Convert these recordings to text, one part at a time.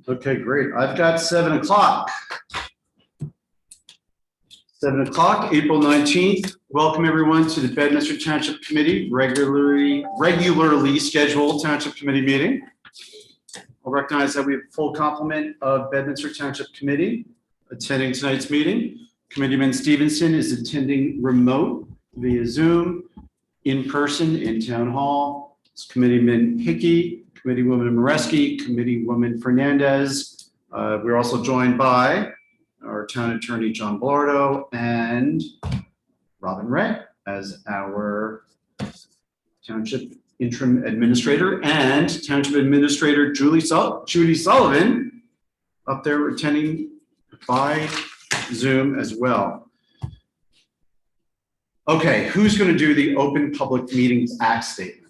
Okay, great. I've got 7 o'clock. 7 o'clock, April 19th. Welcome everyone to the Bedminster Township Committee, regularly scheduled Township Committee meeting. I'll recognize that we have a full complement of Bedminster Township Committee attending tonight's meeting. Committeeman Stevenson is attending remote via Zoom, in person in Town Hall. It's Committeeman Hickey, Committeewoman Moreski, Committeewoman Fernandez. We're also joined by our Town Attorney John Blardo and Robin Ray as our Township Interim Administrator, and Township Administrator Judy Sullivan up there attending by Zoom as well. Okay, who's going to do the Open Public Meetings Act statement?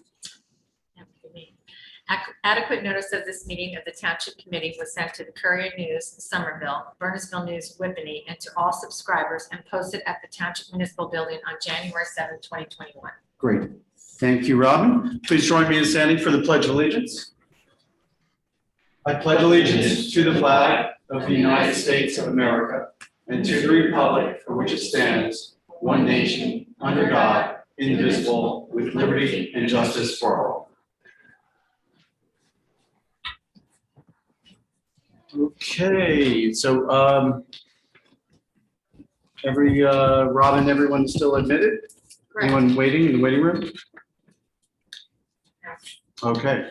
Adequate notice of this meeting of the Township Committee was sent to the Courier News, Somerville, Burnsville News, Whippany, and to all subscribers and posted at the Township Municipal Building on January 7, 2021. Great. Thank you, Robin. Please join me in standing for the Pledge of Allegiance. I pledge allegiance to the flag of the United States of America and to the republic for which it stands, one nation, under God, indivisible, with liberty and justice for all. Okay, so Robin, everyone still admitted? Correct. Anyone waiting in the waiting room? Okay,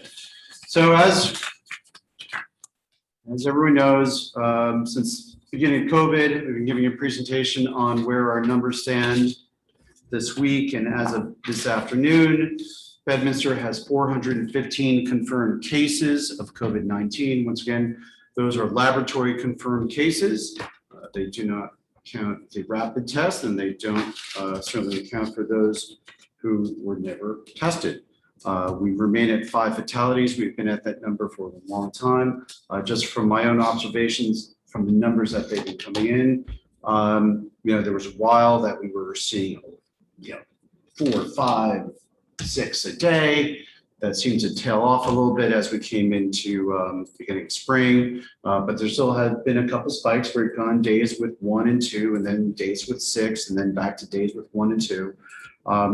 so as everyone knows, since the beginning of COVID, we've been giving a presentation on where our numbers stand this week, and as of this afternoon, Bedminster has 415 confirmed cases of COVID-19. Once again, those are laboratory confirmed cases. They do not count the rapid test, and they don't certainly account for those who were never tested. We remain at 5 fatalities. We've been at that number for a long time. Just from my own observations, from the numbers that they've been coming in, there was a while that we were seeing, 4, 5, 6 a day. That seemed to tail off a little bit as we came into beginning of spring, but there still have been a couple spikes where we've gone days with 1 and 2, and then days with 6, and then back to days with 1 and 2.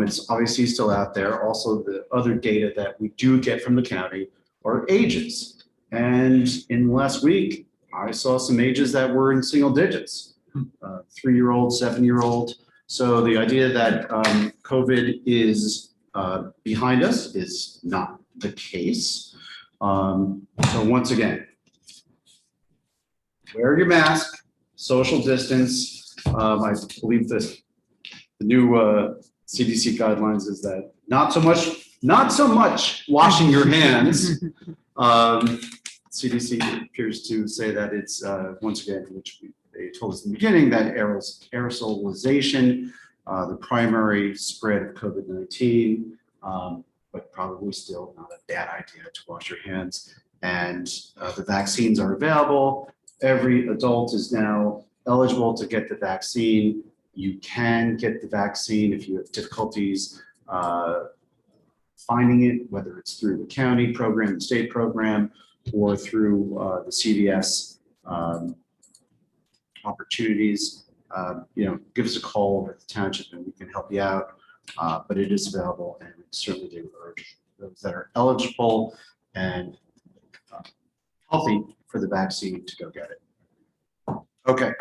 It's obviously still out there. Also, the other data that we do get from the county are ages. And in the last week, I saw some ages that were in single digits, 3-year-old, 7-year-old. So the idea that COVID is behind us is not the case. So once again, wear your mask, social distance. I believe the new CDC guidelines is that not so much washing your hands. CDC appears to say that it's once again, which they told us in the beginning, that aerosolization, the primary spread of COVID-19, but probably still not a bad idea to wash your hands. And the vaccines are available. Every adult is now eligible to get the vaccine. You can get the vaccine if you have difficulties finding it, whether it's through the county program, the state program, or through the CVS opportunities. Give us a call over at the township and we can help you out. But it is available, and we certainly do urge those that are eligible and healthy for the vaccine to go get it. Okay,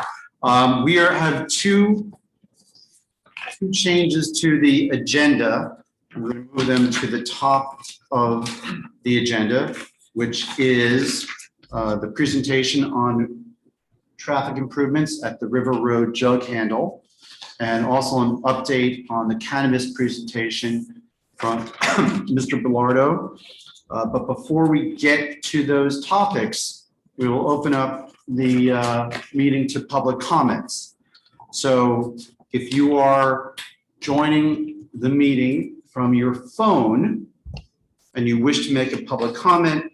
we have two changes to the agenda. We're going to move them to the top of the agenda, which is the presentation on traffic improvements at the River Road jug handle, and also an update on the cannabis presentation from Mr. Blardo. But before we get to those topics, we will open up the meeting to public comments. So if you are joining the meeting from your phone and you wish to make a public comment,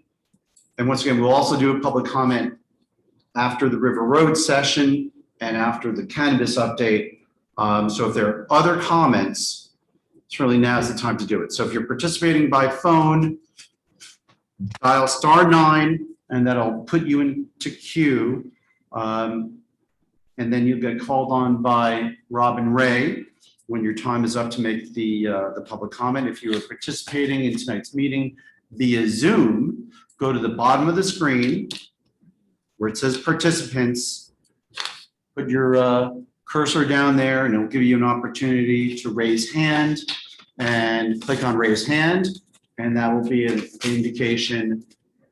and once again, we'll also do a public comment after the River Road session and after the cannabis update. So if there are other comments, it's really now's the time to do it. So if you're participating by phone, dial *9 and that'll put you into queue. And then you'll get called on by Robin Ray when your time is up to make the public comment. If you are participating in tonight's meeting via Zoom, go to the bottom of the screen where it says participants, put your cursor down there and it'll give you an opportunity to raise hand, and click on raise hand. And that will be an indication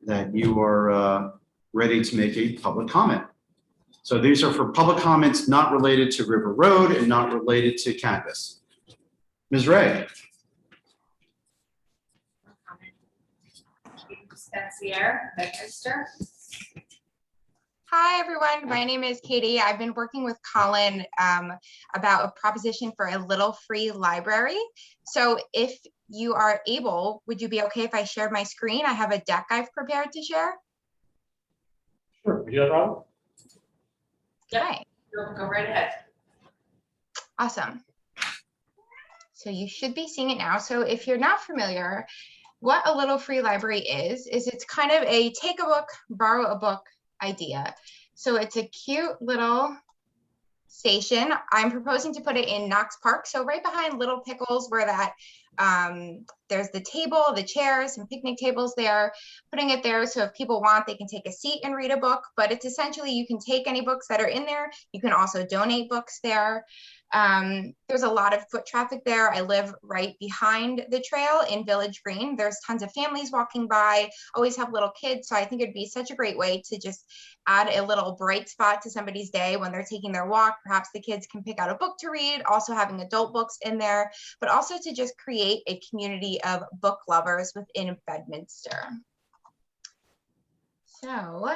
that you are ready to make a public comment. So these are for public comments not related to River Road and not related to Cannabis. Ms. Ray. Spencer, Bedminster. Hi, everyone. My name is Katie. I've been working with Colin about a proposition for a little free library. So if you are able, would you be okay if I shared my screen? I have a deck I've prepared to share. Sure, you have a problem? Okay. Go right ahead. Awesome. So you should be seeing it now. So if you're not familiar, what a little free library is it's kind of a take a book, borrow a book idea. So it's a cute little station. I'm proposing to put it in Knox Park. So right behind Little Pickles, where that there's the table, the chairs, some picnic tables there, putting it there. So if people want, they can take a seat and read a book, but it's essentially, you can take any books that are in there. You can also donate books there. There's a lot of foot traffic there. I live right behind the trail in Village Green. There's tons of families walking by, always have little kids. So I think it'd be such a great way to just add a little bright spot to somebody's day when they're taking their walk. Perhaps the kids can pick out a book to read, also having adult books in there, but also to just create a community of book lovers within Bedminster. So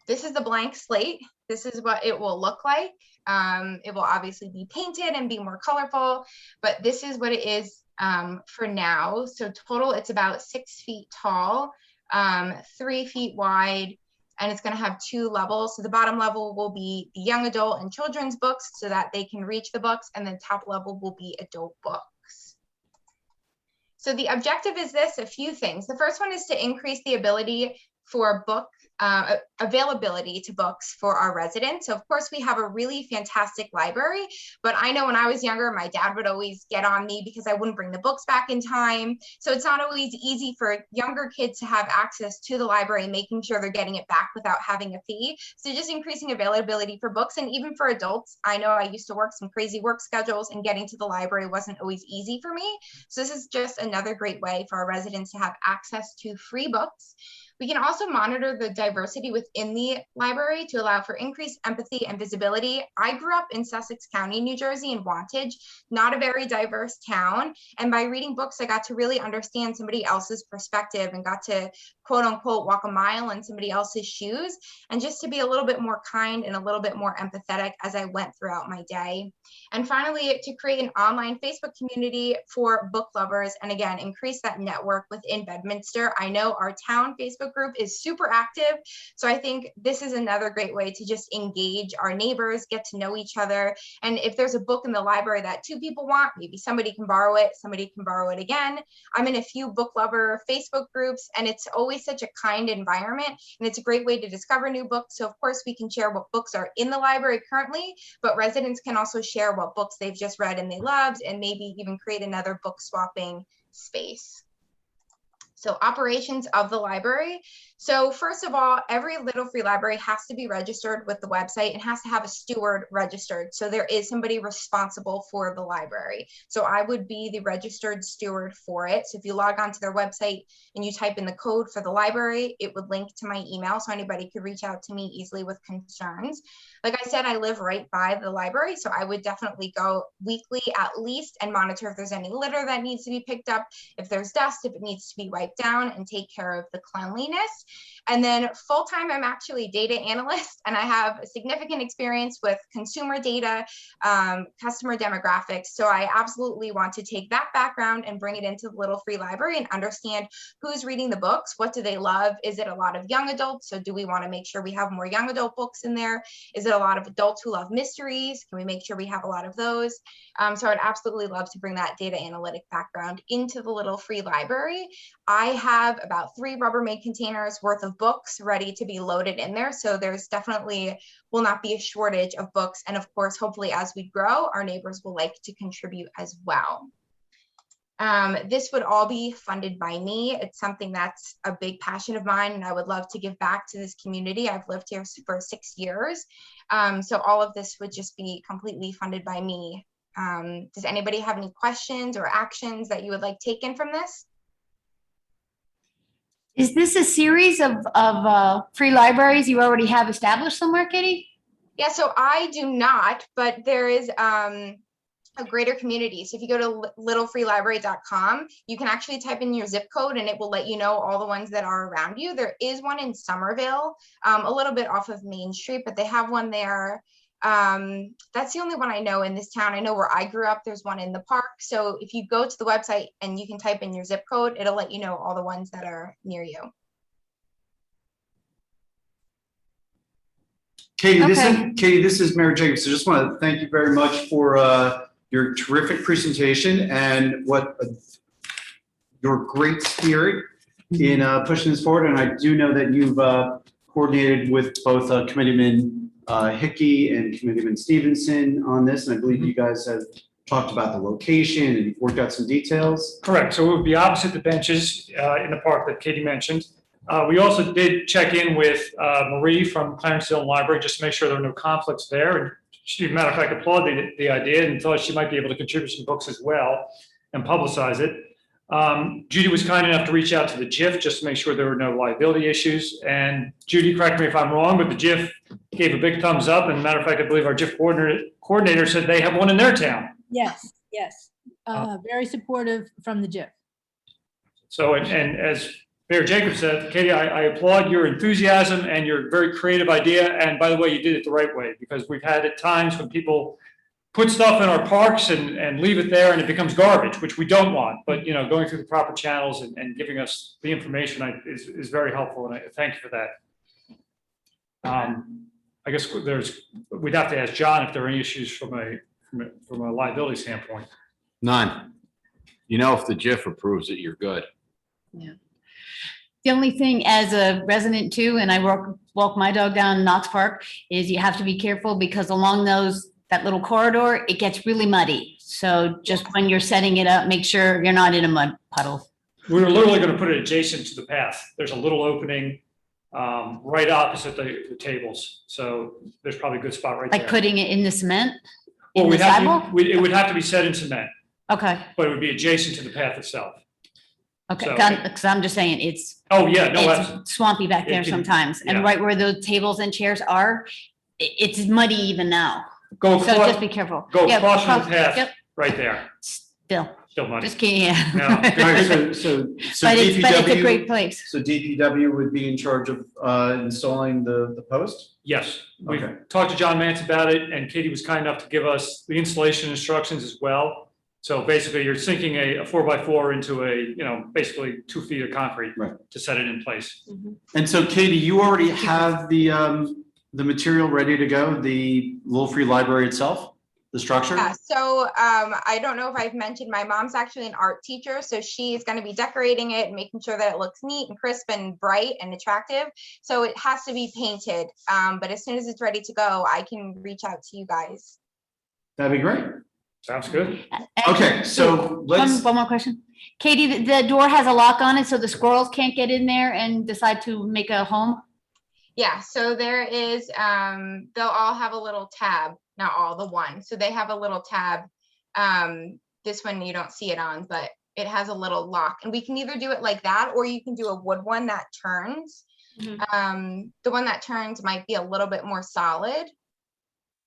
this is the blank slate. This is what it will look like. It will obviously be painted and be more colorful, but this is what it is for now. So total, it's about 6 feet tall, 3 feet wide, and it's going to have 2 levels. So the bottom level will be the young adult and children's books so that they can reach the books, and the top level will be adult books. So the objective is this, a few things. The first one is to increase the ability for book availability to books for our residents. So of course we have a really fantastic library, but I know when I was younger, my dad would always get on me because I wouldn't bring the books back in time. So it's not always easy for younger kids to have access to the library, making sure they're getting it back without having a fee. So just increasing availability for books, and even for adults. I know I used to work some crazy work schedules, and getting to the library wasn't always easy for me. So this is just another great way for our residents to have access to free books. We can also monitor the diversity within the library to allow for increased empathy and visibility. I grew up in Sussex County, New Jersey, in Wantage, not a very diverse town. And by reading books, I got to really understand somebody else's perspective and got to, quote unquote, walk a mile in somebody else's shoes, and just to be a little bit more kind and a little bit more empathetic as I went throughout my day. And finally, to create an online Facebook community for book lovers, and again, increase that network within Bedminster. I know our town Facebook group is super active, so I think this is another great way to just engage our neighbors, get to know each other. And if there's a book in the library that 2 people want, maybe somebody can borrow it, somebody can borrow it again. I'm in a few book lover Facebook groups, and it's always such a kind environment, and it's a great way to discover new books. So of course we can share what books are in the library currently, but residents can also share what books they've just read and they loved, and maybe even create another book swapping space. So operations of the library. So first of all, every Little Free Library has to be registered with the website and has to have a steward registered. So there is somebody responsible for the library. So I would be the registered steward for it. So if you log on to their website and you type in the code for the library, it would link to my email, so anybody could reach out to me easily with concerns. Like I said, I live right by the library, so I would definitely go weekly at least and monitor if there's any litter that needs to be picked up, if there's dust, if it needs to be wiped down, and take care of the cleanliness. And then full-time, I'm actually a data analyst, and I have a significant experience with consumer data, customer demographics. So I absolutely want to take that background and bring it into the Little Free Library and understand who's reading the books, what do they love? Is it a lot of young adults? So do we want to make sure we have more young adult books in there? Is it a lot of adults who love mysteries? Can we make sure we have a lot of those? So I'd absolutely love to bring that data analytic background into the Little Free Library. I have about 3 Rubbermaid containers worth of books ready to be loaded in there. So there's definitely will not be a shortage of books. And of course, hopefully as we grow, our neighbors will like to contribute as well. This would all be funded by me. It's something that's a big passion of mine, and I would love to give back to this community. I've lived here for 6 years. So all of this would just be completely funded by me. Does anybody have any questions or actions that you would like taken from this? Is this a series of free libraries you already have established somewhere, Katie? Yeah, so I do not, but there is a greater community. So if you go to littlefreelibrary.com, you can actually type in your zip code and it will let you know all the ones that are around you. There is one in Somerville, a little bit off of Main Street, but they have one there. That's the only one I know in this town. I know where I grew up, there's one in the park. So if you go to the website and you can type in your zip code, it'll let you know all the ones that are near you. Katie, Okay. this is Mayor Jacobs. I just want to thank you very much for your terrific presentation and your great spirit in pushing this forward. And I do know that you've coordinated with both Committeeman Hickey and Committeeman Stevenson on this. And I believe you guys have talked about the location and worked out some details. Correct. So it would be opposite the benches in the park that Katie mentioned. We also did check in with Marie from Clarence Hill Library just to make sure there were no conflicts there. And she, matter of fact, applauded the idea and thought she might be able to contribute some books as well and publicize it. Judy was kind enough to reach out to the JIF just to make sure there were no liability issues. And Judy, correct me if I'm wrong, but the JIF gave a big thumbs up. And matter of fact, I believe our JIF coordinator said they have one in their town. Yes, yes. Very supportive from the JIF. So, and as Mayor Jacobs said, Katie, I applaud your enthusiasm and your very creative idea. And by the way, you did it the right way, because we've had at times when people put stuff in our parks and leave it there and it becomes garbage, which we don't want. But, you know, going through the proper channels and giving us the information is very helpful. And I thank you for that. I guess we'd have to ask John if there are any issues from a liability standpoint. None. You know, if the JIF approves it, you're good. Yeah. The only thing as a resident too, and I walk my dog down Knox Park, is you have to be careful because along that little corridor, it gets really muddy. So just when you're setting it up, make sure you're not in a mud puddle. We were literally going to put it adjacent to the path. There's a little opening right opposite the tables. So there's probably a good spot right there. Like putting it in the cement? Well, In the sidewalk? it would have to be set in cement, Okay, but it would be adjacent to the path itself. okay, So- because I'm just saying it's Oh, yeah, no, that's, it's swampy back there It can- sometimes. And yeah. right where the tables and chairs are, it's muddy even now. go So just across, be careful. go Yeah, across from the path, Yep, right there. still, Still money. just kidding, yeah. No. All right, so But it's a great DPW, place. so DPW would be in charge of installing the post? Yes, we Okay. talked to John Mance about it, and Katie was kind enough to give us the installation instructions as well. So basically, you're sinking a 4x4 into basically 2 feet of concrete Right. to set it in place. And so Katie, you already have the material ready to go, the Little Free Library itself, the structure? Yeah, so I don't know if I've mentioned, my mom's actually an art teacher, so she's going to be decorating it and making sure that it looks neat and crisp and bright and attractive. So it has to be painted, but as soon as it's ready to go, I can reach out to you guys. That'd be great. Sounds good? Okay, so let's, One more question. Katie, the door has a lock on it, so the squirrels can't get in there and decide to make a home? Yeah, so there is, they'll all have a little tab, not all, the one. So they have a little tab. This one you don't see it on, but it has a little lock. And we can either do it like that, or you can do a wood one that turns. The one that turns might be a little bit more solid,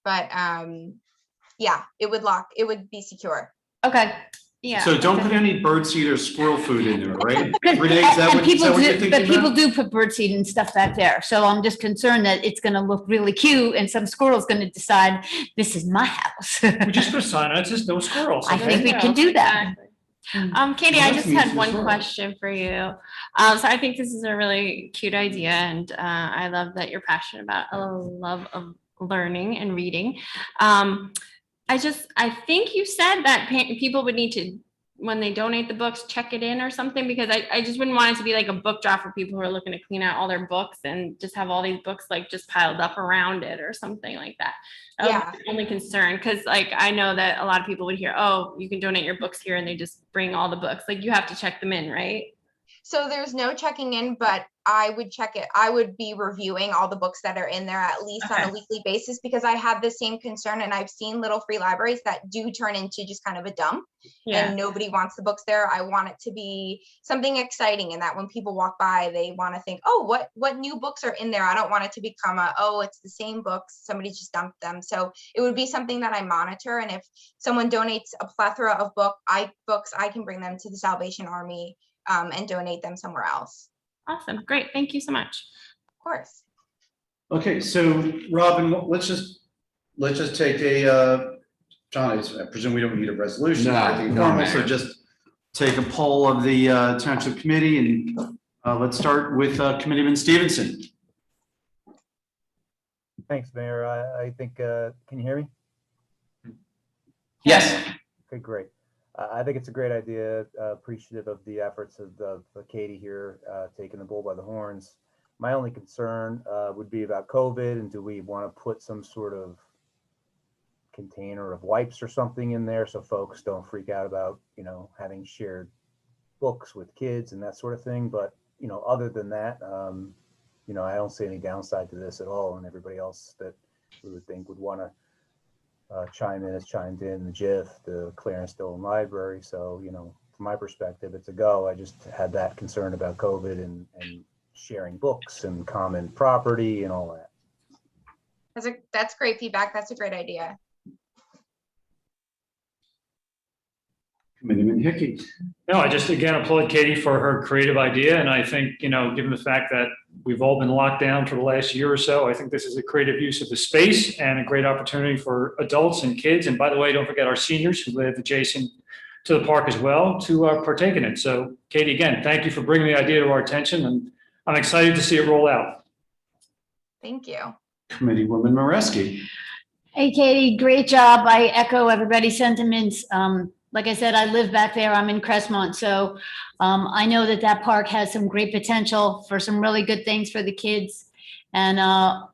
but yeah, it would lock, it would be secure. Okay, yeah. so don't put any birdseed or squirrel food in there, right? Renee, is that And what you're thinking but people about? do put birdseed and stuff back there. So I'm just concerned that it's gonna look really cute and some squirrel's gonna decide, this is my house. We just put a sign on it, says no squirrels. I okay? think we can do that. Katie, Well, I that's just neat had as one well. question for you. So I think this is a really cute idea, and I love that you're passionate about a love of learning and reading. I think you said that people would need to when they donate the books, check it in or something, because I just wouldn't want it to be like a book drop for people who are looking to clean out all their books and just have all these books like just piled up around it or something like that. That Yeah. was the only concern, because like I know that a lot of people would hear, oh, you can donate your books here, and they just bring all the books. Like you have to check them in, right? So there's no checking in, but I would check it. I would be reviewing all the books that are in there at least on a weekly basis, because I have the same concern, and I've seen little free libraries that do turn into just kind of a dump and nobody wants the books there. I want it to be something exciting, and that when people walk by, they want to think, oh, what new books are in there? I don't want it to become it's the same books. Somebody just dumped them. So it would be something that I monitor. And if someone donates a plethora of books, I can bring them to the Salvation Army and donate them somewhere else. Awesome. Great. Thank you so much. Of course. Okay, so Robin, let's just take a, John, I presume we don't need a resolution or No, anything no, formal, so Mayor. just take a poll of the Township Committee, and let's start with Committeeman Stevenson. Thanks, Mayor. I think, can you hear me? Yes. Okay, great. I think it's a great idea, appreciative of the efforts of Katie here, taking the bull by the horns. My only concern would be about COVID, and do we want to put some sort of container of wipes or something in there so folks don't freak out about, having shared books with kids and that sort of thing. But, other than that, I don't see any downside to this at all, and everybody else that we would think would want to chime in has chimed in, the JIF, the Clarence Dillon Library. So, from my perspective, it's a go. I just had that concern about COVID and sharing books and common property and all that. That's great feedback. That's a great idea. Committeeman Hickey. No, I just again applaud Katie for her creative idea. And I think, given the fact that we've all been locked down for the last year or so, I think this is a creative use of the space and a great opportunity for adults and kids. And by the way, don't forget our seniors who live adjacent to the park as well to partake in it. So Katie, again, thank you for bringing the idea to our attention, and I'm excited to see it roll out. Thank you. Committeewoman Moreski. Hey, Katie, great job. I echo everybody's sentiments. Like I said, I live back there. I'm in Crestmont. So I know that park has some great potential for some really good things for the kids and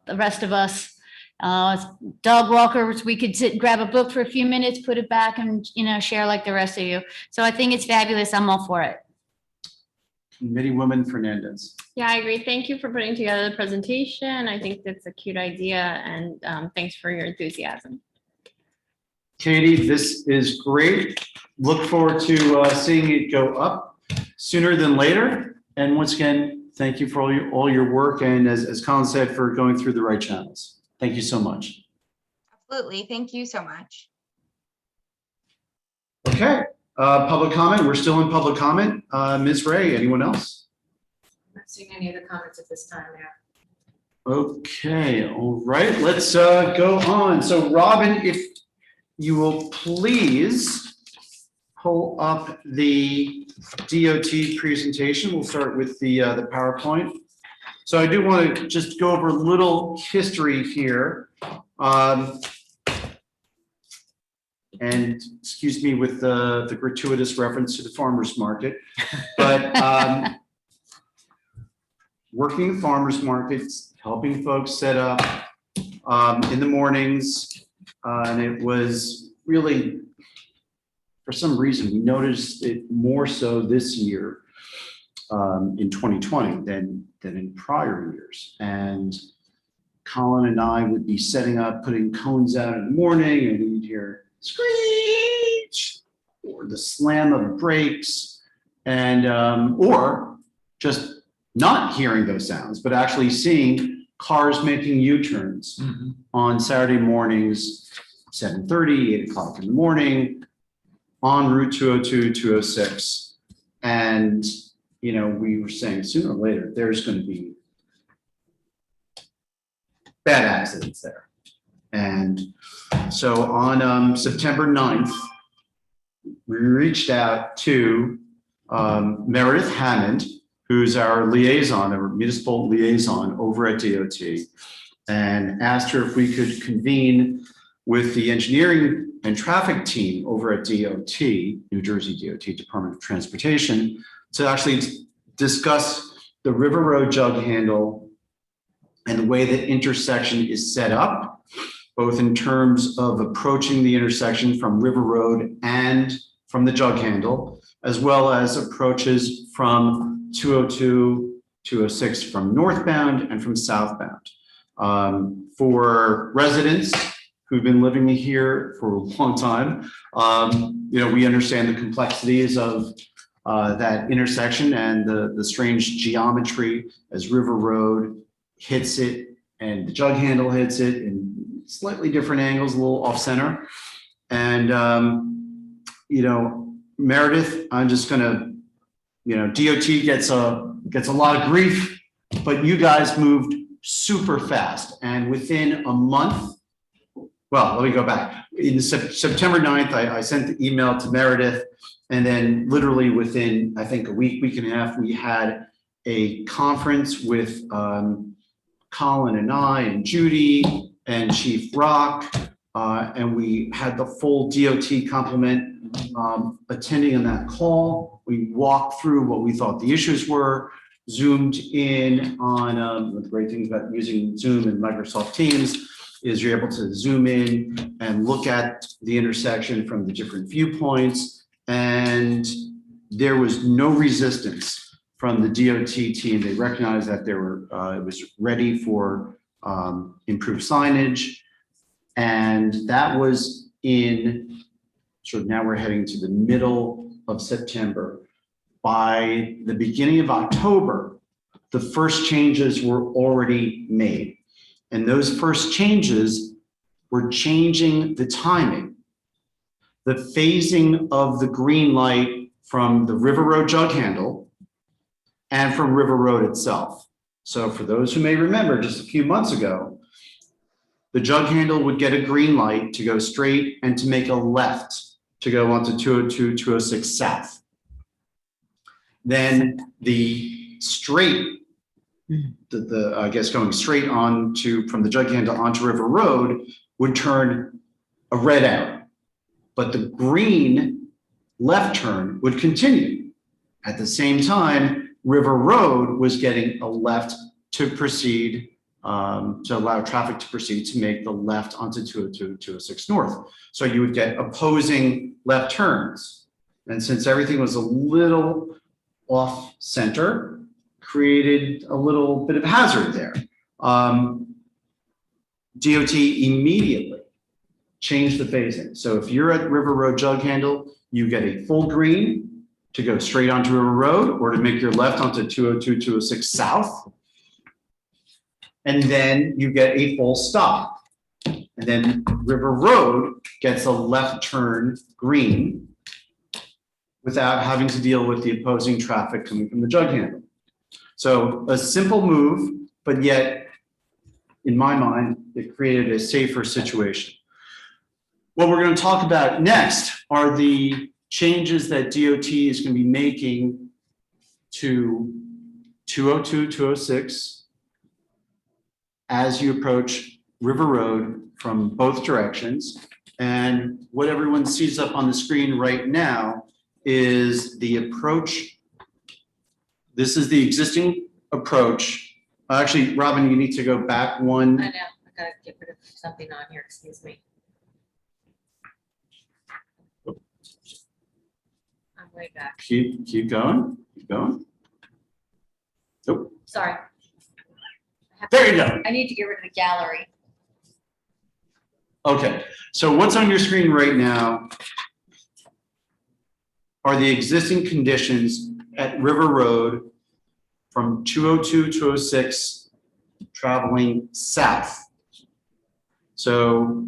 the rest of us. Dog walkers, we could sit and grab a book for a few minutes, put it back and, share like the rest of you. So I think it's fabulous. I'm all for it. Committeewoman Fernandez. Yeah, I agree. Thank you for putting together the presentation. I think that's a cute idea, and thanks for your enthusiasm. Katie, this is great. Look forward to seeing it go up sooner than later. And once again, thank you for all your work, and as Colin said, for going through the right channels. Thank you so much. Absolutely. Thank you so much. Okay, public comment. We're still in public comment. Ms. Ray, anyone else? I'm not seeing any other comments at this time, Mayor. Okay, all right, let's go on. So Robin, if you will please pull up the DOT presentation. We'll start with the PowerPoint. So I do want to just go over a little history here. And excuse me with the gratuitous reference to the farmer's market, but working the farmer's markets, helping folks set up in the mornings. And it was really, for some reason, we noticed it more so this year in 2020 than in prior years. And Colin and I would be setting up, putting cones out in the morning, and we'd hear screech or the slam of brakes, and or just not hearing those sounds, but actually seeing cars making U-turns on Saturday mornings, 7:30, 8 o'clock in the morning, on Route 202, 206. And, we were saying sooner or later, there's going to be bad accidents there. And so on September 9th, we reached out to Meredith Hammond, who's our liaison, our municipal liaison over at DOT, and asked her if we could convene with the engineering and traffic team over at DOT, New Jersey DOT, Department of Transportation, to actually discuss the River Road jug handle and the way that intersection is set up, both in terms of approaching the intersection from River Road and from the jug handle, as well as approaches from 202, 206 from northbound and from southbound. For residents who've been living here for a long time, we understand the complexities of that intersection and the strange geometry as River Road hits it and the jug handle hits it in slightly different angles, a little off center. And, Meredith, I'm just gonna, DOT gets a lot of grief, but you guys moved super fast. And within a month, well, let me go back. In September 9th, I sent the email to Meredith, and then literally within, I think, a week and a half, we had a conference with Colin and I and Judy and Chief Rock, and we had the full DOT complement attending on that call. We walked through what we thought the issues were, zoomed in on the great things about using Zoom and Microsoft Teams is you're able to zoom in and look at the intersection from the different viewpoints. And there was no resistance from the DOT team. They recognized that it was ready for improved signage. And that was in now we're heading to the middle of September. By the beginning of October, the first changes were already made. And those first changes were changing the timing, the phasing of the green light from the River Road jug handle and from River Road itself. So for those who may remember, just a few months ago, the jug handle would get a green light to go straight and to make a left to go onto 202, 206 south. Then the straight, I guess going straight on from the jug handle onto River Road would turn a red arrow, but the green left turn would continue. At the same time, River Road was getting a left to proceed, to allow traffic to proceed to make the left onto 202, 206 north. So you would get opposing left turns. And since everything was a little off center, created a little bit of hazard there. DOT immediately changed the phasing. So if you're at River Road jug handle, you get a full green to go straight onto River Road or to make your left onto 202, 206 south. And then you get a full stop. And then River Road gets a left turn green without having to deal with the opposing traffic coming from the jug handle. So a simple move, but yet, in my mind, it created a safer situation. What we're going to talk about next are the changes that DOT is going to be making to 202, 206 as you approach River Road from both directions. And what everyone sees up on the screen right now is the approach. This is the existing approach. Actually, Robin, you need to go back one. I know, I gotta get rid of something on here, excuse me. I'm way back, Keep going, keep going. Oh, sorry. there you go. I need to get rid of the gallery. Okay, so what's on your screen right now are the existing conditions at River Road from 202, 206 traveling south. So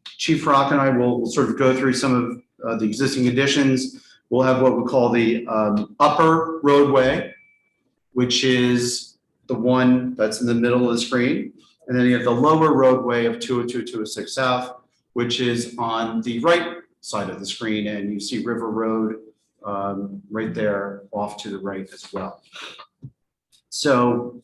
Chief Rock and I will sort of go through some of the existing conditions. We'll have what we call the upper roadway, which is the one that's in the middle of the screen. And then you have the lower roadway of 202, 206 south, which is on the right side of the screen. And you see River Road right there off to the right as well. So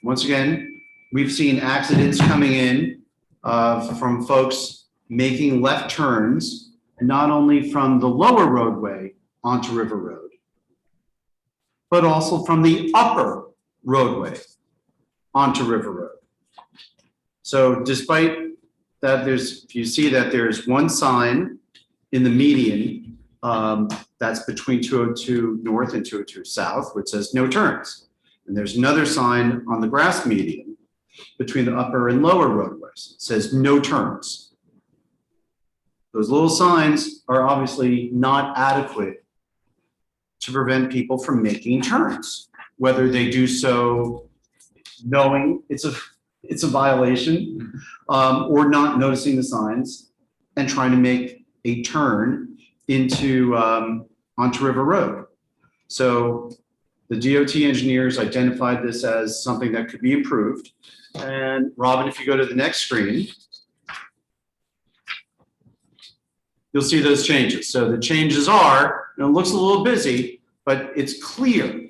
once again, we've seen accidents coming in from folks making left turns, not only from the lower roadway onto River Road, but also from the upper roadway onto River Road. So despite that, you see that there's one sign in the median that's between 202 North and 202 South, which says no turns. And there's another sign on the grass median between the upper and lower roadways. It says no turns. Those little signs are obviously not adequate to prevent people from making turns, whether they do so knowing it's a violation or not noticing the signs and trying to make a turn into onto River Road. So the DOT engineers identified this as something that could be improved. And Robin, if you go to the next screen, you'll see those changes. So the changes are, it looks a little busy, but it's clear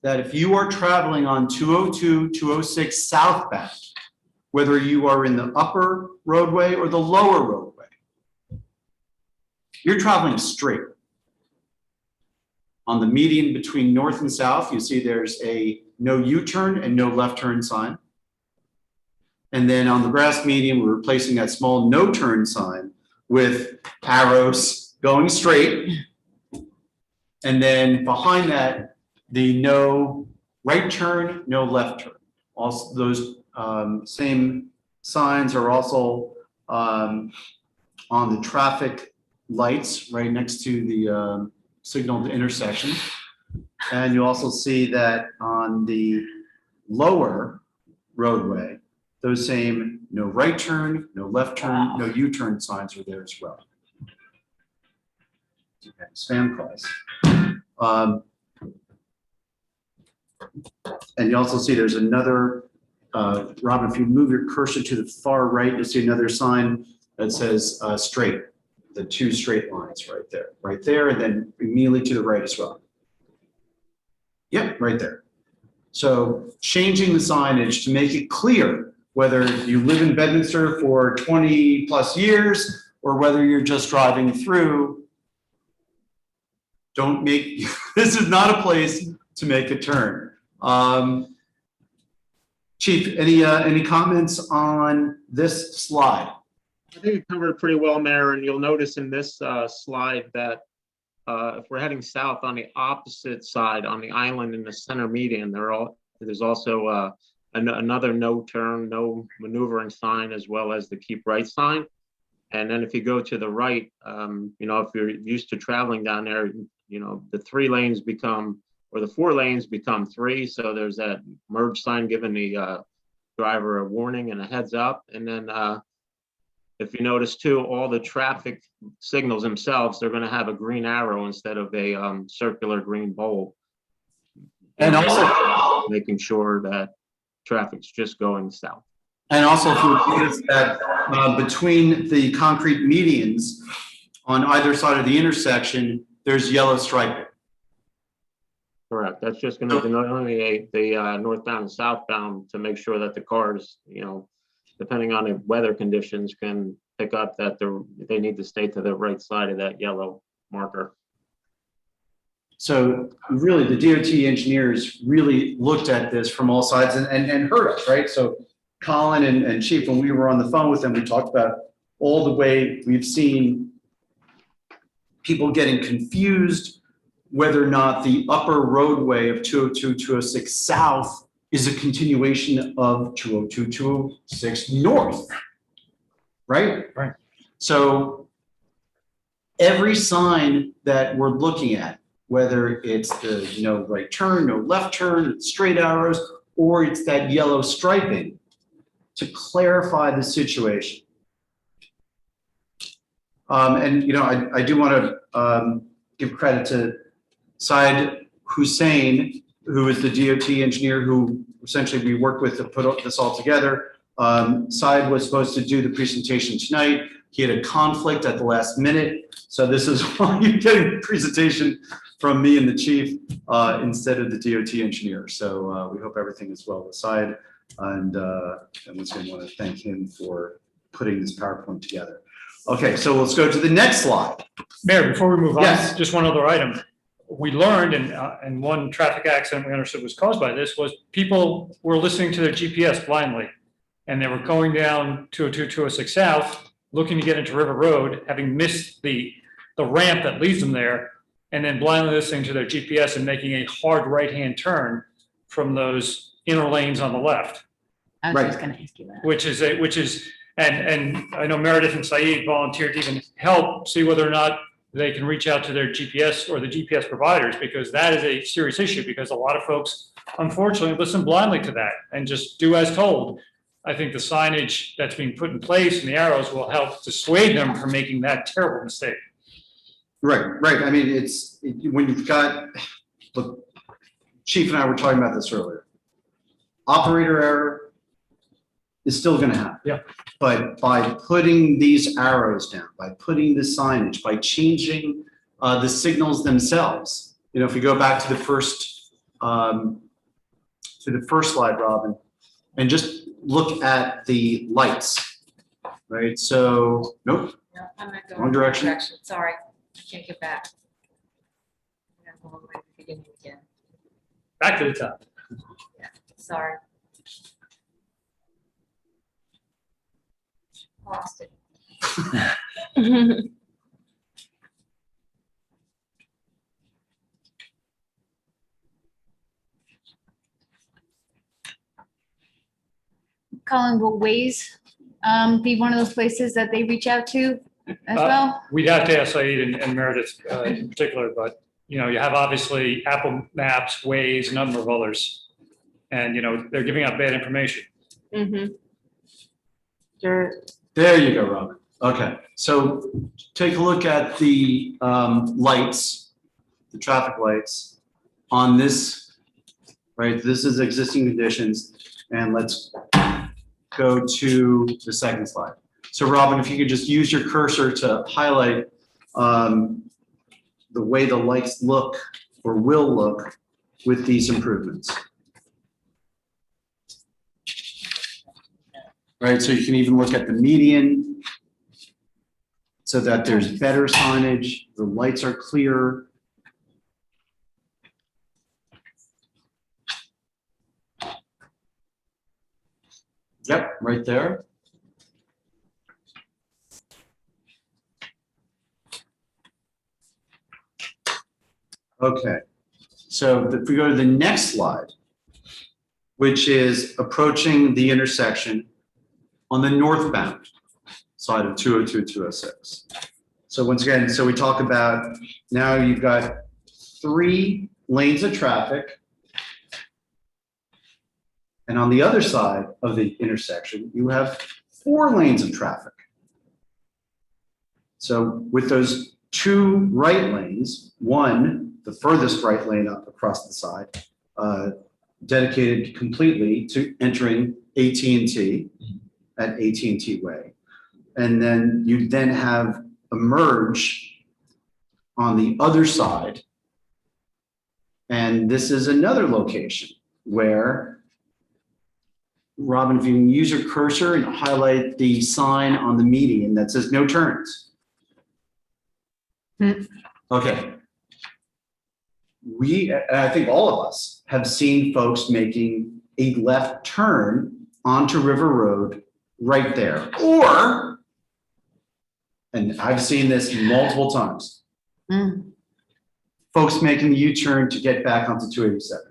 that if you are traveling on 202, 206 southbound, whether you are in the upper roadway or the lower roadway, you're traveling straight. On the median between north and south, you see there's a no U-turn and no left turn sign. And then on the grass median, we're replacing that small no turn sign with arrows going straight. And then behind that, the no right turn, no left turn. Also, those same signs are also on the traffic lights right next to the signaled intersection. And you also see that on the lower roadway, those same no right turn, no left turn, no U-turn signs are there as well. Okay, spam calls. And you also see there's another, Robin, if you move your cursor to the far right, you'll see another sign that says straight, the two straight lines right there, and then immediately to the right as well. Yep, right there. So changing the signage to make it clear whether you live in Bedminster for 20 plus years or whether you're just driving through. Don't make, this is not a place to make a turn. Chief, any comments on this slide? I think you covered it pretty well, Mayor, and you'll notice in this slide that if we're heading south on the opposite side, on the island in the center median, there's also another no turn, no maneuvering sign, as well as the keep right sign. And then if you go to the right, if you're used to traveling down there, the 3 lanes become, or the 4 lanes become 3. So there's that merge sign giving the driver a warning and a heads up. And then if you notice too, all the traffic signals themselves, they're going to have a green arrow instead of a circular green bulb. And also making sure that traffic's just going south. And also, if you notice that between the concrete medians on either side of the intersection, there's yellow striping. Correct. That's just going to delineate the northbound and southbound to make sure that the cars, depending on the weather conditions, can pick up that they need to stay to the right side of that yellow marker. So really, the DOT engineers really looked at this from all sides and heard us, right? So Colin and Chief, when we were on the phone with them, we talked about all the way we've seen people getting confused whether or not the upper roadway of 202, 206 South is a continuation of 202, 206 North, right? Right. So every sign that we're looking at, whether it's the no right turn, no left turn, straight arrows, or it's that yellow striping, to clarify the situation. I do want to give credit to Syed Hussein, who is the DOT engineer who essentially we worked with to put this all together. Syed was supposed to do the presentation tonight. He had a conflict at the last minute. So this is why you're getting the presentation from me and the chief instead of the DOT engineer. So we hope everything is well with Syed. And once again, I want to thank him for putting this PowerPoint together. Okay, so let's go to the next slide. Mayor, before we move on, Yes. just one other item. We learned, and one traffic accident we understood was caused by this, was people were listening to their GPS blindly. And they were going down 202, 206 South, looking to get into River Road, having missed the ramp that leads them there, and then blindly listening to their GPS and making a hard right-hand turn from those inner lanes on the left. I was Right. just gonna ask you that. Which is, and I know Meredith and Saeed volunteered to even help see whether or not they can reach out to their GPS or the GPS providers, because that is a serious issue, because a lot of folks unfortunately listen blindly to that and just do as told. I think the signage that's being put in place and the arrows will help dissuade them from making that terrible mistake. Right. I mean, when you've got, look, Chief and I were talking about this earlier. Operator error is still gonna happen. Yeah. But by putting these arrows down, by putting the signage, by changing the signals themselves, if we go back to the first slide, Robin, and just look at the lights, right? So, nope, No, I'm not going. Wrong direction. Sorry, I can't get back. I'm gonna go all the way to the beginning again. Back to the top. Sorry. Lost it. Colin, will Waze be one of those places that they reach out to as Uh, well? We'd have to ask Saeed and Meredith in particular, but, you have obviously Apple Maps, Waze, a number of others. And, they're giving out bad information. Sure. there you go, Robin. Okay, so take a look at the lights, the traffic lights on this, right? This is existing conditions, and let's go to the second slide. So Robin, if you could just use your cursor to highlight the way the lights look or will look with these improvements. Right, so you can even look at the median so that there's better signage, the lights are clear. Yep, right there. Okay, so if we go to the next slide, which is approaching the intersection on the northbound side of 202 and 206. So once again, so we talk about now you've got 3 lanes of traffic. And on the other side of the intersection, you have 4 lanes of traffic. So with those 2 right lanes, one, the furthest right lane up across the side, dedicated completely to entering AT&T at AT&T Way. And then you then have a merge on the other side. And this is another location where, Robin, if you can use your cursor and highlight the sign on the median that says no turns. Okay. I think all of us have seen folks making a left turn onto River Road right there. Or, and I've seen this multiple times, folks making the U-turn to get back onto 287.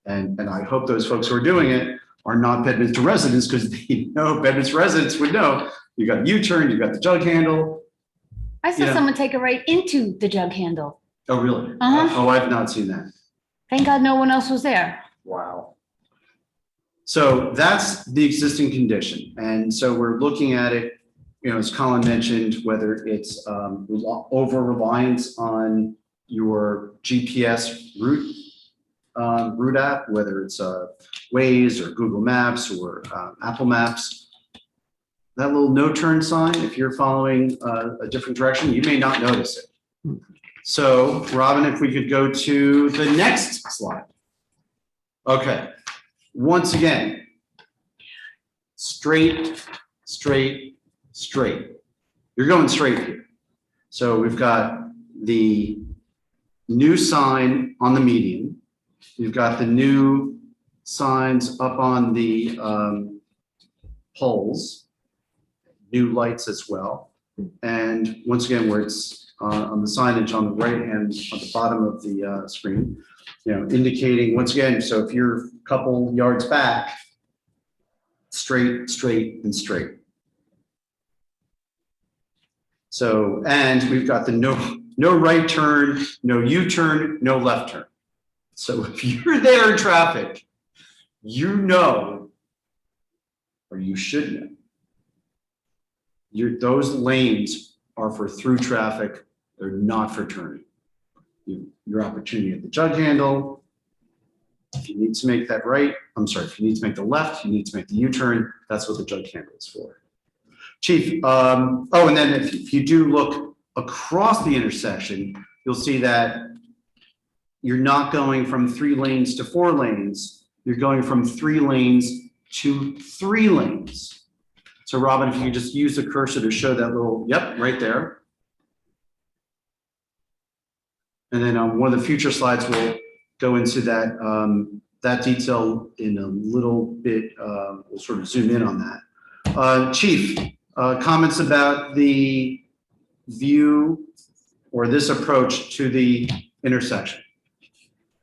And I hope those folks who are doing it are not Bedminster residents, because they know Bedminster residents would know you got the U-turn, you got the jug handle. I saw Yeah. someone take it right into the jug handle. Oh, really? Uh-huh. Oh, I've not seen that. Thank God no one else was there. Wow. So that's the existing condition. And so we're looking at it, as Colin mentioned, whether it's over reliance on your GPS route app, whether it's Waze or Google Maps or Apple Maps. That little no turn sign, if you're following a different direction, you may not notice it. So Robin, if we could go to the next slide. Okay, once again, straight straight, straight. You're going straight here. So we've got the new sign on the median. You've got the new signs up on the poles, new lights as well. And once again, where it's on the signage on the right hand, on the bottom of the screen, indicating once again, so if you're a couple yards back, straight, straight, and straight. So, and we've got the no right turn, no U-turn, no left turn. So if you're there in traffic, you know, or you should know, those lanes are for through traffic. They're not for turning. Your opportunity at the jug handle. If you need to make that right, if you need to make the left, you need to make the U-turn. That's what the jug handle is for. Chief, and then if you do look across the intersection, you'll see that you're not going from 3 lanes to 4 lanes. You're going from 3 lanes to 3 lanes. So Robin, if you could just use the cursor to show that little, yep, right there. And then on one of the future slides, we'll go into that, that detail in a little bit. We'll sort of zoom in on that. Chief, comments about the view or this approach to the intersection?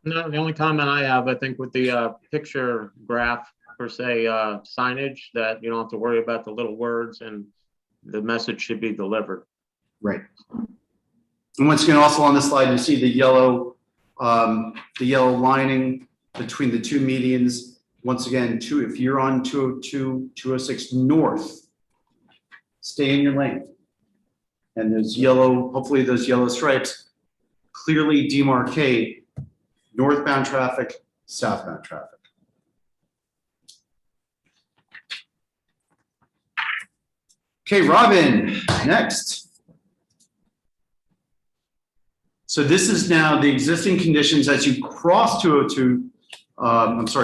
No, the only comment I have, I think with the picture graph per se signage, that you don't have to worry about the little words and the message should be delivered. Right. And once again, also on this slide, you see the yellow lining between the 2 medians. Once again, if you're on 202, 206 north, stay in your lane. And those yellow, hopefully those yellow stripes clearly demarcate northbound traffic, southbound traffic. Okay, Robin, next. So this is now the existing conditions as you cross 202,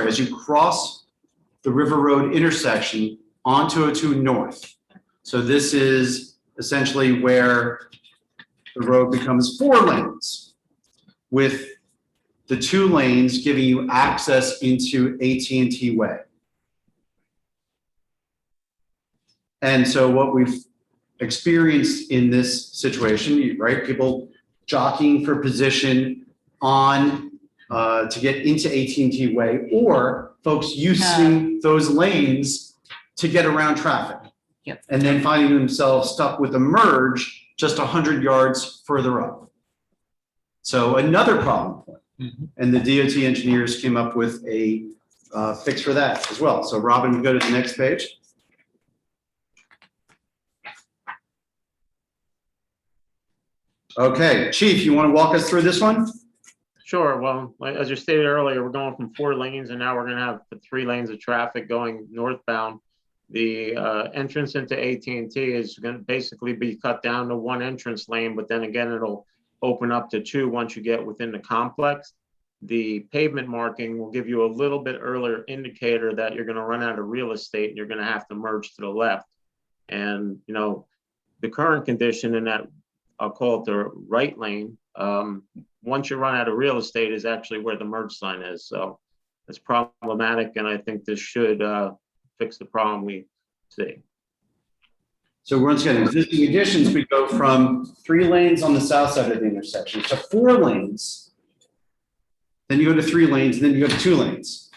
as you cross the River Road intersection on 202 north. So this is essentially where the road becomes 4 lanes with the 2 lanes giving you access into AT&T Way. And so what we've experienced in this situation, right? People jockeying for position on to get into AT&T Way, or folks using those lanes to get around traffic. Yep. And then finding themselves stuck with a merge just 100 yards further up. So another problem point. And the DOT engineers came up with a fix for that as well. So Robin, we go to the next page. Okay, Chief, you want to walk us through this one? Sure. Well, as you stated earlier, we're going from 4 lanes and now we're going to have 3 lanes of traffic going northbound. The entrance into AT&T is going to basically be cut down to 1 entrance lane, but then again, it'll open up to 2 once you get within the complex. The pavement marking will give you a little bit earlier indicator that you're going to run out of real estate and you're going to have to merge to the left. And, the current condition in that, I'll call it the right lane, once you run out of real estate is actually where the merge sign is. So it's problematic, and I think this should fix the problem we see. So once again, existing conditions, we go from 3 lanes on the south side of the intersection to 4 lanes. Then you go to 3 lanes, and then you go to 2 lanes.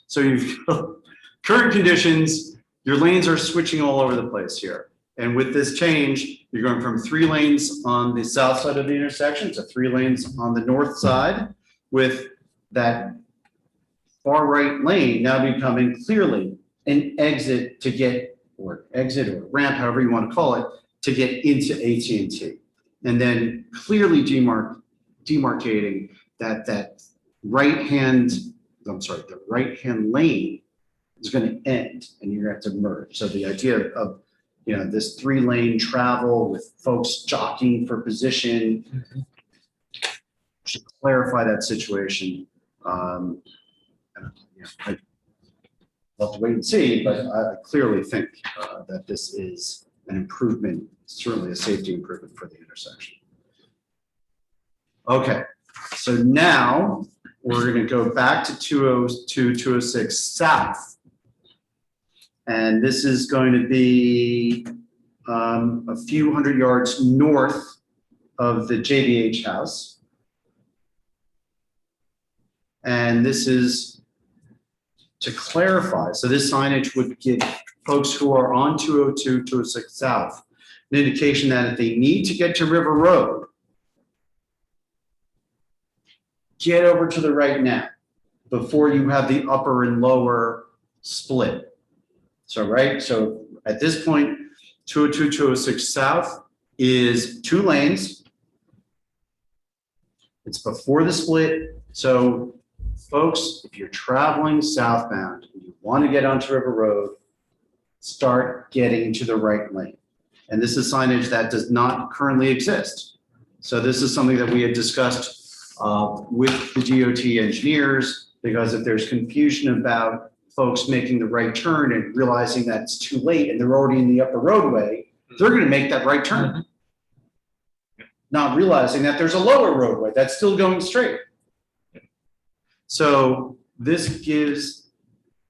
So you've current conditions, your lanes are switching all over the place here. And with this change, you're going from 3 lanes on the south side of the intersection to 3 lanes on the north side, with that far right lane now becoming clearly an exit to get, or exit or ramp, however you want to call it, to get into AT&T. And then clearly demarcating that right-hand lane is going to end and you're going to have to merge. So the idea of this 3-lane travel with folks jockeying for position should clarify that situation. we'll have to wait and see, but I clearly think that this is an improvement, certainly a safety improvement for the intersection. Okay, so now we're going to go back to 202, 206 South. And this is going to be a few hundred yards north of the JBH house. And this is to clarify. So this signage would give folks who are on 202, 206 South an indication that if they need to get to River Road, get over to the right now before you have the upper and lower split. So, right, so at this point, 202, 206 South is 2 lanes. It's before the split. So folks, if you're traveling southbound and you want to get onto River Road, start getting to the right lane. And this is signage that does not currently exist. So this is something that we had discussed with the DOT engineers, because if there's confusion about folks making the right turn and realizing that it's too late and they're already in the upper roadway, they're going to make that right turn. Not realizing that there's a lower roadway that's still going straight. So this gives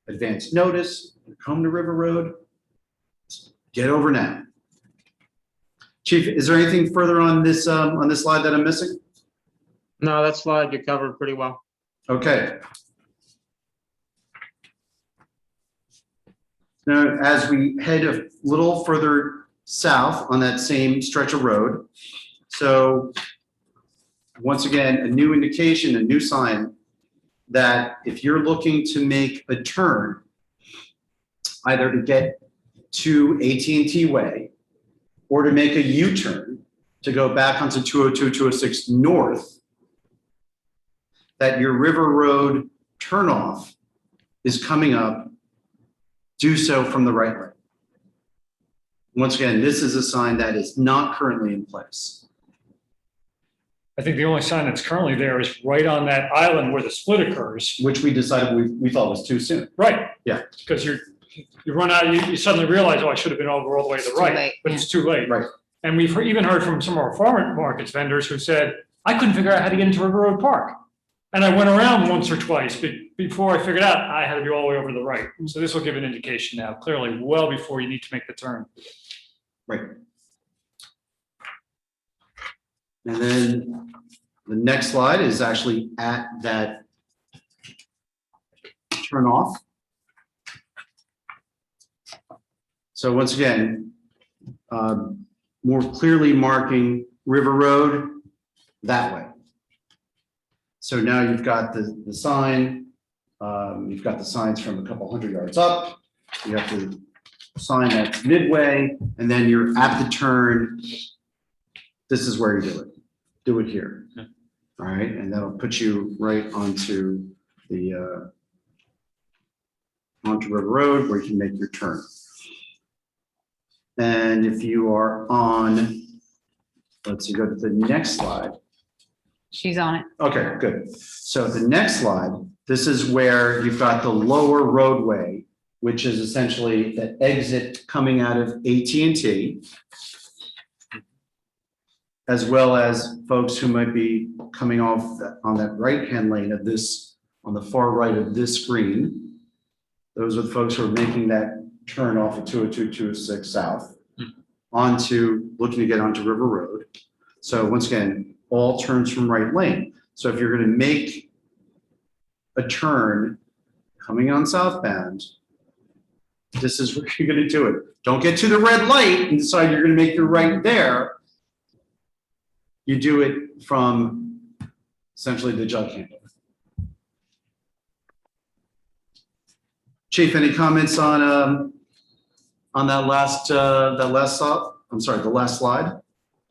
advance notice, come to River Road, get over now. Chief, is there anything further on this slide that I'm missing? No, that slide you covered pretty well. Okay. Now, as we head a little further south on that same stretch of road, so once again, a new indication, a new sign that if you're looking to make a turn, either to get to AT&T Way or to make a U-turn to go back onto 202, 206 North, that your River Road turnoff is coming up, do so from the right lane. Once again, this is a sign that is not currently in place. I think the only sign that's currently there is right on that island where the split occurs. Which we decided we thought was too soon. Right. Yeah. Because you run out, you suddenly realize, oh, I should have been over all the way to the too right, late, but it's too late. Right. And we've even heard from some of our farmer markets vendors who said, I couldn't figure out how to get into River Road Park. And I went around once or twice, but before I figured out, I had to be all the way over to the right. So this will give an indication now, clearly, well before you need to make the turn. Right. And then the next slide is actually at that turn off. So once again, more clearly marking River Road that way. So now you've got the sign, you've got the signs from a couple hundred yards up, you have the sign that's midway, and then you're at the turn. This is where you do it. Do it here. All right, and that'll put you right onto the onto River Road where you can make your turn. And if you are on, let's see, go to the next slide. She's on it. Okay, good. So the next slide, this is where you've got the lower roadway, which is essentially the exit coming out of AT&T, as well as folks who might be coming off on that right-hand lane of this, on the far right of this screen. Those are the folks who are making that turn off of 202, 206 South onto, looking to get onto River Road. So once again, all turns from right lane. So if you're going to make a turn coming on southbound, this is where you're going to do it. Don't get to the red light and decide you're going to make your right there. You do it from essentially the jug handle. Chief, any comments on that last slide? I'm sorry, the last slide.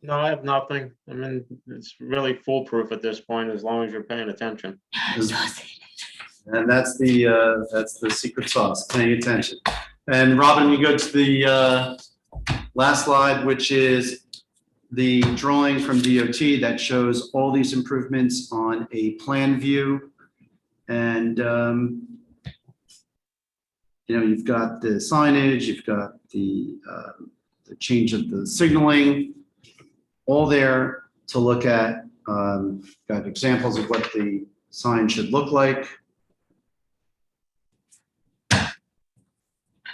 No, I have nothing. I mean, it's really foolproof at this point, as long as you're paying attention. And that's the secret sauce, paying attention. And Robin, you go to the last slide, which is the drawing from DOT that shows all these improvements on a plan view. And you've got the signage, you've got the change of the signaling, all there to look at. Got examples of what the sign should look like.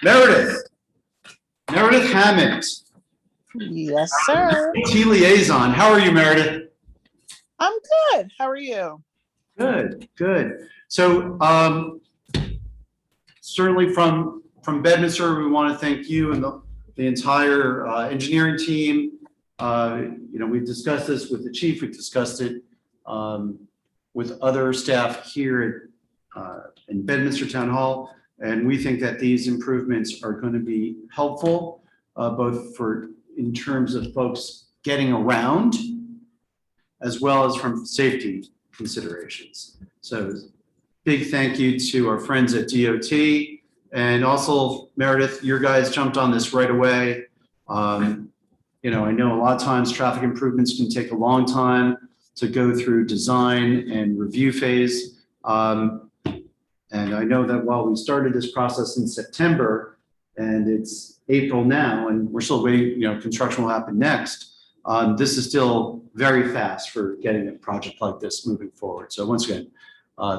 Meredith Hammond, Yes, sir. T liaison. How are you, Meredith? I'm good. How are you? Good, good. So certainly from Bedminster, we want to thank you and the entire engineering team. We've discussed this with the chief. We've discussed it with other staff here in Bedminster Town Hall. And we think that these improvements are going to be helpful, both in terms of folks getting around, as well as from safety considerations. So big thank you to our friends at DOT, and also Meredith, your guys jumped on this right away. I know a lot of times traffic improvements can take a long time to go through design and review phase. And I know that while we started this process in September and it's April now, and we're still waiting, construction will happen next. This is still very fast for getting a project like this moving forward. So once again,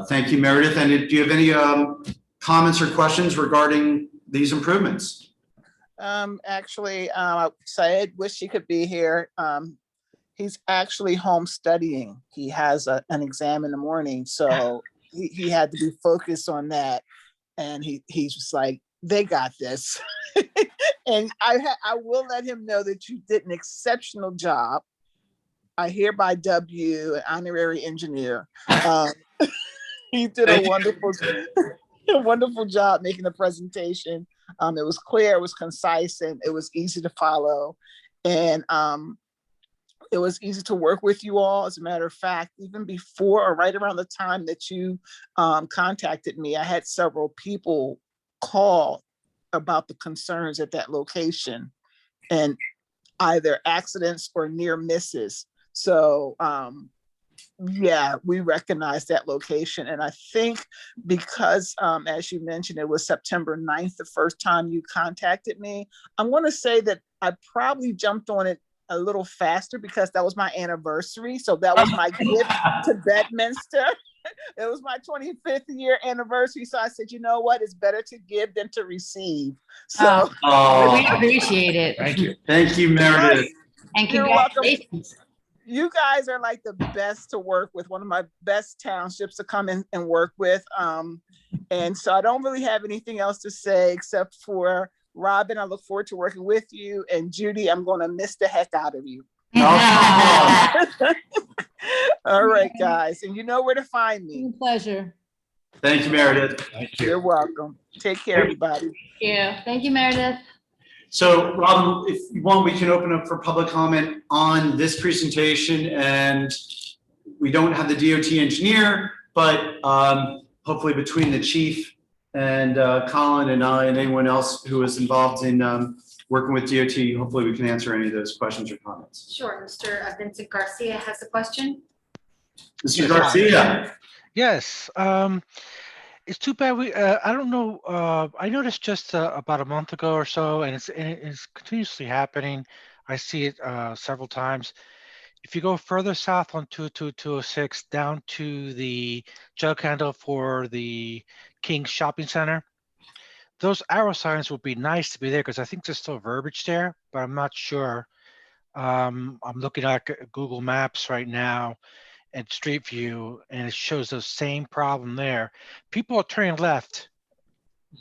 thank you, Meredith. And do you have any comments or questions regarding these improvements? Actually, Syed wish he could be here. He's actually home studying. He has an exam in the morning, so he had to be focused on that. And he's just like, they got this. And I will let him know that you did an exceptional job. I hereby dub you an honorary engineer. He did a wonderful job making the presentation. It was clear, it was concise, and it was easy to follow. And it was easy to work with you all. As a matter of fact, even before or right around the time that you contacted me, I had several people call about the concerns at that location and either accidents or near misses. So yeah, we recognize that location. And I think because, as you mentioned, it was September 9th, the first time you contacted me, I'm going to say that I probably jumped on it a little faster because that was my anniversary. So that was my gift to Bedminster. It was my 25th year anniversary. So I said, you know what? It's better to give than to receive. So we appreciate it. Thank you. Thank you, Meredith. And You're welcome. congratulations. You guys are like the best to work with, one of my best townships to come in and work with. And so I don't really have anything else to say except for Robin, I look forward to working with you. And Judy, I'm going to miss the heck out of you. All right, guys. And you know where to find me. Pleasure. Thank you, Meredith. Thank You're welcome. Take care, everybody. Thank you, Meredith. So Robin, if you want, we can open up for public comment on this presentation, and we don't have the DOT engineer, but hopefully between the chief and Colin and I and anyone else who is involved in working with DOT, hopefully we can answer any of those questions or comments. Sure, Mr. Vincent Garcia has a question. Mr. Garcia. Yes, it's too bad I don't know, I noticed just about a month ago or so, and it's continuously happening. I see it several times. If you go further south on 22206 down to the jug handle for the King's Shopping Center, those arrow signs would be nice to be there because I think there's still verbiage there, but I'm not sure. I'm looking at Google Maps right now at Street View, and it shows the same problem there. People are turning left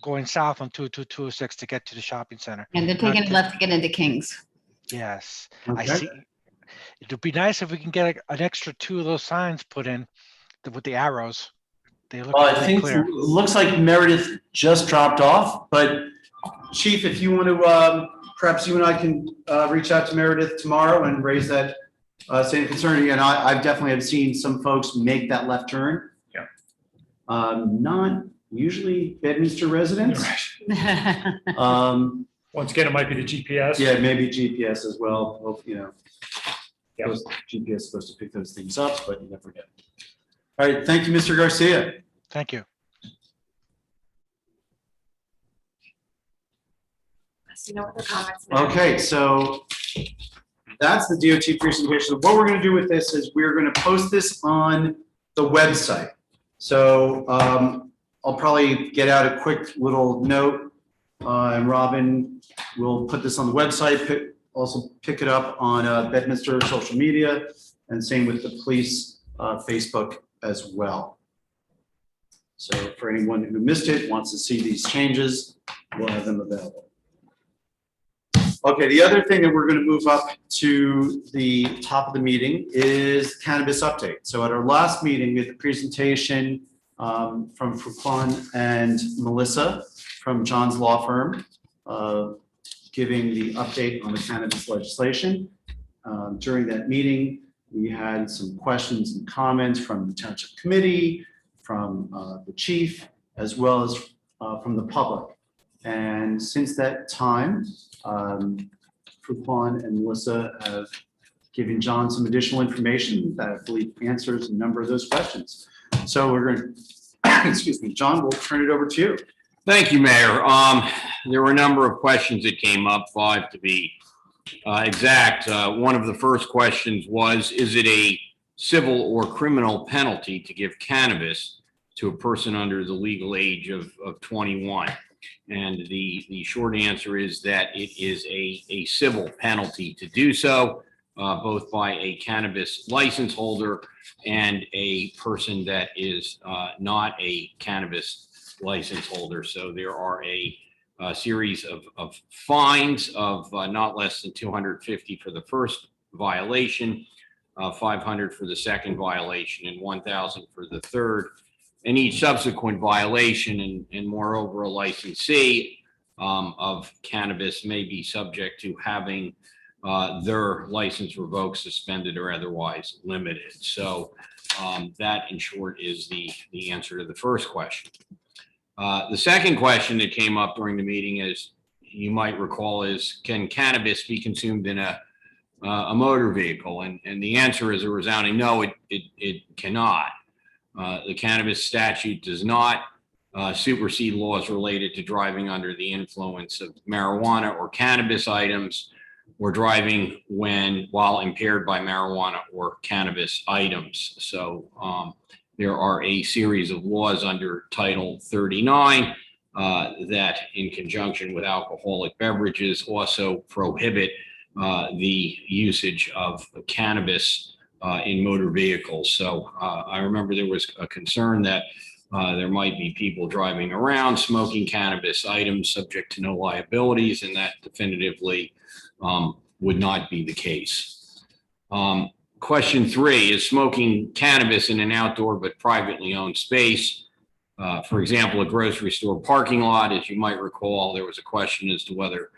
going south on 22206 to get to the shopping center. And they're taking it left to get into Kings. Yes, Okay. I see. It would be nice if we can get an extra 2 of those signs put in with the arrows. They look I really think clear. it looks like Meredith just dropped off, but Chief, if you want to, perhaps you and I can reach out to Meredith tomorrow and raise that same concern. Again, I definitely have seen some folks make that left turn. Yeah. Not usually Bedminster residents. Once again, it might be the GPS. Yeah, maybe GPS as well. Well, Yep. GPS is supposed to pick those things up, but you never get. All right, thank you, Mr. Garcia. Thank you. So you know what the comments. Mayor? Okay, so that's the DOT presentation. What we're going to do with this is we're going to post this on the website. So I'll probably get out a quick little note, and Robin will put this on the website, also pick it up on Bedminster social media, and same with the police Facebook as well. So for anyone who missed it, wants to see these changes, we'll have them available. Okay, the other thing that we're going to move up to the top of the meeting is cannabis update. So at our last meeting, we had the presentation from Fouquan and Melissa from John's law firm, giving the update on the cannabis legislation. During that meeting, we had some questions and comments from the Township Committee, from the chief, as well as from the public. And since that time, Fouquan and Melissa have given John some additional information that I believe answers a number of those questions. So we're going to, excuse me, John, we'll turn it over to you. Thank you, Mayor. There were a number of questions that came up, 5 to be exact. One of the first questions was, is it a civil or criminal penalty to give cannabis to a person under the legal age of 21? And the short answer is that it is a civil penalty to do so, both by a cannabis license holder and a person that is not a cannabis license holder. So there are a series of fines of not less than $250 for the first violation, $500 for the second violation, and $1,000 for the third. And each subsequent violation, and moreover, a licensee of cannabis may be subject to having their license revoked, suspended, or otherwise limited. So that, in short, is the answer to the first question. The second question that came up during the meeting, as you might recall, is, can cannabis be consumed in a motor vehicle? And the answer is a resounding no, it cannot. The cannabis statute does not supersede laws related to driving under the influence of marijuana or cannabis items, or driving while impaired by marijuana or cannabis items. So there are a series of laws under Title 39 that, in conjunction with alcoholic beverages, also prohibit the usage of cannabis in motor vehicles. So I remember there was a concern that there might be people driving around smoking cannabis items subject to no liabilities, and that definitively would not be the case. Question 3, is smoking cannabis in an outdoor but privately owned space, for example, a grocery store parking lot? As you might recall, there was a question as to whether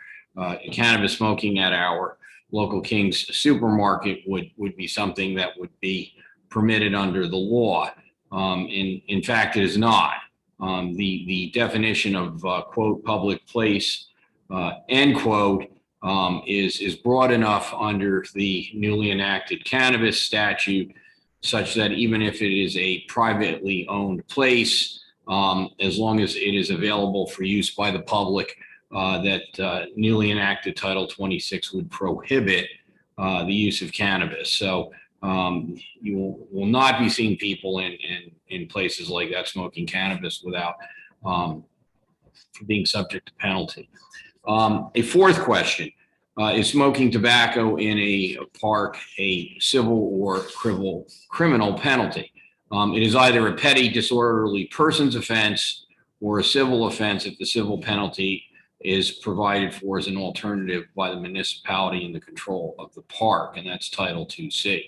cannabis smoking at our local King's supermarket would be something that would be permitted under the law. In fact, it is not. The definition of quote, public place, end quote, is broad enough under the newly enacted cannabis statute, such that even if it is a privately owned place, as long as it is available for use by the public, that newly enacted Title 26 would prohibit the use of cannabis. So you will not be seeing people in places like that smoking cannabis without being subject to penalty. A fourth question, is smoking tobacco in a park a civil or criminal penalty? It is either a petty disorderly persons offense or a civil offense if the civil penalty is provided for as an alternative by the municipality in the control of the park, and that's Title 2C.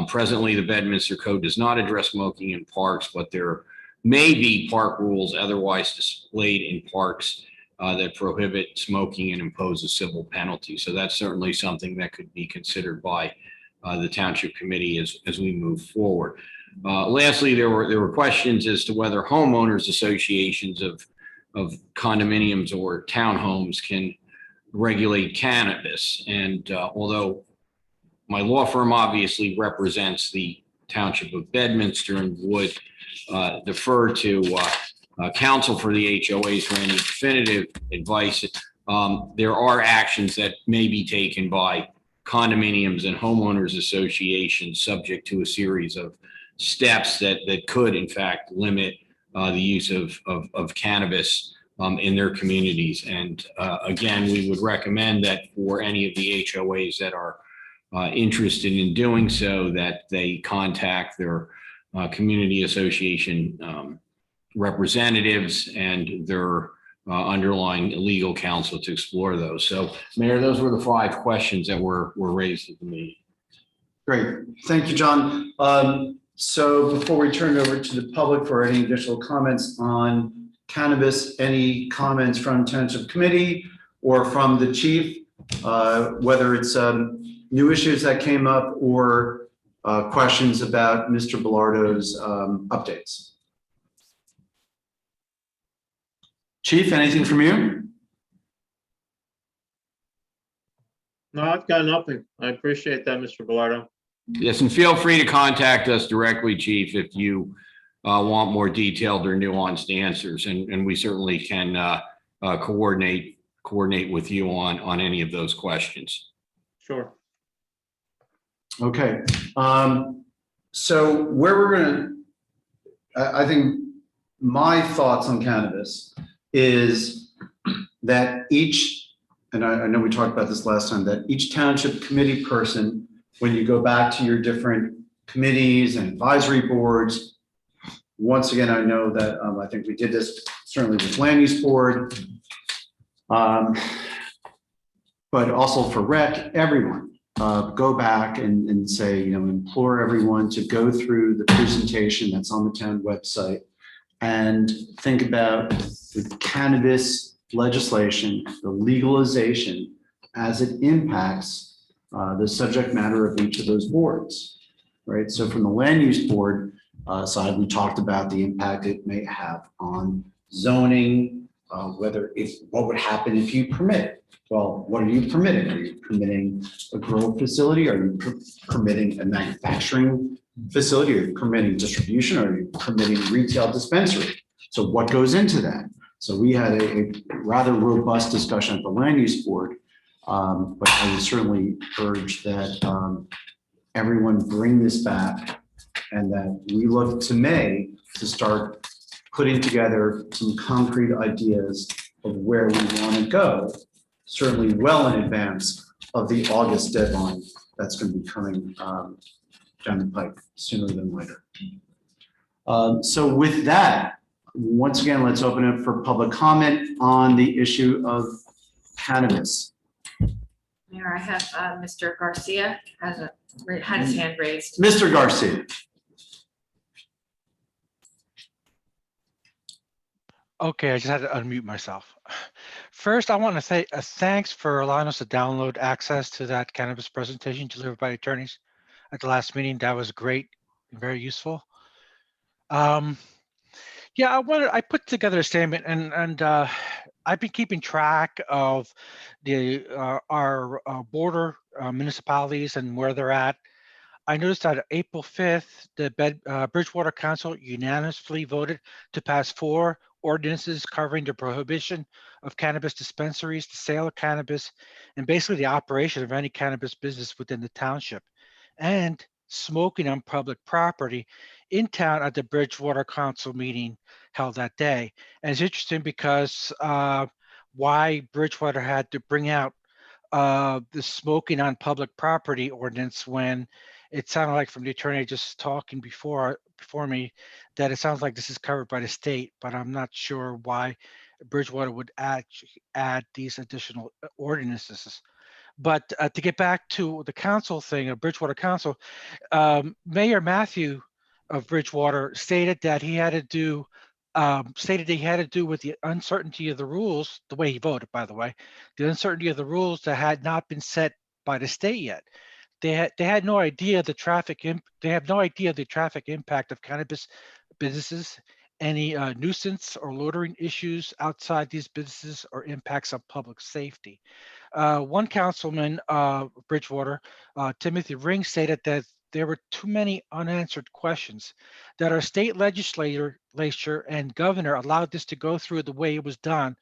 Presently, the Bedminster Code does not address smoking in parks, but there may be park rules otherwise displayed in parks that prohibit smoking and impose a civil penalty. So that's certainly something that could be considered by the Township Committee as we move forward. Lastly, there were questions as to whether homeowners associations of condominiums or townhomes can regulate cannabis. And although my law firm obviously represents the Township of Bedminster and would defer to counsel for the HOAs for any definitive advice, there are actions that may be taken by condominiums and homeowners associations subject to a series of steps that could in fact limit the use of cannabis in their communities. And again, we would recommend that for any of the HOAs that are interested in doing so, that they contact their community association representatives and their underlying legal counsel to explore those. So, Mayor, those were the 5 questions that were raised at the meeting. Great. Thank you, John. So before we turn it over to the public for any additional comments on cannabis, any comments from Township Committee or from the chief, whether it's new issues that came up or questions about Mr. Bellardo's updates? Chief, anything from you? No, I've got nothing. I appreciate that, Mr. Bellardo. Yes, and feel free to contact us directly, Chief, if you want more detailed or nuanced answers, and we certainly can coordinate with you on any of those questions. Sure. Okay. So where we're gonna, I think my thoughts on cannabis is that each, and I know we talked about this last time, that each township committee person, when you go back to your different committees and advisory boards, once again, I know that I think we did this certainly with land use board, but also for rec, everyone, go back and say, implore everyone to go through the presentation that's on the town website and think about the cannabis legislation, the legalization as it impacts the subject matter of each of those boards, right? So from the land use board side, we talked about the impact it may have on zoning, what would happen if you permit it. Well, what are you permitting? Are you permitting a grow facility? Are you permitting a manufacturing facility? Are you permitting distribution? Are you permitting retail dispensary? So what goes into that? So we had a rather robust discussion at the land use board, but I would certainly urge that everyone bring this back and that we look to May to start putting together some concrete ideas of where we want to go, certainly well in advance of the August deadline that's going to be coming down the pipe sooner than later. So with that, once again, let's open it for public comment on the issue of cannabis. Mayor, I have Mr. Garcia had his hand raised. Mr. Garcia. Okay, I just had to unmute myself. First, I want to say thanks for allowing us to download access to that cannabis presentation delivered by attorneys at the last meeting. That was great and very useful. Yeah, I put together a statement and I've been keeping track of our border municipalities and where they're at. I noticed that April 5th, the Bridgewater Council unanimously voted to pass 4 ordinances covering the prohibition of cannabis dispensaries, the sale of cannabis, and basically the operation of any cannabis business within the township, and smoking on public property in town at the Bridgewater Council meeting held that day. And it's interesting because why Bridgewater had to bring out the smoking on public property ordinance when it sounded like from the attorney just talking before me that it sounds like this is covered by the state, but I'm not sure why Bridgewater would add these additional ordinances. But to get back to the council thing, of Bridgewater Council, Mayor Matthew of Bridgewater stated that he had to do with the uncertainty of the rules, the way he voted, by the way, the uncertainty of the rules that had not been set by the state yet. They had no idea the traffic. They have no idea the traffic impact of cannabis businesses, any nuisance or loitering issues outside these businesses, or impacts on public safety. One councilman, Bridgewater, Timothy Ring, stated that there were too many unanswered questions, that our state legislature and governor allowed this to go through the way it was done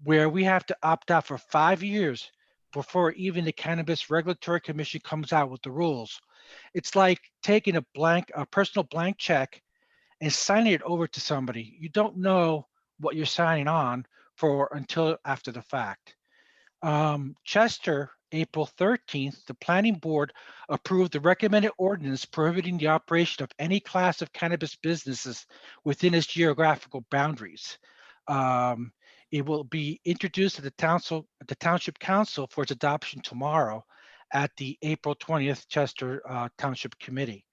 where we have to opt out for 5 years before even the Cannabis Regulatory Commission comes out with the rules. It's like taking a personal blank check and signing it over to somebody. You don't know what you're signing on for until after the fact. Chester, April 13th, the planning board approved the recommended ordinance prohibiting the operation of any class of cannabis businesses within its geographical boundaries. It will be introduced at the Township Council for its adoption tomorrow at the April 20th Chester Township Committee.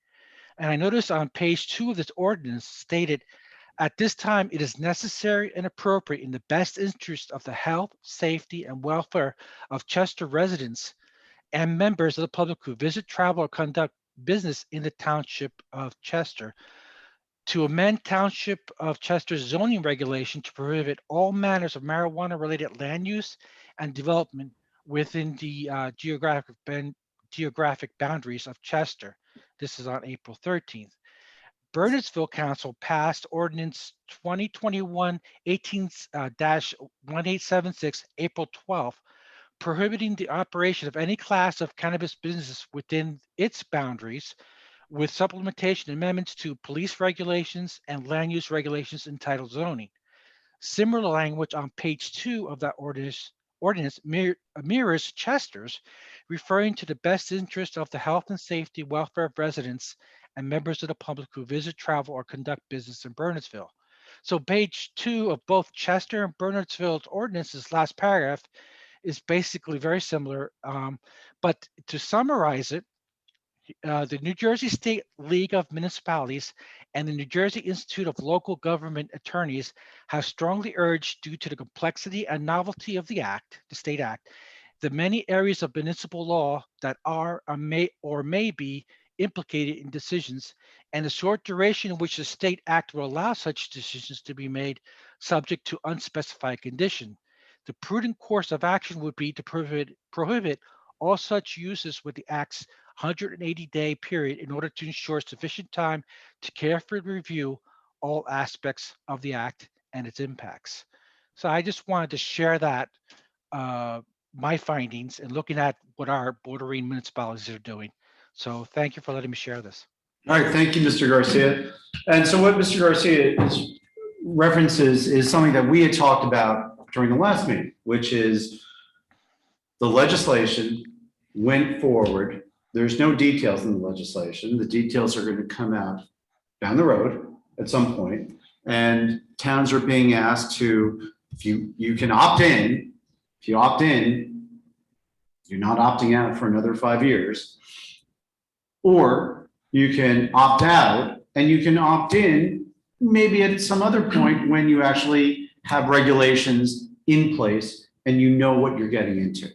And I noticed on page 2 of this ordinance stated, at this time, it is necessary and appropriate in the best interest of the health, safety, and welfare of Chester residents and members of the public who visit, travel, or conduct business in the Township of Chester to amend Township of Chester's zoning regulation to prohibit all manners of marijuana-related land use and development within the geographic boundaries of Chester. This is on April 13th. Bernardsville Council passed Ordinance 2021-18-1876, April 12th, prohibiting the operation of any class of cannabis businesses within its boundaries, with supplementation amendments to police regulations and land use regulations entitled zoning. Similar language on page 2 of that ordinance mirrors Chester's, referring to the best interest of the health and safety, welfare of residents and members of the public who visit, travel, or conduct business in Bernardsville. So page 2 of both Chester and Bernardsville's ordinances, last paragraph, is basically very similar. But to summarize it, the New Jersey State League of Municipalities and the New Jersey Institute of Local Government Attorneys have strongly urged, due to the complexity and novelty of the act, the state act, the many areas of municipal law that are or may be implicated in decisions, and the short duration in which the state act will allow such decisions to be made subject to unspecified condition. The prudent course of action would be to prohibit all such uses with the act's 180-day period in order to ensure sufficient time to carefully review all aspects of the act and its impacts. So I just wanted to share that, my findings, and looking at what our bordering municipalities are doing. So thank you for letting me share this. All right, thank you, Mr. Garcia. And so what Mr. Garcia references is something that we had talked about during the last meeting, which is the legislation went forward. There's no details in the legislation. The details are going to come out down the road at some point, and towns are being asked to, if you can opt in. If you opt in, you're not opting out for another 5 years, or you can opt out and you can opt in maybe at some other point when you actually have regulations in place and you know what you're getting into.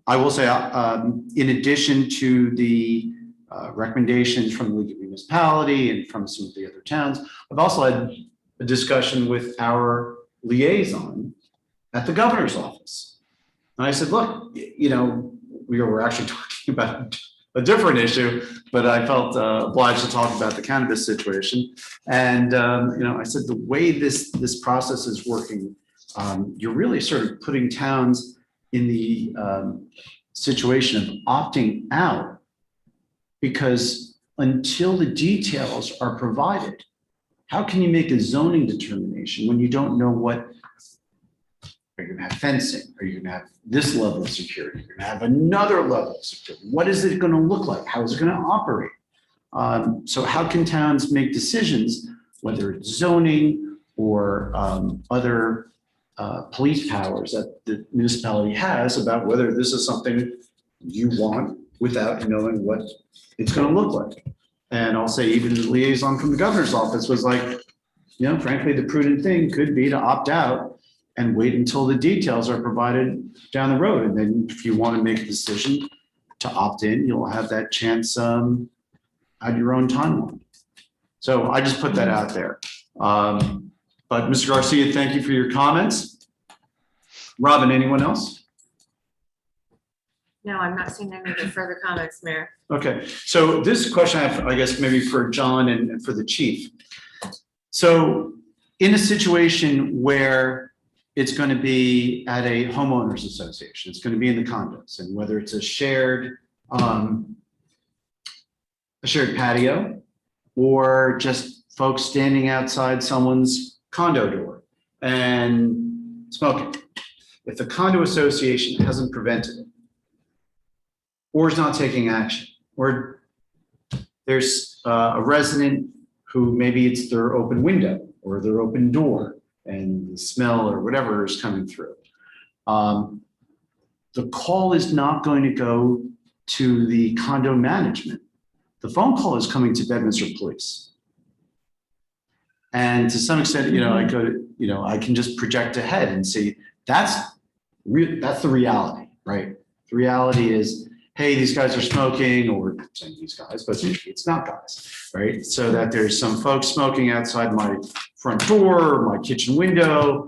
I will say, in addition to the recommendations from the League of Municipality and from some of the other towns, I've also had a discussion with our liaison at the governor's office. And I said, look, you know, we were actually talking about a different issue, but I felt obliged to talk about the cannabis situation. And, you know, I said, the way this process is working, you're really sort of putting towns in the situation of opting out, because until the details are provided, how can you make a zoning determination when you don't know what, are you gonna have fencing? Are you gonna have this level of security? You're gonna have another level of security. What is it gonna look like? How is it gonna operate? So how can towns make decisions, whether it's zoning or other police powers that the municipality has, about whether this is something you want without knowing what it's going to look like? And I'll say even the liaison from the governor's office was like, you know, frankly, the prudent thing could be to opt out and wait until the details are provided down the road. And then if you want to make a decision to opt in, you'll have that chance at your own timeline. So I just put that out there. But Mr. Garcia, thank you for your comments. Robin, anyone else? No, I'm not seeing any further comments, Mayor. Okay, so this question I have, I guess, maybe for John and for the chief. So in a situation where it's going to be at a homeowners association. It's going to be in the condos, and whether it's a shared patio or just folks standing outside someone's condo door and smoking. If the condo association hasn't prevented it or is not taking action, or there's a resident who maybe it's their open window or their open door and the smell or whatever is coming through. The call is not going to go to the condo management. The phone call is coming to Bedminster Police. And to some extent, I go to, I can just project ahead and see that's the reality, right? The reality is, hey, these guys are smoking, or I'm saying these guys, but usually it's not guys, right? So that there's some folks smoking outside my front door or my kitchen window.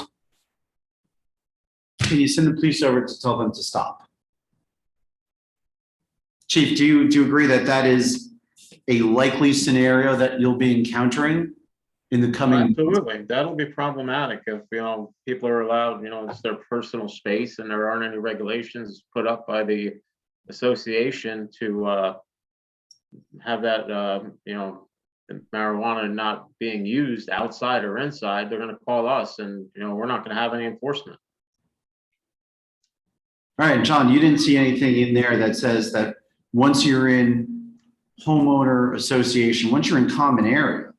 Can you send the police over to tell them to stop? Chief, do you agree that that is a likely scenario that you'll be encountering in the coming? Absolutely. That'll be problematic if, people are allowed, it's their personal space and there aren't any regulations put up by the association to have that, marijuana not being used outside or inside. They're going to call us and, we're not going to have any enforcement. All right, John, you didn't see anything in there that says that once you're in homeowner association, once you're in common area,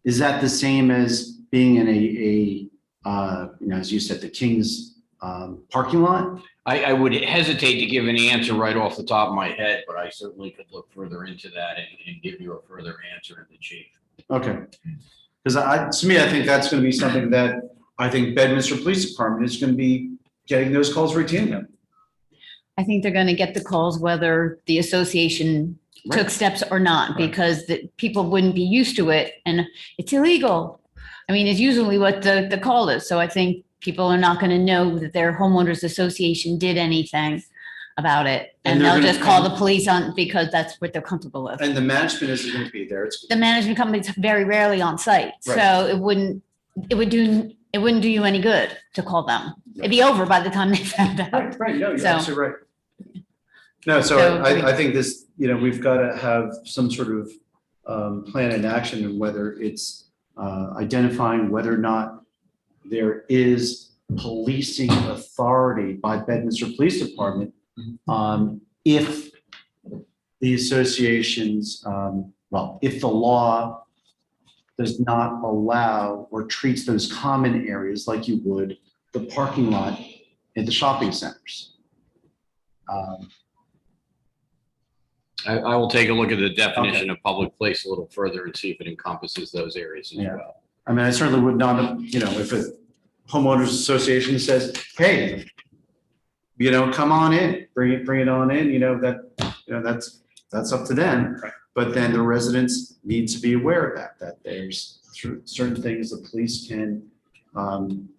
is that the same as being in as you said, the King's parking lot? I would hesitate to give an answer right off the top of my head, but I certainly could look further into that and give you a further answer to the chief. Okay. Because to me, I think that's going to be something that I think Bedminster Police Department is going to be getting those calls routinely. I think they're going to get the calls whether the association took steps or not, because the people wouldn't be used to it and it's illegal. I mean, it's usually what the call is. So I think people are not going to know that their homeowners association did anything about it. And And they're they'll gonna- just call the police on because that's what they're comfortable with. And the management isn't going to be there. It's The management company's very rarely on site, Right. so it wouldn't do you any good to call them. It'd be over by the time they found out. right. No, you're So- absolutely right. No, so So- I think this, we've got to have some sort of plan and action, and whether it's identifying whether or not there is policing authority by Bedminster Police Department if the associations, if the law does not allow or treats those common areas like you would the parking lot at the shopping centers. I will take a look at the definition of public place a little further and see if it encompasses those areas as Yeah. well. I mean, I certainly would not, if a homeowners association says, hey, come on in, bring it on in, that's up to them. But then the residents need to be aware of that there's certain things the police can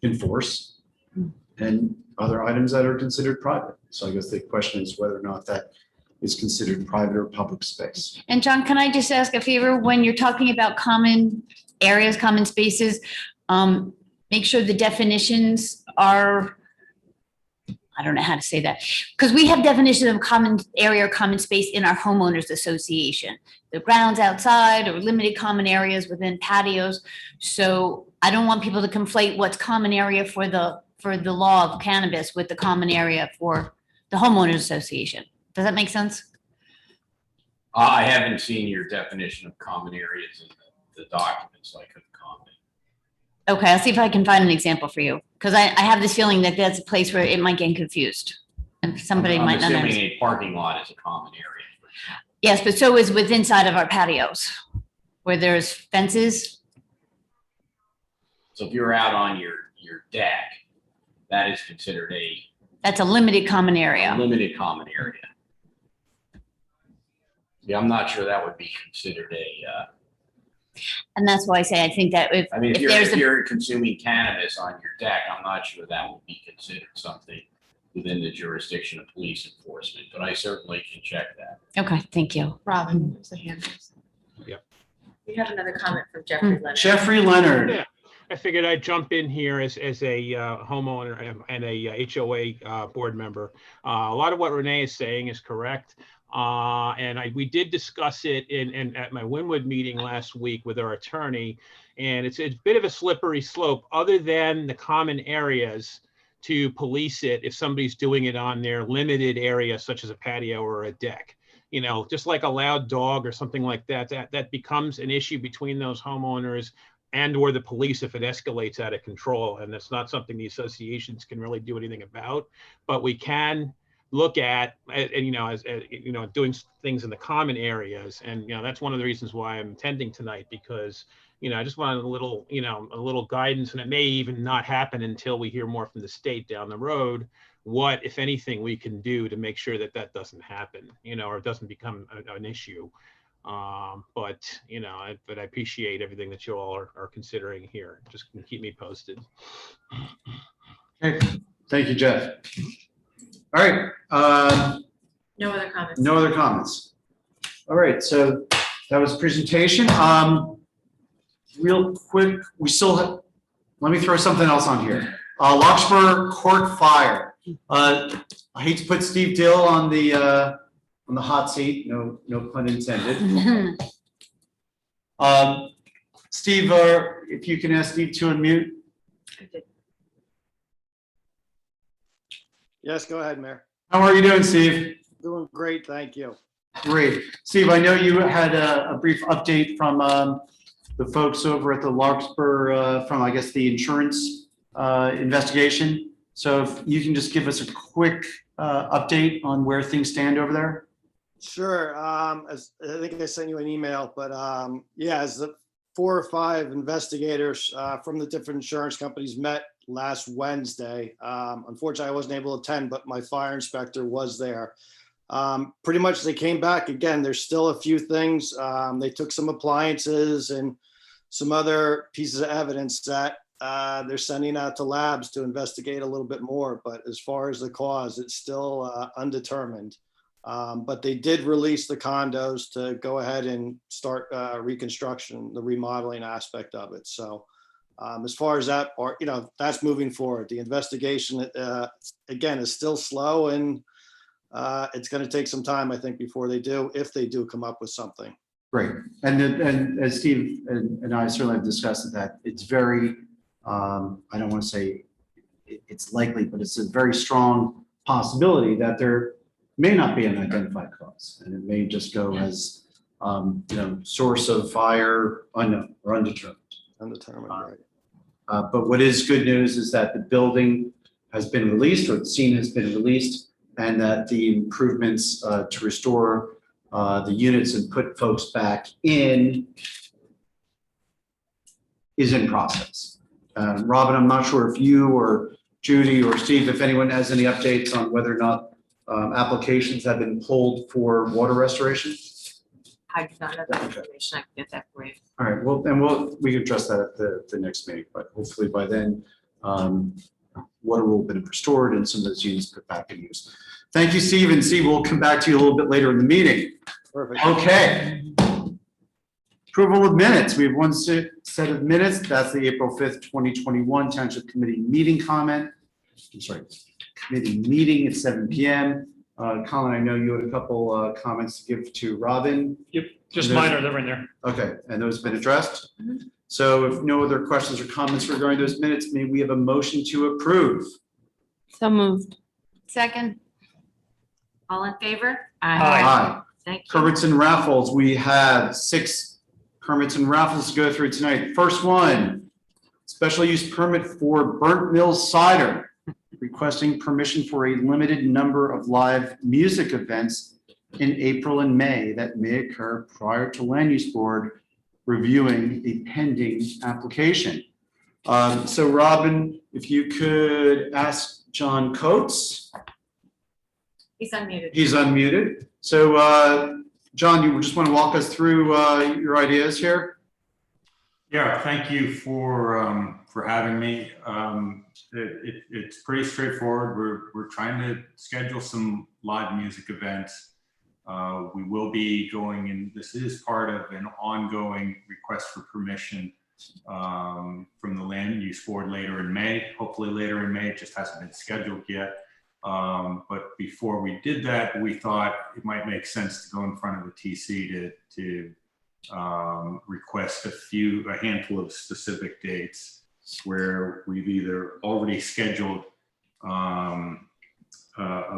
enforce and other items that are considered private. So I guess the question is whether or not that is considered private or public space. And John, can I just ask a favor? When you're talking about common areas, common spaces, make sure the definitions are, I don't know how to say that, because we have definitions of common area or common space in our homeowners association. The grounds outside or limited common areas within patios. So I don't want people to conflate what's common area for the law of cannabis with the common area for the homeowners association. Does that make sense? I haven't seen your definition of common areas in the documents, so I couldn't comment. Okay, I'll see if I can find an example for you, because I have this feeling that that's a place where it might get confused. And somebody I'm might not assuming understand. a parking lot is a common area. Yes, but so is with inside of our patios, where there's fences. So if you're out on your deck, that is considered a That's a limited common area. limited common area. Yeah, I'm not sure that would be considered a, And that's why I say I think that if if there's a, you're consuming cannabis on your deck, I'm not sure that would be considered something within the jurisdiction of police enforcement, but I certainly can check that. okay, thank you. Robin, there's a hand raised. Yep. We have another comment from Jeffrey Leonard. Jeffrey Leonard. Yeah. I figured I'd jump in here as a homeowner and a HOA board member. A lot of what Renee is saying is correct. We did discuss it at my Wynwood meeting last week with our attorney, and it's a bit of a slippery slope other than the common areas to police it if somebody's doing it on their limited area, such as a patio or a deck. You know, just like a loud dog or something like that, that becomes an issue between those homeowners and or the police if it escalates out of control. And that's not something the associations can really do anything about, but we can look at doing things in the common areas. And, that's one of the reasons why I'm attending tonight, because, I just wanted a little guidance, and it may even not happen until we hear more from the state down the road, what, if anything, we can do to make sure that that doesn't happen, or it doesn't become an issue. But I appreciate everything that you all are considering here. Just keep me posted. Okay, thank you, Jeff. All right. No other comments. No other comments. All right, so that was a presentation. Real quick, we still have, let me throw something else on here. Larkspur Court Fire. I hate to put Steve Dill on the hot seat, no pun intended. Steve, if you can ask Steve to unmute. Yes, go ahead, Mayor. How are you doing, Steve? Doing great, thank you. Great. Steve, I know you had a brief update from the folks over at the Larkspur from, I guess, the insurance investigation. So if you can just give us a quick update on where things stand over there. Sure. As I think I sent you an email, but yeah, as the 4 or 5 investigators from the different insurance companies met last Wednesday. Unfortunately, I wasn't able to attend, but my fire inspector was there. Pretty much they came back again. There's still a few things. They took some appliances and some other pieces of evidence that they're sending out to labs to investigate a little bit more. But as far as the cause, it's still undetermined. But they did release the condos to go ahead and start reconstruction, the remodeling aspect of it. So as far as that part, that's moving forward. The investigation, again, is still slow, and it's going to take some time, I think, before they do, if they do come up with something. Great. And as Steve and I certainly have discussed that it's very, I don't want to say it's likely, but it's a very strong possibility that there may not be an identified cause, and it may just go as, source of fire unknown or undetermined. Undetermined, right. But what is good news is that the building has been released, or the scene has been released, and that the improvements to restore the units and put folks back in is in process. Robin, I'm not sure if you or Judy or Steve, if anyone has any updates on whether or not applications have been pulled for water restoration. I do not know that information. I can get that for you. All right, well, and we can address that at the next meeting, but hopefully by then, water will have been restored and some of those units put back in use. Thank you, Steve, and Steve, we'll come back to you a little bit later in the meeting. Perfect. Okay. Approval of minutes. We have one set of minutes. That's the April 5th, 2021 Township Committee meeting comment. I'm sorry, committee meeting at 7 p.m. Colin, I know you had a couple comments to give to Robin. Yep, just minor, they're in there. Okay, and those have been addressed? So if no other questions or comments regarding those minutes, may we have a motion to approve? So moved. Second. All in favor? Aye. Thank you. Permits and raffles, we have 6 permits and raffles to go through tonight. First one, special use permit for Burnt Mill Cider, requesting permission for a limited number of live music events in April and May that may occur prior to Land Use Board reviewing a pending application. So Robin, if you could ask John Coates. He's unmuted. He's unmuted. So John, you just want to walk us through your ideas here? Yeah, thank you for having me. It's pretty straightforward. We're trying to schedule some live music events. We will be going, and this is part of an ongoing request for permission from the Land Use Board later in May, hopefully later in May. It just hasn't been scheduled yet. But before we did that, we thought it might make sense to go in front of the TC to request a handful of specific dates where we've either already scheduled a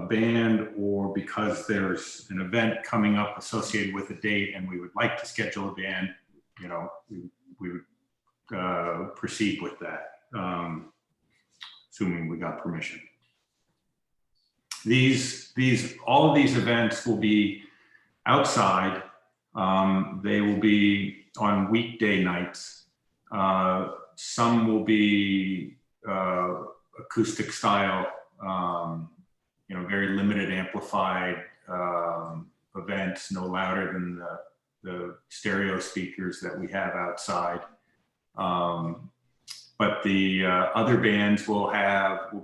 band, or because there's an event coming up associated with a date and we would like to schedule a band, you know, we would proceed with that, assuming we got permission. All of these events will be outside. They will be on weekday nights. Some will be acoustic style, you know, very limited amplified events, no louder than the stereo speakers that we have outside. But the other bands will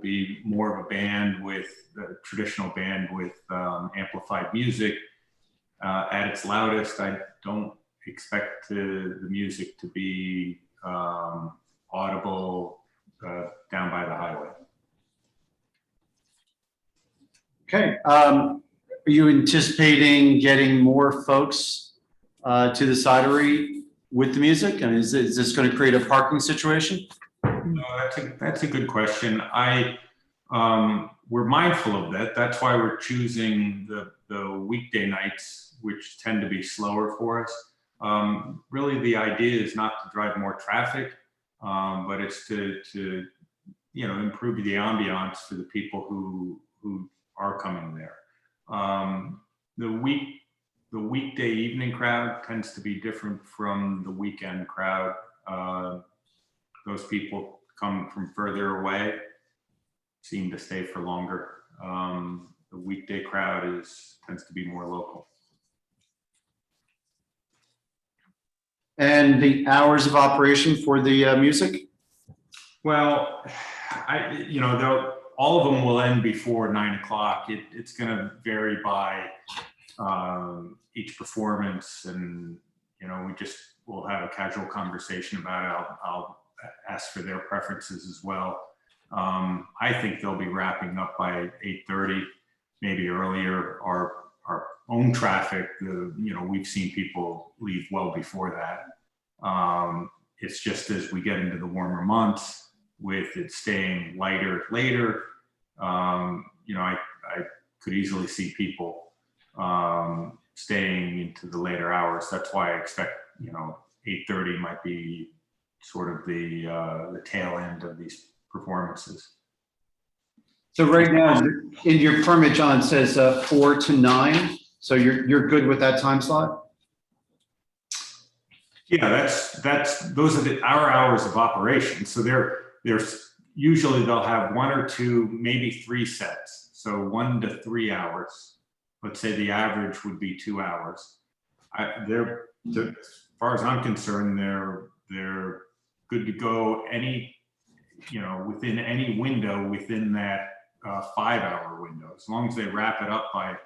be more of a band with the traditional band with amplified music at its loudest. I don't expect the music to be audible down by the highway. Okay. Are you anticipating getting more folks to the cidery with the music? And is this going to create a parking situation? No, that's a good question. We're mindful of that. That's why we're choosing the weekday nights, which tend to be slower for us. Really, the idea is not to drive more traffic, but it's to you know, improve the ambiance for the people who are coming there. The weekday evening crowd tends to be different from the weekend crowd. Those people come from further away, seem to stay for longer. The weekday crowd tends to be more local. And the hours of operation for the music? Well, you know, all of them will end before 9 o'clock. It's going to vary by each performance, and you know, we'll have a casual conversation about it. I'll ask for their preferences as well. I think they'll be wrapping up by 8:30, maybe earlier. Our own traffic, you know, we've seen people leave well before that. It's just as we get into the warmer months, with it staying lighter later, you know, I could easily see people staying into the later hours. That's why I expect, you know, 8:30 might be sort of the tail end of these performances. So right now, in your permit, John, it says 4 to 9. So you're good with that time slot? Yeah, those are our hours of operation. So there's usually they'll have 1 or 2, maybe 3 sets. So 1 to 3 hours. Let's say the average would be 2 hours. As far as I'm concerned, they're good to go within any window within that 5-hour window. As long as they wrap it up by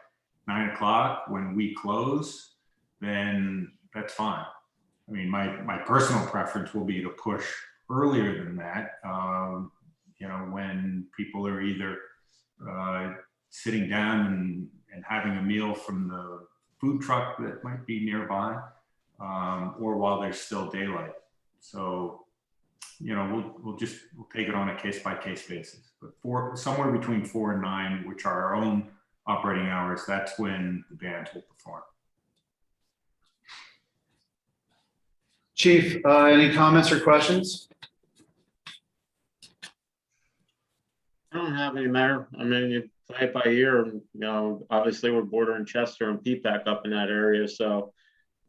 9 o'clock when we close, then that's fine. I mean, my personal preference will be to push earlier than that, when people are either sitting down and having a meal from the food truck that might be nearby, or while there's still daylight. So, we'll take it on a case-by-case basis. But somewhere between 4 and 9, which are our own operating hours, that's when the bands will perform. Chief, any comments or questions? I don't have any, Mayor. I mean, you play it by ear. Obviously we're bordering Chester and P-PAC up in that area. So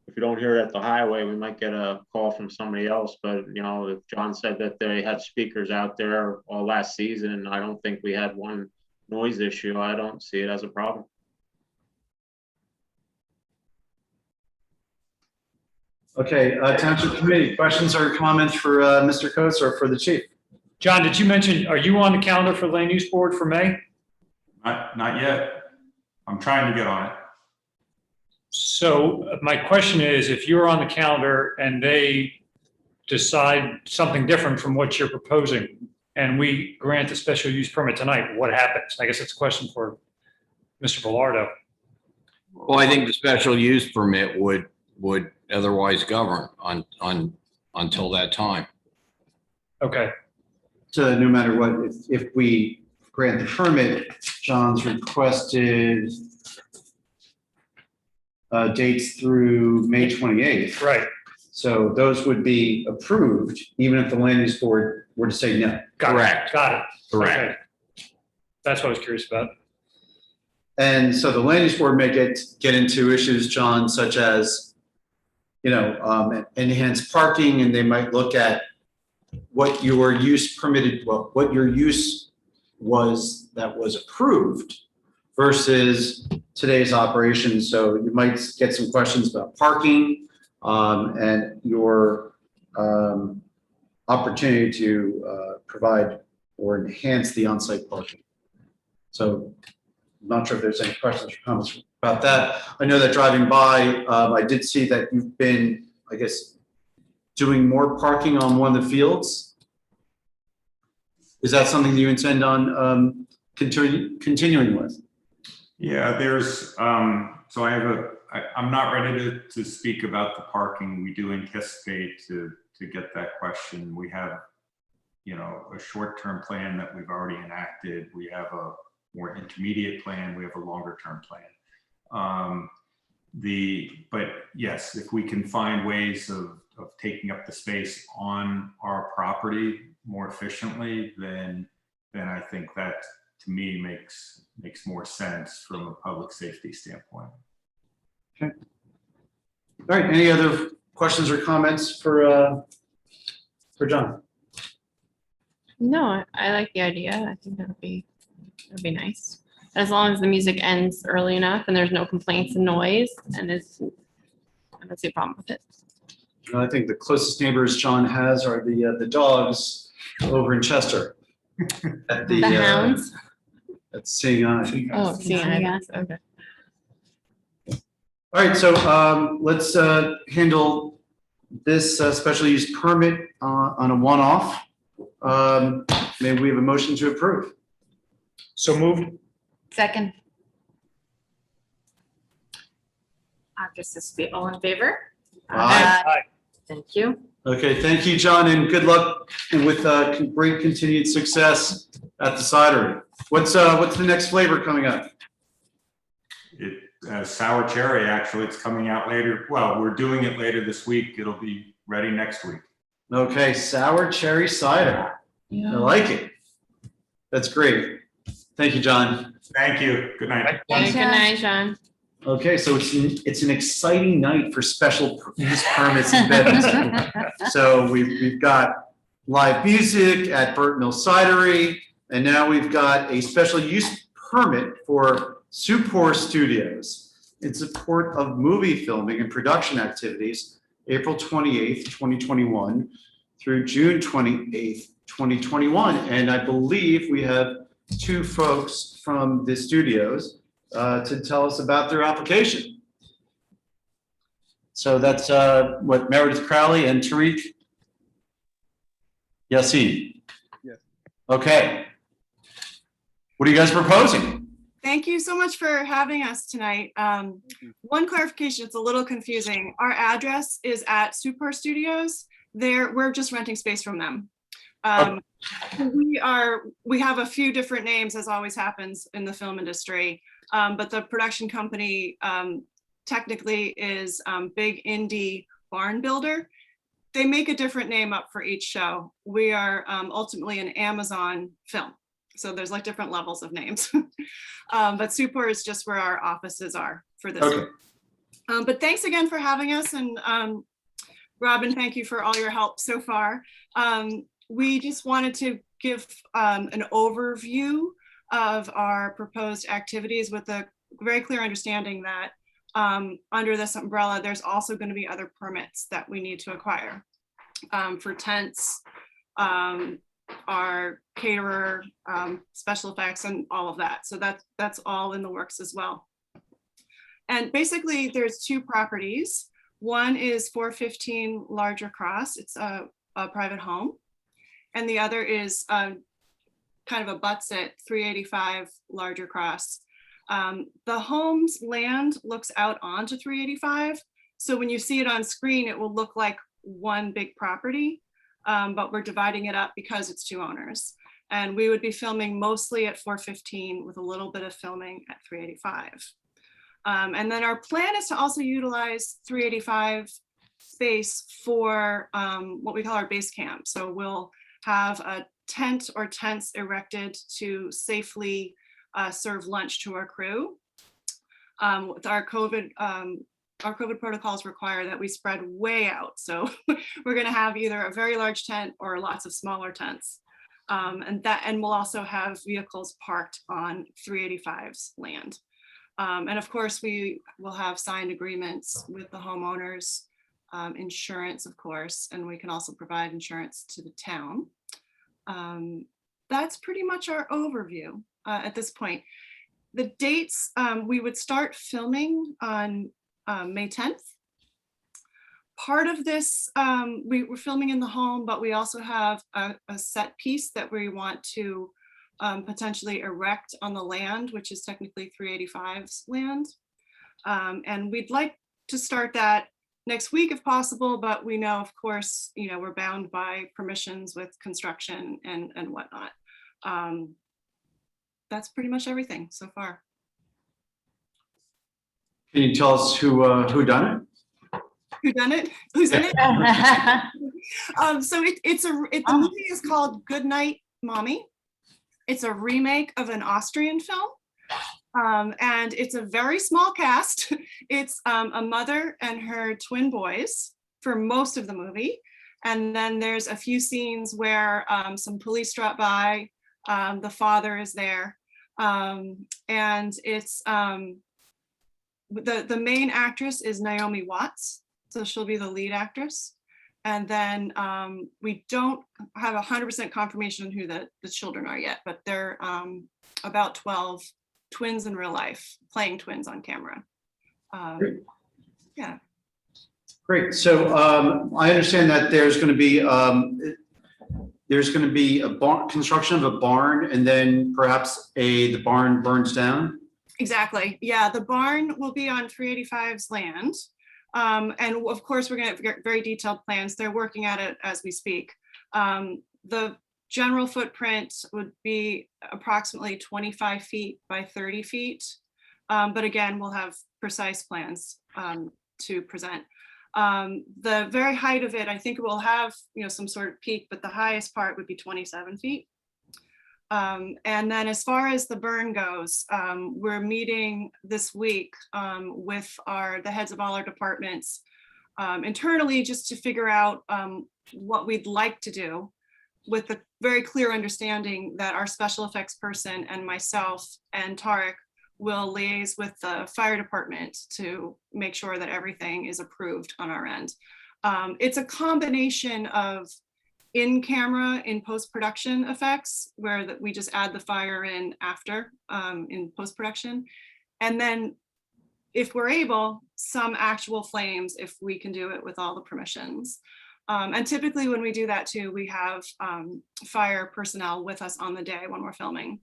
if you don't hear it at the highway, we might get a call from somebody else. But, if John said that they had speakers out there all last season, I don't think we had one noise issue. I don't see it as a problem. Okay, Township Committee, questions or comments for Mr. Coates or for the chief? John, did you mention, are you on the calendar for Land Use Board for May? Not yet. I'm trying to get on it. So my question is, if you're on the calendar and they decide something different from what you're proposing, and we grant a special use permit tonight, what happens? I guess it's a question for Mr. Velardo. Well, I think the special use permit would otherwise govern until that time. Okay, So no matter what, if we grant the permit, John's requested dates through May 28th. right. So those would be approved, even if the land use board were to say no. Got it, Correct. Got it. Correct. Okay. That's what I was curious about. And so the land use board may get into issues, John, such as, enhanced parking, and they might look at what your use permitted, well, what your use was that was approved versus today's operation. So you might get some questions about parking and your opportunity to provide or enhance the on-site parking. So I'm not sure if there's any questions or comments about that. I know that driving by, I did see that you've been, I guess, doing more parking on one of the fields. Is that something you intend on continuing with? Yeah, there's, so I'm not ready to speak about the parking. We do anticipate to get that question. We have, a short-term plan that we've already enacted. We have a more intermediate plan. We have a longer-term plan. But yes, if we can find ways of taking up the space on our property more efficiently, then I think that to me makes more sense from a public safety standpoint. Okay. All right. Any other questions or comments for John? No, I like the idea. I think that'd be nice. As long as the music ends early enough and there's no complaints and noise, and I don't see a problem with it. I think the closest neighbors John has are the dogs over in Chester. At The hounds? At Seeing Eye. Oh, seeing eye. Okay. All right, so let's handle this special use permit on a one-off. May we have a motion to approve? So moved. Second. Just this be all in favor? Aye. Aye. Thank you. Okay, thank you, John, and good luck with great continued success at the cidery. What's the next flavor coming up? Sour cherry, actually, it's coming out later. Well, we're doing it later this week. It'll be ready next week. Okay, sour cherry cider. Yeah. I like it. That's great. Thank you, John. Thank you. Good night. Good night, John. Okay, so it's an exciting night for special use permits in Bedminster. So we've got live music at Burt Mill Cidery, and now we've got a special use permit for Supor Studios in support of movie filming and production activities, April 28th, 2021 through June 28th, 2021. And I believe we have two folks from the studios to tell us about their application. So that's Meredith Crowley and Tariq Yassin. Yes. Okay. What are you guys proposing? Thank you so much for having us tonight. One clarification, it's a little confusing. Our address is at Supor Studios. We're just renting space from them. We have a few different names, as always happens in the film industry, but the production company technically is Big Indie Barn Builder. They make a different name up for each show. We are ultimately an Amazon film. So there's like different levels of names. But Supor is just where our offices are for this. Okay. But thanks again for having us. And Robin, thank you for all your help so far. We just wanted to give an overview of our proposed activities with a very clear understanding that under this umbrella, there's also going to be other permits that we need to acquire for tents, our caterer, special effects, and all of that. So that's all in the works as well. And basically, there's two properties. One is 415 Larger Cross. It's a private home. And the other is kind of abuts it, 385 Larger Cross. The home's land looks out onto 385. So when you see it on screen, it will look like one big property, but we're dividing it up because it's 2 owners. And we would be filming mostly at 415 with a little bit of filming at 385. And then our plan is to also utilize 385 space for what we call our base camp. So we'll have a tent or tents erected to safely serve lunch to our crew. With our COVID protocols require that we spread way out. So we're gonna have either a very large tent or lots of smaller tents. And we'll also have vehicles parked on 385's land. And of course, we will have signed agreements with the homeowners, insurance, of course, and we can also provide insurance to the town. That's pretty much our overview at this point. The dates, we would start filming on May 10th. Part of this, we're filming in the home, but we also have a set piece that we want to potentially erect on the land, which is technically 385's land. And we'd like to start that next week if possible, but we know, of course, we're bound by permissions with construction and whatnot. That's pretty much everything so far. Can you tell us who done it? Who done it? Who's in it? So the movie is called Good Night, Mommy. It's a remake of an Austrian film. And it's a very small cast. It's a mother and her twin boys for most of the movie. And then there's a few scenes where some police drop by, the father is there. And it's, the main actress is Naomi Watts. So she'll be the lead actress. And then we don't have 100% confirmation on who the children are yet, but they're about 12 twins in real life, playing twins on camera. Yeah. Great. So I understand that there's going to be a barn, construction of a barn, and then perhaps the barn burns down. Exactly. Yeah, the barn will be on 385's land. And of course, we're going to get very detailed plans. They're working at it as we speak. The general footprint would be approximately 25 feet by 30 feet. But again, we'll have precise plans to present. The very height of it, I think it will have some sort of peak, but the highest part would be 27 feet. And then as far as the burn goes, we're meeting this week with the heads of all our departments internally, just to figure out what we'd like to do, with the very clear understanding that our special effects person and myself and Tarek will liaise with the fire department to make sure that everything is approved on our end. It's a combination of in-camera, in post-production effects, where we just add the fire in after in post-production. And then if we're able, some actual flames if we can do it with all the permissions. And typically when we do that too, we have fire personnel with us on the day when we're filming,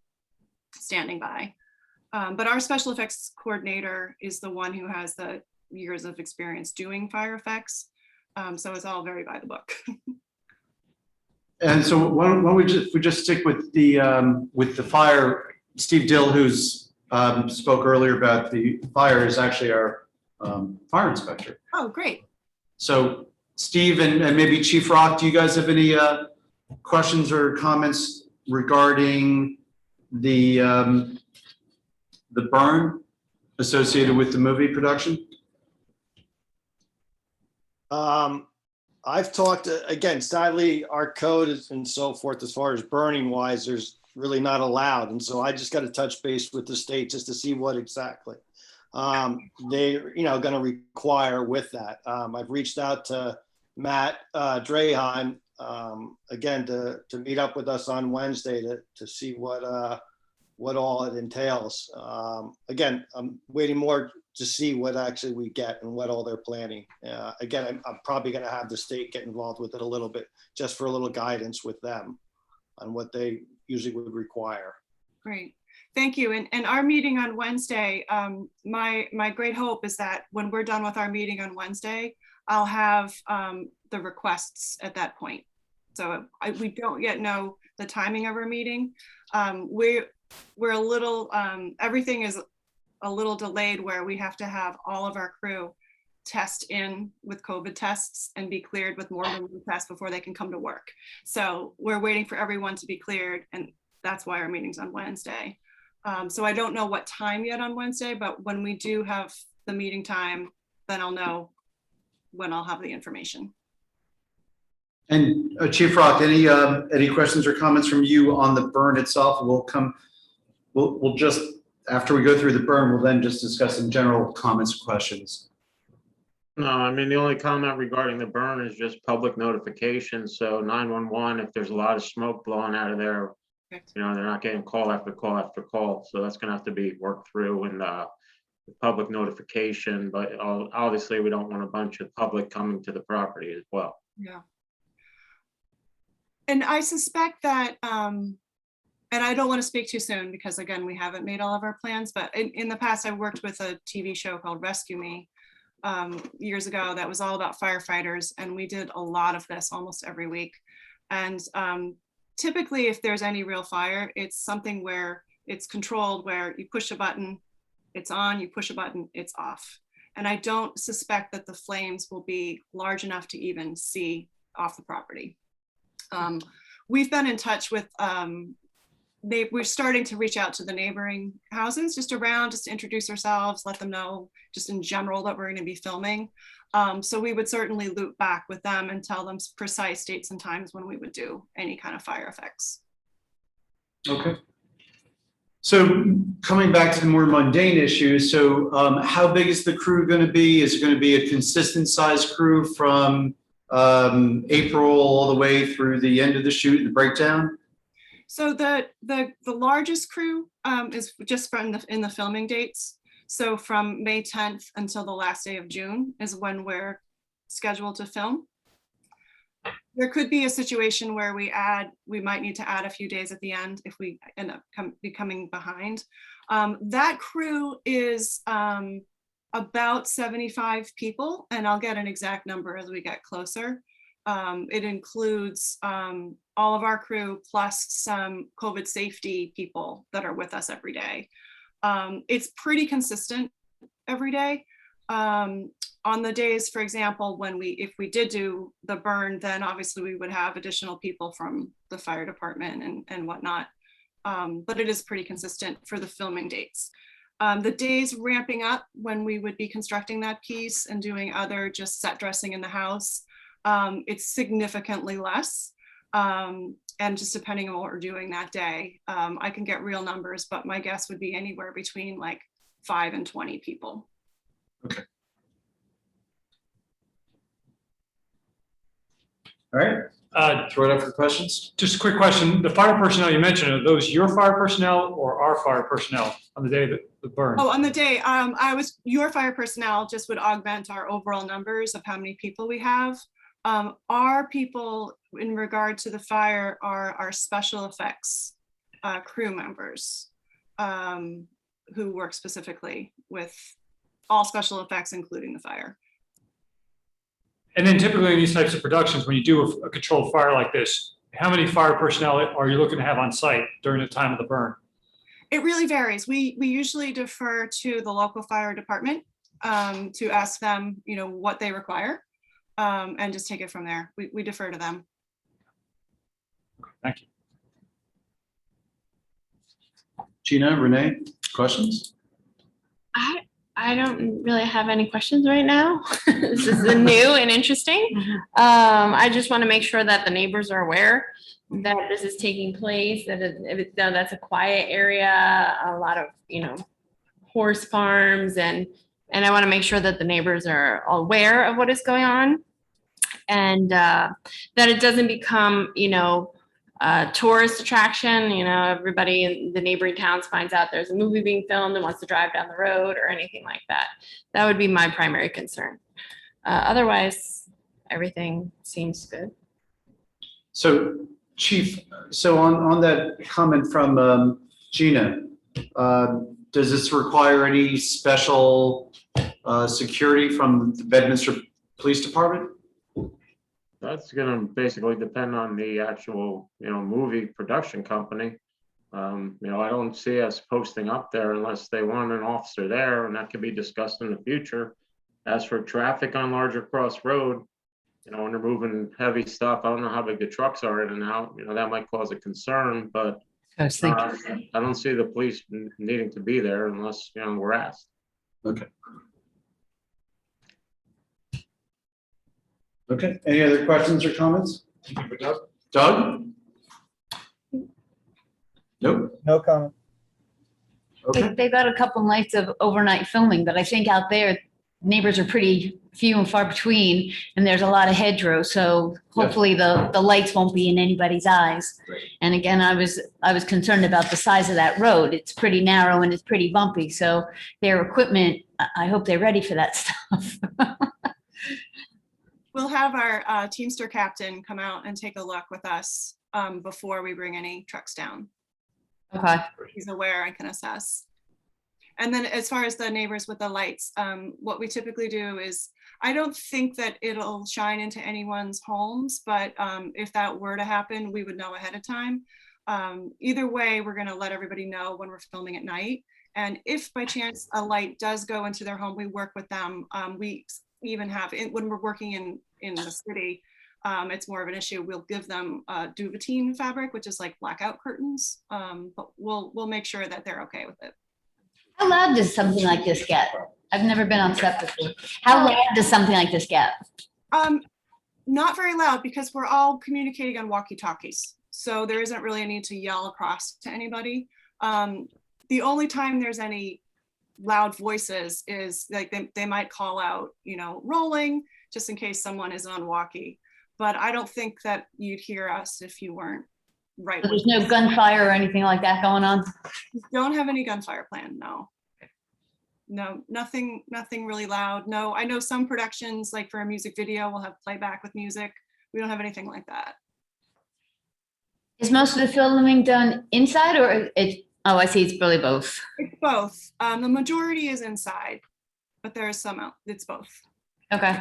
standing by. But our special effects coordinator is the one who has the years of experience doing fire effects. So it's all very by the book. And so why don't we just stick with the fire? Steve Dill, who's spoke earlier about the fire, is actually our fire inspector. Oh, great. So Steve and maybe Chief Rock, do you guys have any questions or comments regarding the burn associated with the movie production? I've talked, again, sadly, our code is, and so forth, as far as burning wise, there's really not allowed. And so I just got to touch base with the state just to see what exactly they're going to require with that. I've reached out to Matt Draheim, again, to meet up with us on Wednesday to see what what all it entails. Again, I'm waiting more to see what actually we get and what all they're planning. Again, I'm probably going to have the state get involved with it a little bit, just for a little guidance with them on what they usually would require. Great. Thank you. And our meeting on Wednesday, my great hope is that when we're done with our meeting on Wednesday, I'll have the requests at that point. So we don't yet know the timing of our meeting. We're a little, everything is a little delayed where we have to have all of our crew test in with COVID tests and be cleared with more than one test before they can come to work. So we're waiting for everyone to be cleared, and that's why our meeting's on Wednesday. So I don't know what time yet on Wednesday, but when we do have the meeting time, then I'll know when I'll have the information. And Chief Rock, any questions or comments from you on the burn itself? We'll just, after we go through the burn, we'll then just discuss some general comments and questions. No, I mean, the only comment regarding the burn is just public notification. So 911, if there's a lot of smoke blowing out of there, you know, they're not getting call after call after call. So that's gonna have to be worked through in the public notification. But obviously we don't want a bunch of public coming to the property as well. Yeah. And I suspect that, and I don't want to speak too soon because again, we haven't made all of our plans, but in the past I worked with a TV show called Rescue Me years ago that was all about firefighters. And we did a lot of this almost every week. And typically if there's any real fire, it's something where it's controlled, where you push a button, it's on, you push a button, it's off. And I don't suspect that the flames will be large enough to even see off the property. We've been in touch with, we're starting to reach out to the neighboring houses just to introduce ourselves, let them know just in general that we're going to be filming. So we would certainly loop back with them and tell them precise dates and times when we would do any kind of fire effects. Okay. So coming back to the more mundane issues, so how big is the crew going to be? Is it going to be a consistent size crew from April all the way through the end of the shoot and the breakdown? So the largest crew is just in the filming dates. So from May 10th until the last day of June is when we're scheduled to film. There could be a situation where we might need to add a few days at the end if we end up becoming behind. That crew is about 75 people, and I'll get an exact number as we get closer. It includes all of our crew plus some COVID safety people that are with us every day. It's pretty consistent every day. On the days, for example, if we did do the burn, then obviously we would have additional people from the fire department and whatnot. But it is pretty consistent for the filming dates. The days ramping up when we would be constructing that piece and doing other just set dressing in the house, it's significantly less. And just depending on what we're doing that day, I can get real numbers, but my guess would be anywhere between like 5 and 20 people. Okay. All right, throw it up for questions. Just a quick question. The fire personnel you mentioned, are those your fire personnel or our fire personnel on the day that the burn? Oh, on the day, your fire personnel just would augment our overall numbers of how many people we have. Our people in regard to the fire are our special effects crew members who work specifically with all special effects, including the fire. And then typically in these types of productions, when you do a controlled fire like this, how many fire personnel are you looking to have on site during the time of the burn? It really varies. We usually defer to the local fire department to ask them, what they require, and just take it from there. We defer to them. Thank you. Gina, Renee, questions? I don't really have any questions right now. This is new and interesting. I just want to make sure that the neighbors are aware that this is taking place, that that's a quiet area, a lot of, horse farms, and I want to make sure that the neighbors are aware of what is going on, and that it doesn't become, tourist attraction, everybody in the neighboring towns finds out there's a movie being filmed and wants to drive down the road or anything like that. That would be my primary concern. Otherwise, everything seems good. So Chief, so on that comment from Gina, does this require any special security from the Bedminster Police Department? That's gonna basically depend on the actual, movie production company. I don't see us posting up there unless they want an officer there, and that can be discussed in the future. As for traffic on Larger Cross Road, when they're moving heavy stuff, I don't know how big the trucks are in and out, that might cause a concern, but I don't see the police needing to be there unless, we're asked. Okay. Okay, any other questions or comments? Doug? Nope. No comment. Okay. They've got a couple nights of overnight filming, but I think out there neighbors are pretty few and far between, and there's a lot of hedgerow, so hopefully the lights won't be in anybody's eyes. Right. And again, I was concerned about the size of that road. It's pretty narrow and it's pretty bumpy, so their equipment, I hope they're ready for that stuff. We'll have our Teamster captain come out and take a look with us before we bring any trucks down. Okay. He's aware and can assess. And then as far as the neighbors with the lights, what we typically do is, I don't think that it'll shine into anyone's homes, but if that were to happen, we would know ahead of time. Either way, we're gonna let everybody know when we're filming at night. And if by chance a light does go into their home, we work with them. We even have, when we're working in the city, it's more of an issue. We'll give them duvetine fabric, which is like blackout curtains, but we'll make sure that they're okay with it. How loud does something like this get? I've never been on set before. How loud does something like this get? Not very loud because we're all communicating on walkie-talkies. So there isn't really a need to yell across to anybody. The only time there's any loud voices is like they might call out, rolling, just in case someone is on walkie. But I don't think that you'd hear us if you weren't right. So there's no gunfire or anything like that going on? We don't have any gunfire planned, no. No, nothing really loud. No, I know some productions, like for a music video, will have playback with music. We don't have anything like that. Is most of the filming done inside or oh, I see, it's really both. It's both. The majority is inside, but there is some out, it's both. Okay.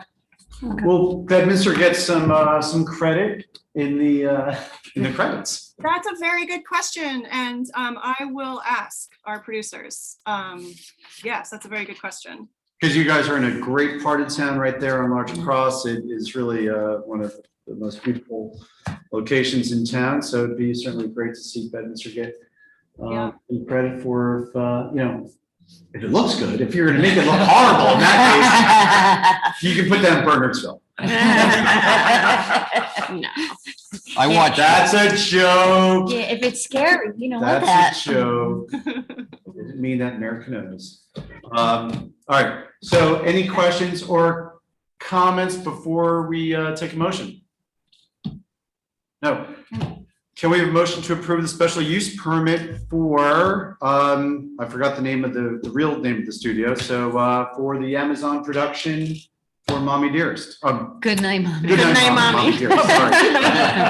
Will Bedminster get some credit in the credits? That's a very good question, and I will ask our producers. Yes, that's a very good question. Because you guys are in a great part of town right there on Larcher Cross. It is really one of the most beautiful locations in town. So it'd be certainly great to see Bedminster get some credit for, if it looks good. If you're going to make it look horrible, in that case, you can put that in Bernardsville. No. I watched. That's a joke. Yeah, if it's scary, you don't want that. That's a joke. I didn't mean that, America knows. All right. So any questions or comments before we take a motion? No. Can we have a motion to approve the special use permit for, I forgot the name of the real name of the studio. So for the Amazon production for Mommy Dearest. Good night, Mommy. Good night, Mommy. Dearest. Sorry.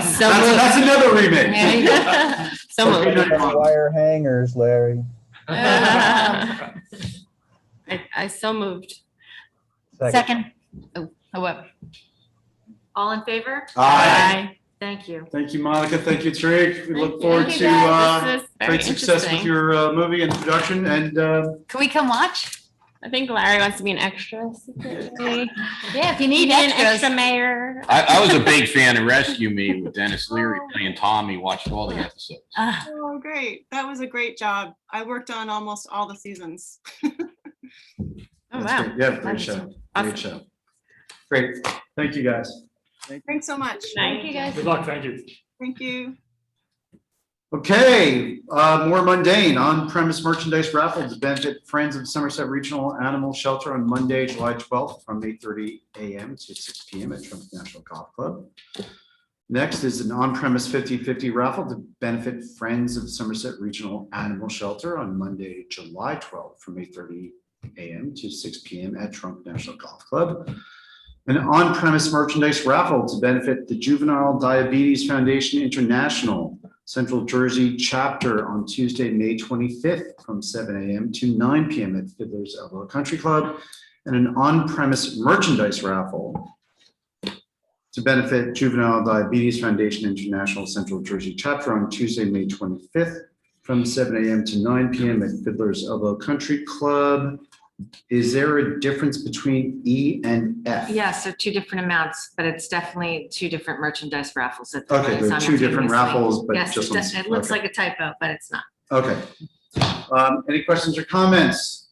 So that's another remake. There you go. So moved. Wire hangers, Larry. I so moved. Second. Oh, however. All in favor? Aye. Thank you. Thank you, Monica. Thank you, Tariq. We look you. forward Thank to you, guys. This is very great success with interesting. your movie and production. And Can we come watch? I think Larry wants to be an extra. secretly. Yeah, if you need An extras. extra mayor. I was a big fan of Rescue Me with Dennis Leary playing Tommy, watched all the episodes. Ah, Oh, great. That was a great job. I worked on almost all the seasons. Oh, that's wow. great. Yeah, great That's show. awesome. Great show. Great. Thank you, guys. Thanks so much. thank you, guys. Good luck, thank you. Thank you. Okay, more mundane, on-premise merchandise raffle to benefit Friends of Somerset Regional Animal Shelter on Monday, July 12th from 8:30 a.m. to 6 p.m. at Trump National Golf Club. Next is an on-premise 50/50 raffle to benefit Friends of Somerset Regional Animal Shelter on Monday, July 12th from 8:30 a.m. to 6 p.m. at Trump National Golf Club. An on-premise merchandise raffle to benefit the Juvenile Diabetes Foundation International Central Jersey chapter on Tuesday, May 25th from 7 a.m. to 9 p.m. at Fiddler's Elbow Country Club. And an on-premise merchandise raffle to benefit Juvenile Diabetes Foundation International Central Jersey chapter on Tuesday, May 25th from 7 a.m. to 9 p.m. at Fiddler's Elbow Country Club. Is there a difference between E and F? Yes, they're two different amounts, but it's definitely two different merchandise raffles. That they're Okay, running they're two different simultaneously. raffles, but Yes, just it on- does- it looks okay. like a typo, but it's not. Okay. Any questions or comments?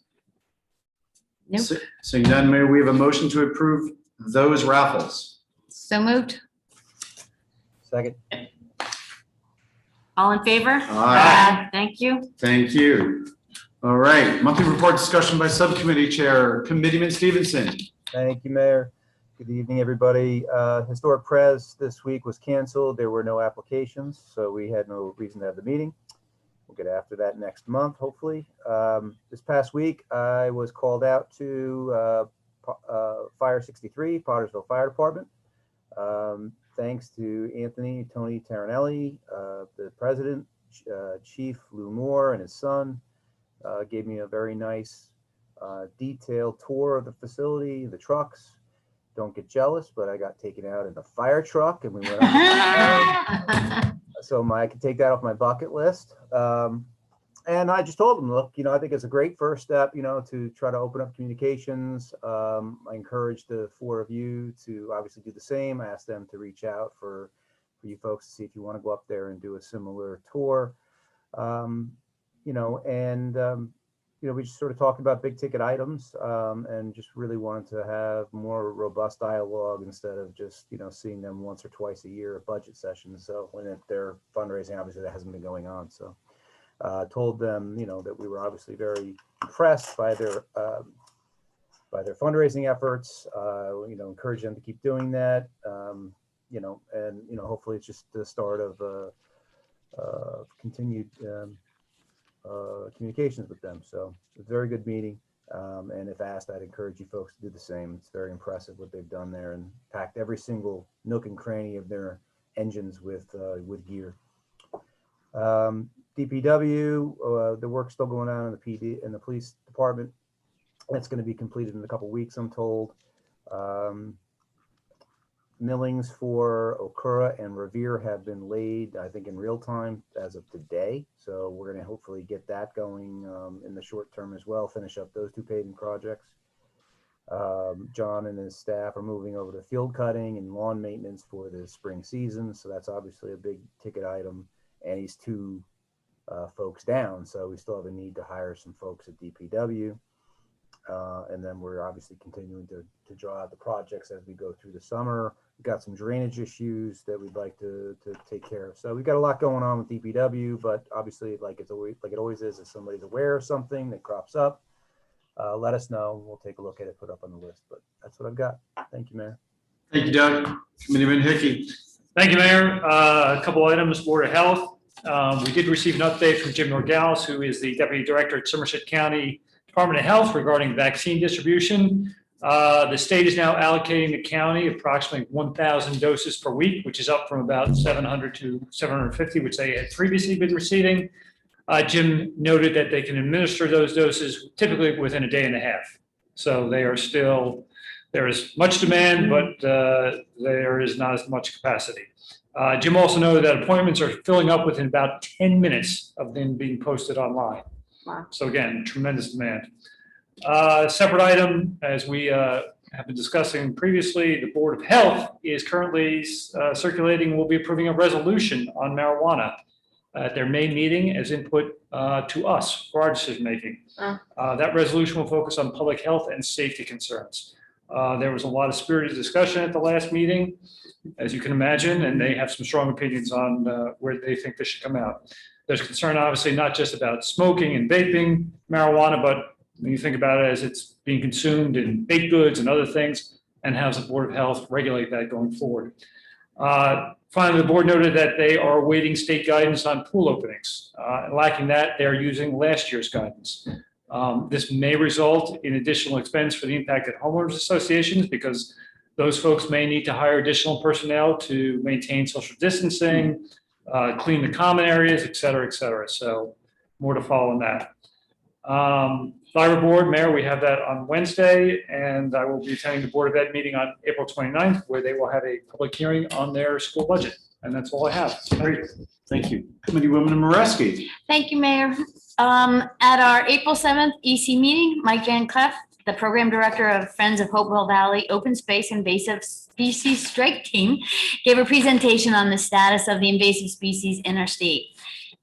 Nope. Seeing none, Mayor, we have a motion to approve those raffles. So moved. Second. All in favor? Aye. Thank you. Thank you. All right, monthly report discussion by subcommittee chair, Committeeman Stevenson. Thank you, Mayor. Good evening, everybody. Historic Pres this week was canceled. There were no applications, so we had no reason to have the meeting. We'll get after that next month, hopefully. This past week, I was called out to Fire 63, Pottersville Fire Department. Thanks to Tony Taranelli, the president, Chief Lou Moore and his son. Gave me a very nice detailed tour of the facility, the trucks. Don't get jealous, but I got taken out in the fire truck and we went out. So I could take that off my bucket list. And I just told them, look, I think it's a great first step, to try to open up communications. I encourage the four of you to obviously do the same. I asked them to reach out for you folks to see if you want to go up there and do a similar tour. We just sort of talked about big ticket items and just really wanted to have more robust dialogue instead of just, seeing them once or twice a year at budget sessions. So when they're fundraising, obviously that hasn't been going on. So told them, that we were obviously very impressed by their fundraising efforts, encourage them to keep doing that, hopefully it's just the start of continued communications with them. So it's a very good meeting. And if asked, I'd encourage you folks to do the same. It's very impressive what they've done there and packed every single nook and cranny of their engines with gear. DPW, the work's still going on in the PD and the police department. That's going to be completed in a couple weeks, I'm told. Millings for Okura and Revere have been laid, I think, in real time as of today. So we're going to hopefully get that going in the short term as well, finish up those two paving projects. John and his staff are moving over to field cutting and lawn maintenance for the spring season. So that's obviously a big ticket item. And he's two folks down. So we still have a need to hire some folks at DPW. And then we're obviously continuing to draw out the projects as we go through the summer. We've got some drainage issues that we'd like to take care of. So we've got a lot going on with DPW, but obviously like it always is, if somebody's aware of something that crops up, let us know. We'll take a look at it, put up on the list, but that's what I've got. Thank you, Mayor. Thank you, Doug. Committeeman Hickey. Thank you, Mayor. A couple items, Board of Health. We did receive an update from Jim Norgales, who is the Deputy Director at Somerset County Department of Health regarding vaccine distribution. The state is now allocating the county approximately 1,000 doses per week, which is up from about 700 to 750, which they had previously been receiving. Jim noted that they can administer those doses typically within a day and a half. So there is much demand, but there is not as much capacity. Jim also noted that appointments are filling up within about 10 minutes of them being posted online. Wow. So again, tremendous demand. Separate item, as we have been discussing previously, the Board of Health is currently circulating, will be approving a resolution on marijuana at their May meeting as input to us for our decision making. That resolution will focus on public health and safety concerns. There was a lot of spirited discussion at the last meeting, as you can imagine, and they have some strong opinions on where they think this should come out. There's concern, obviously, not just about smoking and vaping marijuana, but when you think about it as it's being consumed in baked goods and other things, and how does the Board of Health regulate that going forward? Finally, the board noted that they are awaiting state guidance on pool openings. Lacking that, they are using last year's guidance. This may result in additional expense for the impacted homeowners associations because those folks may need to hire additional personnel to maintain social distancing, clean the common areas, et cetera, et cetera. So more to follow on that. Library Board, Mayor, we have that on Wednesday, and I will be attending the Board of Ed meeting on April 29th, where they will have a public hearing on their school budget. And that's all I have. Great, thank you. Committeewoman Moreski. Thank you, Mayor. At our April 7th EC meeting, Mike Van Cleef, the Program Director of Friends of Hopewell Valley Open Space Invasive Species Strike Team, gave a presentation on the status of the invasive species in our state.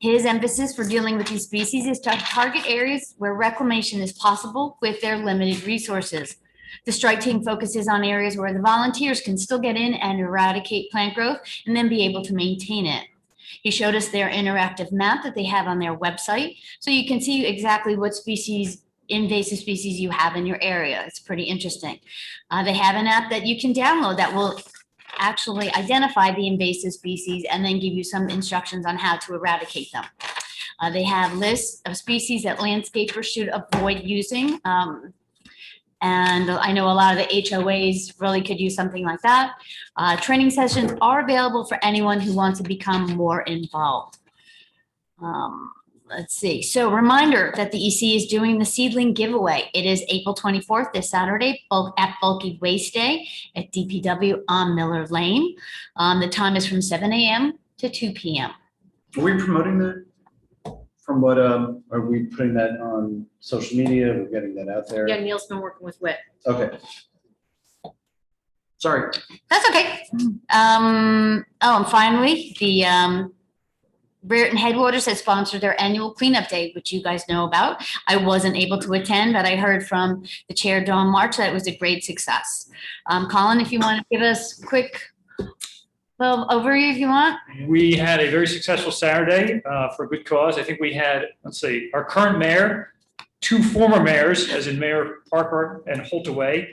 His emphasis for dealing with these species is to target areas where reclamation is possible with their limited resources. The strike team focuses on areas where the volunteers can still get in and eradicate plant growth and then be able to maintain it. He showed us their interactive map that they have on their website, so you can see exactly what species, invasive species you have in your area. It's pretty interesting. They have an app that you can download that will actually identify the invasive species and then give you some instructions on how to eradicate them. They have lists of species that landscapers should avoid using. And I know a lot of the HOAs really could use something like that. Training sessions are available for anyone who wants to become more involved. Let's see. So reminder that the EC is doing the seedling giveaway. It is April 24th, this Saturday, at Bulky Waste Day at DPW on Miller Lane. The time is from 7 a.m. to 2 p.m. Are we promoting that? From what, are we putting that on social media? We're getting that out there? Yeah, Neil's been working with WIT. Okay. Sorry. That's okay. And finally, the Brereton Headwaters has sponsored their annual cleanup day, which you guys know about. I wasn't able to attend, but I heard from the chair, Dawn March, that it was a great success. Colin, if you want to give us a quick little overview, if you want. We had a very successful Saturday for a good cause. I think we had, let's see, our current mayor, 2 former mayors, as in Mayor Parker and Holtaway.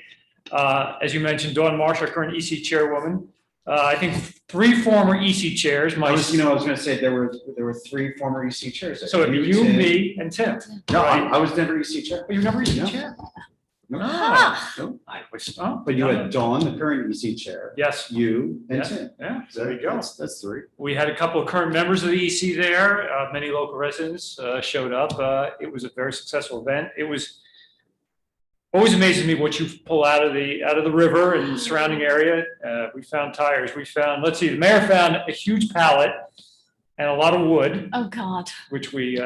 As you mentioned, Dawn Marsh, our current EC chairwoman. I think 3 former EC chairs. I was going to say there were 3 former EC chairs. So it'd be you, Tim. me, and Tim. No, right? I was never EC chair. Oh, you were never EC No. chair? No. No. I wish, oh, But you had Dawn, the current EC chair. Yes. You and Yeah, Tim. yeah, there you go. That's 3. We had a couple of current members of the EC there. Many local residents showed up. It was a very successful event. It was always amazing to me what you pull out of the river and the surrounding area. We found tires. We found, let's see, the mayor found a huge pallet and a lot of wood, Oh, God. which we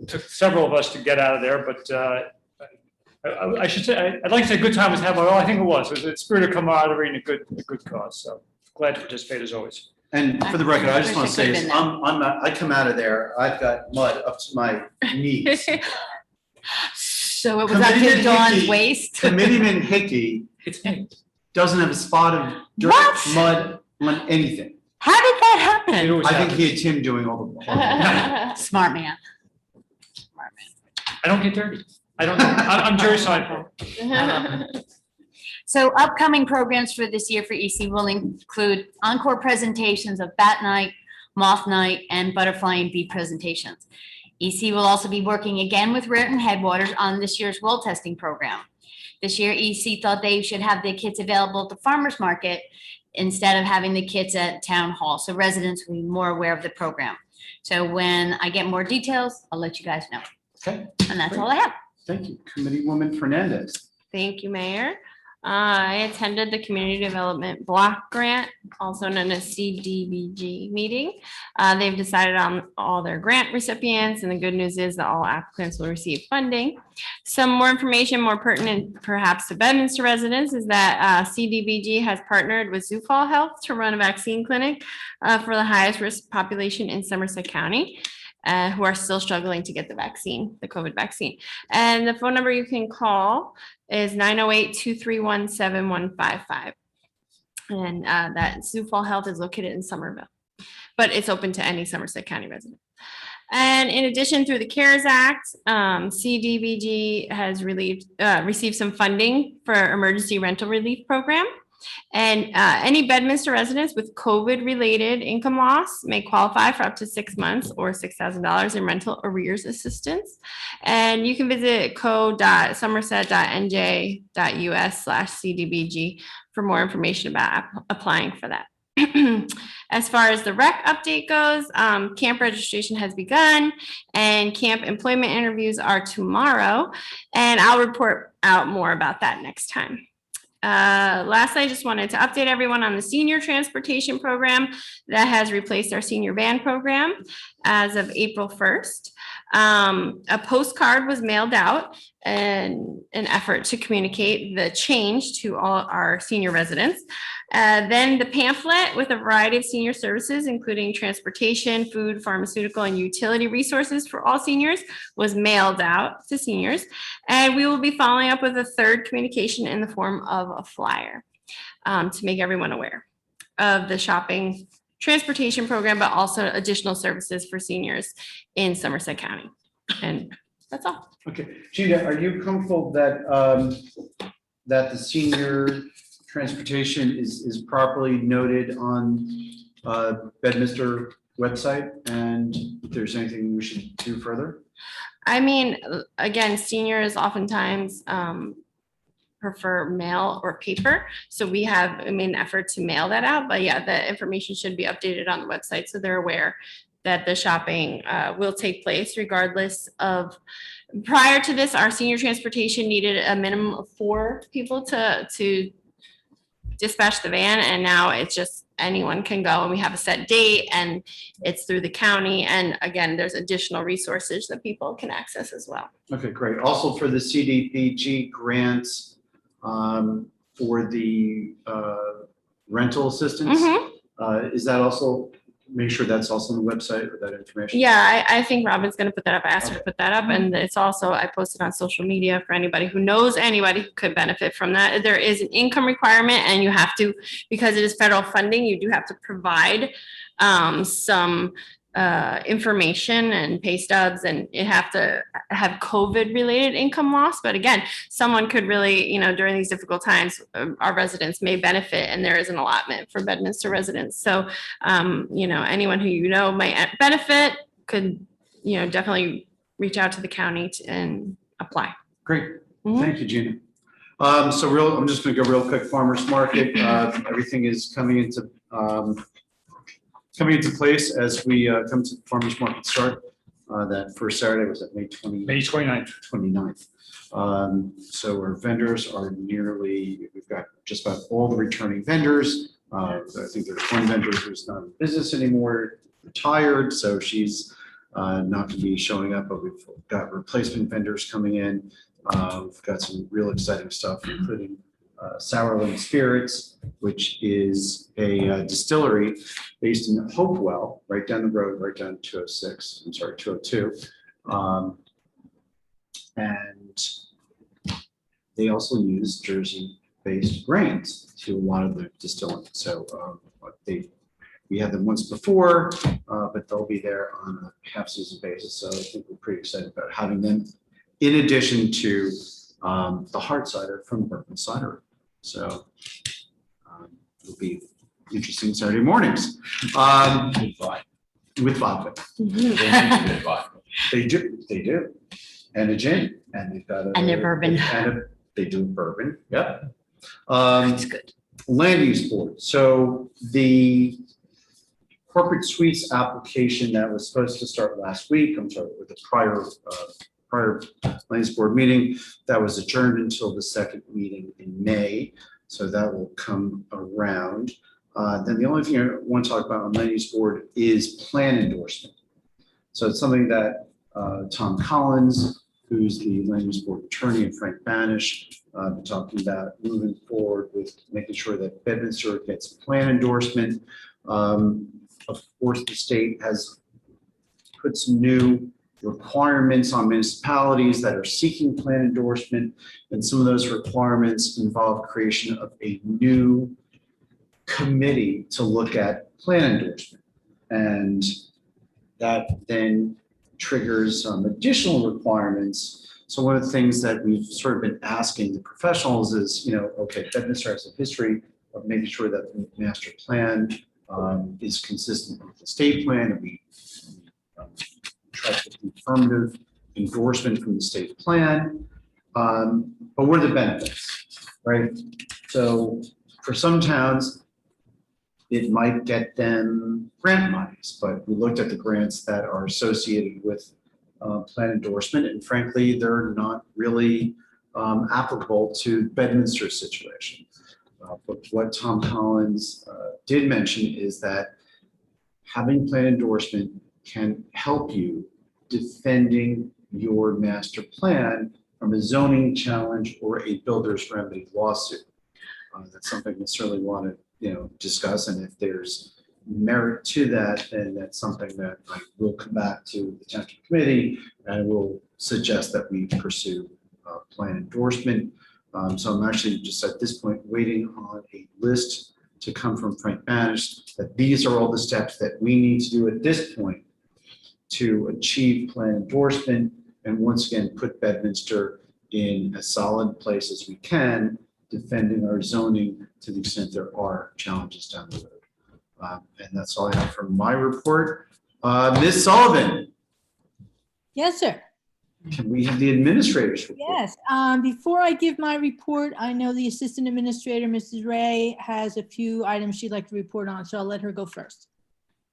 took several of us to get out of there. But I should say, I'd like to say good time was had, but I think it was. It was a spirit of camaraderie and a good cause. So glad to participate as always. And for the record, I just Wish want I to say, could've is been there. I'm not, I come out of there, I've got mud up to my knees. So it was up to Committeeman Dawn's Hickey- waist. Committeeman Hickey It's me. doesn't have a spot of dirt, What? mud, on anything. How did that It happen? always I think happens. he had Tim doing all the hard work. Smart man. I don't get dirty. I don't know. I'm Jerry Seinfeld. So upcoming programs for this year for EC will include encore presentations of Bat Night, Moth Night, and Butterfly and Bee presentations. EC will also be working again with Brereton Headwaters on this year's well testing program. This year, EC thought they should have the kits available at the farmer's market instead of having the kits at town hall, so residents will be more aware of the program. So when I get more details, I'll let you guys know. Okay, And that's all I have. thank you. Committeewoman Fernandez. Thank you, Mayor. I attended the Community Development Block Grant, also known as CDBG meeting. They've decided on all their grant recipients, and the good news is that all applicants will receive funding. Some more information, more pertinent perhaps to Bedminster residents, is that CDBG has partnered with Zufall Health to run a vaccine clinic for the highest risk population in Somerset County, who are still struggling to get the vaccine, the COVID vaccine. And the phone number you can call is 908-231-7155. And that Zufall Health is located in Somerville, but it's open to any Somerset County resident. And in addition, through the CARES Act, CDBG has received some funding for emergency rental relief program. And any Bedminster residents with COVID-related income loss may qualify for up to 6 months or $6,000 in rental arrears assistance. And you can visit co.somerset.nj.us/CDBG for more information about applying for that. As far as the rec update goes, camp registration has begun and camp employment interviews are tomorrow. And I'll report out more about that next time. Lastly, I just wanted to update everyone on the senior transportation program that has replaced our senior van program as of April 1st. A postcard was mailed out in an effort to communicate the change to all our senior residents. Then the pamphlet with a variety of senior services, including transportation, food, pharmaceutical, and utility resources for all seniors, was mailed out to seniors. And we will be following up with a third communication in the form of a flyer to make everyone aware of the shopping transportation program, but also additional services for seniors in Somerset County. And that's all. Okay, Gina, are you comfortable that that the senior transportation is properly noted on Bedminster website? And if there's anything we should do further? I mean, again, seniors oftentimes prefer mail or paper. So we have made an effort to mail that out. But yeah, the information should be updated on the website so they're aware that the shopping will take place regardless of. Prior to this, our senior transportation needed a minimum of 4 people to dispatch the van, and now it's just anyone can go, and we have a set date, and it's through the county. And again, there's additional resources that people can access as well. Okay, great. Also for the CDBG grants for the rental assistance, is that also, make sure that's also on the website with that information? Yeah, I think Robin's going to put that up. I asked her to put that up, and it's also, I posted on social media for anybody who knows anybody who could benefit from that. There is an income requirement, and you have to, because it is federal funding, you do have to provide some information and pay stubs, and you have to have COVID related income loss. But again, someone could really, during these difficult times, our residents may benefit, and there is an allotment for Bedminster residents. So, anyone who might benefit could, definitely reach out to the county and apply. Great. Thank you, Gina. I'm just going to go real quick. Farmers Market, everything is coming into place as we come to Farmers Market start. That first Saturday was at May 29th. So our vendors are we've got just about all the returning vendors. I think there's one vendor who's not in business anymore, retired, so she's not going to be showing up, but we've got replacement vendors coming in. We've got some real exciting stuff, including Sourland Spirits, which is a distillery based in Hopewell, right down the road, right down 202. And they also use Jersey-based grains to a lot of the distilling. So we had them once before, but they'll be there on a half-season basis. So I think we're pretty excited about having them, in addition to the hard cider from Bourbon Cider. So it'll be interesting Saturday mornings. With vodka. They do. And a gin. And they've got and their bourbon. They do bourbon. Yep. That's good. Land use board. So the corporate suites application that was supposed to start last week, with the prior land use board meeting, that was adjourned until the second meeting in May. So that will come around. Then the only thing I want to talk about on land use board is plan endorsement. So it's something that Tom Collins, who's the land use board attorney, and Frank Banish been talking about moving forward with making sure that Bedminster gets plan endorsement. Of course, the state has put some new requirements on municipalities that are seeking plan endorsement, and some of those requirements involve creation of a new committee to look at plan endorsement, and that then triggers some additional requirements. So one of the things that we've sort of been asking the professionals is, okay, Bedminster has a history of making sure that the master plan is consistent with the state plan, and we try to get the affirmative endorsement from the state plan. But what are the benefits, right? So for some towns, it might get them grant monies, but we looked at the grants that are associated with plan endorsement, and frankly, they're not really applicable to Bedminster's situation. But what Tom Collins did mention is that having plan endorsement can help you defending your master plan from a zoning challenge or a builder's remedy lawsuit. That's something we certainly want to discuss, and if there's merit to that, then that's something that I will come back to the Township Committee, and I will suggest that we pursue plan endorsement. So I'm actually just at this point waiting on a list to come from Frank Manish that these are all the steps that we need to do at this point to achieve plan endorsement, and once again put Bedminster in as solid place as we can, defending our zoning to the extent there are challenges down the road. And that's all I have from my report. Ms. Sullivan, Yes, sir. can we have the administrator's report? Yes. Before I give my report, I know the Assistant Administrator, Mrs. Ray, has a few items she'd like to report on, so I'll let her go first.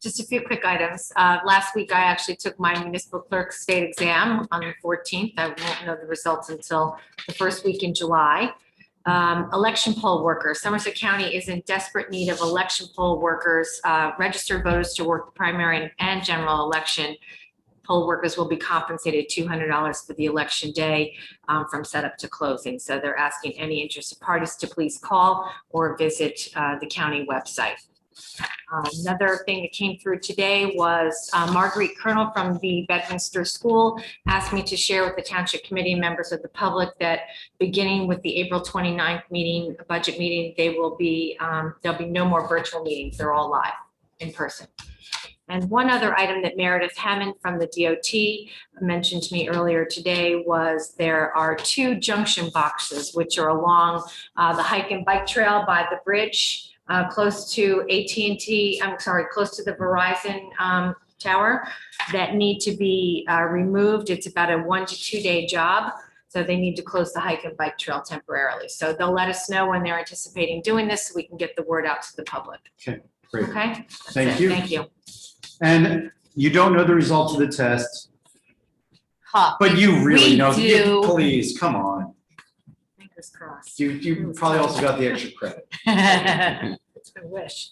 Just a few quick items. Last week, I actually took my municipal clerk state exam on the 14th. I won't know the results until the first week in July. Election poll workers. Somerset County is in desperate need of election poll workers, registered voters to work the primary and general election. Poll workers will be compensated $200 for the election day from setup to closing. So they're asking any interested parties to please call or visit the county website. Another thing that came through today was Marguerite Colonel from the Bedminster School asked me to share with the Township Committee members of the public that beginning with the April 29th meeting, budget meeting, there'll be no more virtual meetings. They're all live in person. And one other item that Meredith Hammond from the DOT mentioned to me earlier today was there are 2 junction boxes which are along the hike and bike trail by the bridge, close to AT&T, close to the Verizon tower that need to be removed. It's about a 1 to 2 day job. So they need to close the hike and bike trail temporarily. So they'll let us know when they're anticipating doing this so we can get the word out to the public. Okay, great. Okay? That's Thank it. you. Thank you. And you don't know the results of the test, Ha, but you really we know. do. Please, come on. Fingers crossed. You probably also got the extra credit. It's my wish.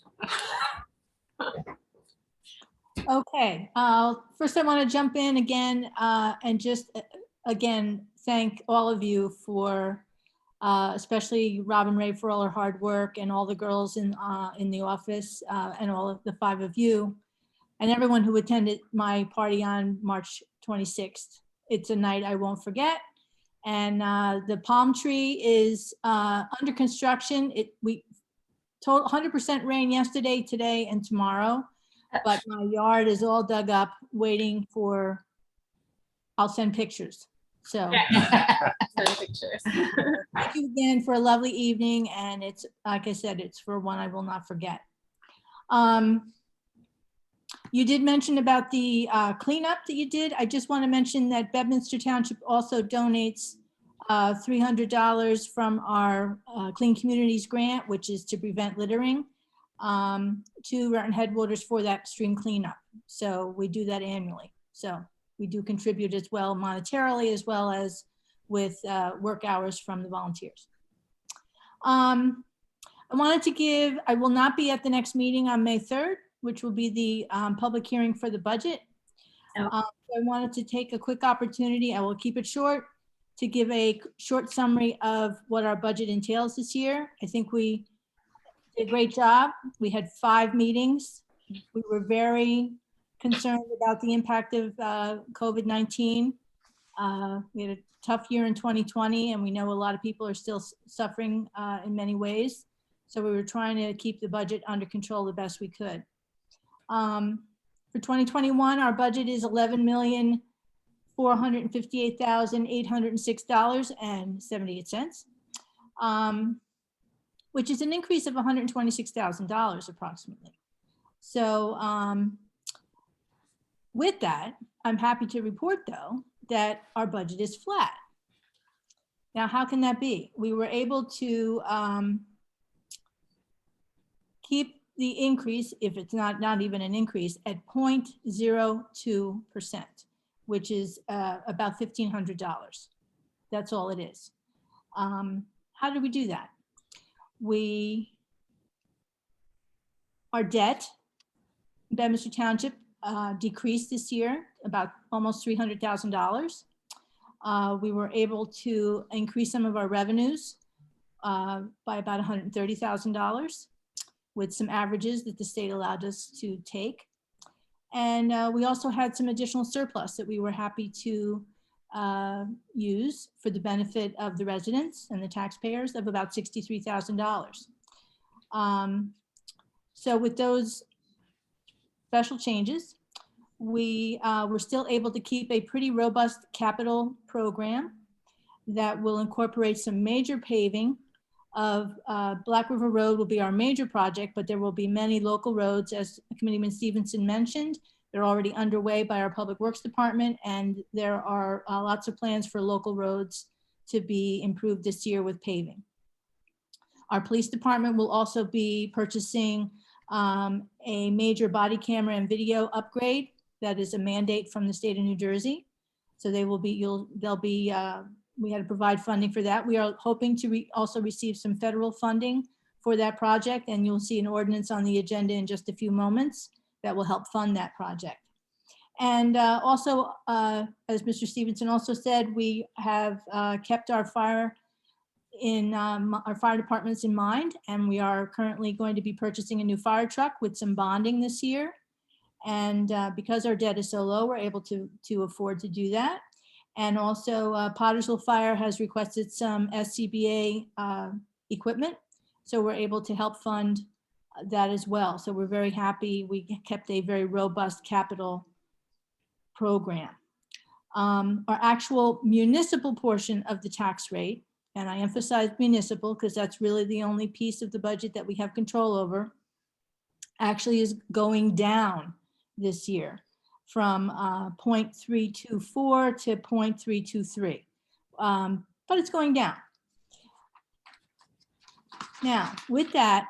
Okay, first I want to jump in again and just again thank all of you for, especially Robin Ray for all her hard work, and all the girls in the office, and all of the 5 of you, and everyone who attended my party on March 26th. It's a night I won't forget. And the palm tree is under construction. We total 100% rain yesterday, today, and tomorrow. But my yard is all dug up, waiting for, I'll send pictures. So Send pictures. thank you again for a lovely evening. And it's, like I said, it's for one I will not forget. You did mention about the cleanup that you did. I just want to mention that Bedminster Township also donates $300 from our Clean Communities grant, which is to prevent littering, to Raritan Headwaters for that stream cleanup. So we do that annually. So we do contribute as well monetarily, as well as with work hours from the volunteers. I wanted to give, I will not be at the next meeting on May 3rd, which will be the public hearing for the budget. Oh. I wanted to take a quick opportunity, I will keep it short, to give a short summary of what our budget entails this year. I think we did a great job. We had 5 meetings. We were very concerned about the impact of COVID-19. We had a tough year in 2020, and we know a lot of people are still suffering in many ways. So we were trying to keep the budget under control the best we could. For 2021, our budget is $11,458,806.78. which is an increase of $126,000 approximately. So with that, I'm happy to report though, that our budget is flat. Now, how can that be? We were able to keep the increase, if it's not even an increase, at 0.02%, which is about $1,500. That's all it is. How did we do that? Our debt, Bedminster Township, decreased this year about almost $300,000. We were able to increase some of our revenues by about $130,000 with some averages that the state allowed us to take. And we also had some additional surplus that we were happy to use for the benefit of the residents and the taxpayers of about $63,000. So with those special changes, we were still able to keep a pretty robust capital program that will incorporate some major paving of Black River Road will be our major project, but there will be many local roads, as Committeeman Stevenson mentioned. They're already underway by our Public Works Department, and there are lots of plans for local roads to be improved this year with paving. Our police department will also be purchasing a major body camera and video upgrade. That is a mandate from the state of New Jersey. So they will be, we had to provide funding for that. We are hoping to also receive some federal funding for that project, and you'll see an ordinance on the agenda in just a few moments that will help fund that project. And also, as Mr. Stevenson also said, we have kept our fire departments in mind, and we are currently going to be purchasing a new fire truck with some bonding this year. And because our debt is so low, we're able to afford to do that. And also Pottersville Fire has requested some SCBA equipment. So we're able to help fund that as well. So we're very happy. We kept a very robust capital program. Our actual municipal portion of the tax rate, and I emphasize municipal because that's really the only piece of the budget that we have control over, actually is going down this year from 0.324 to 0.323, but it's going down. Now, with that,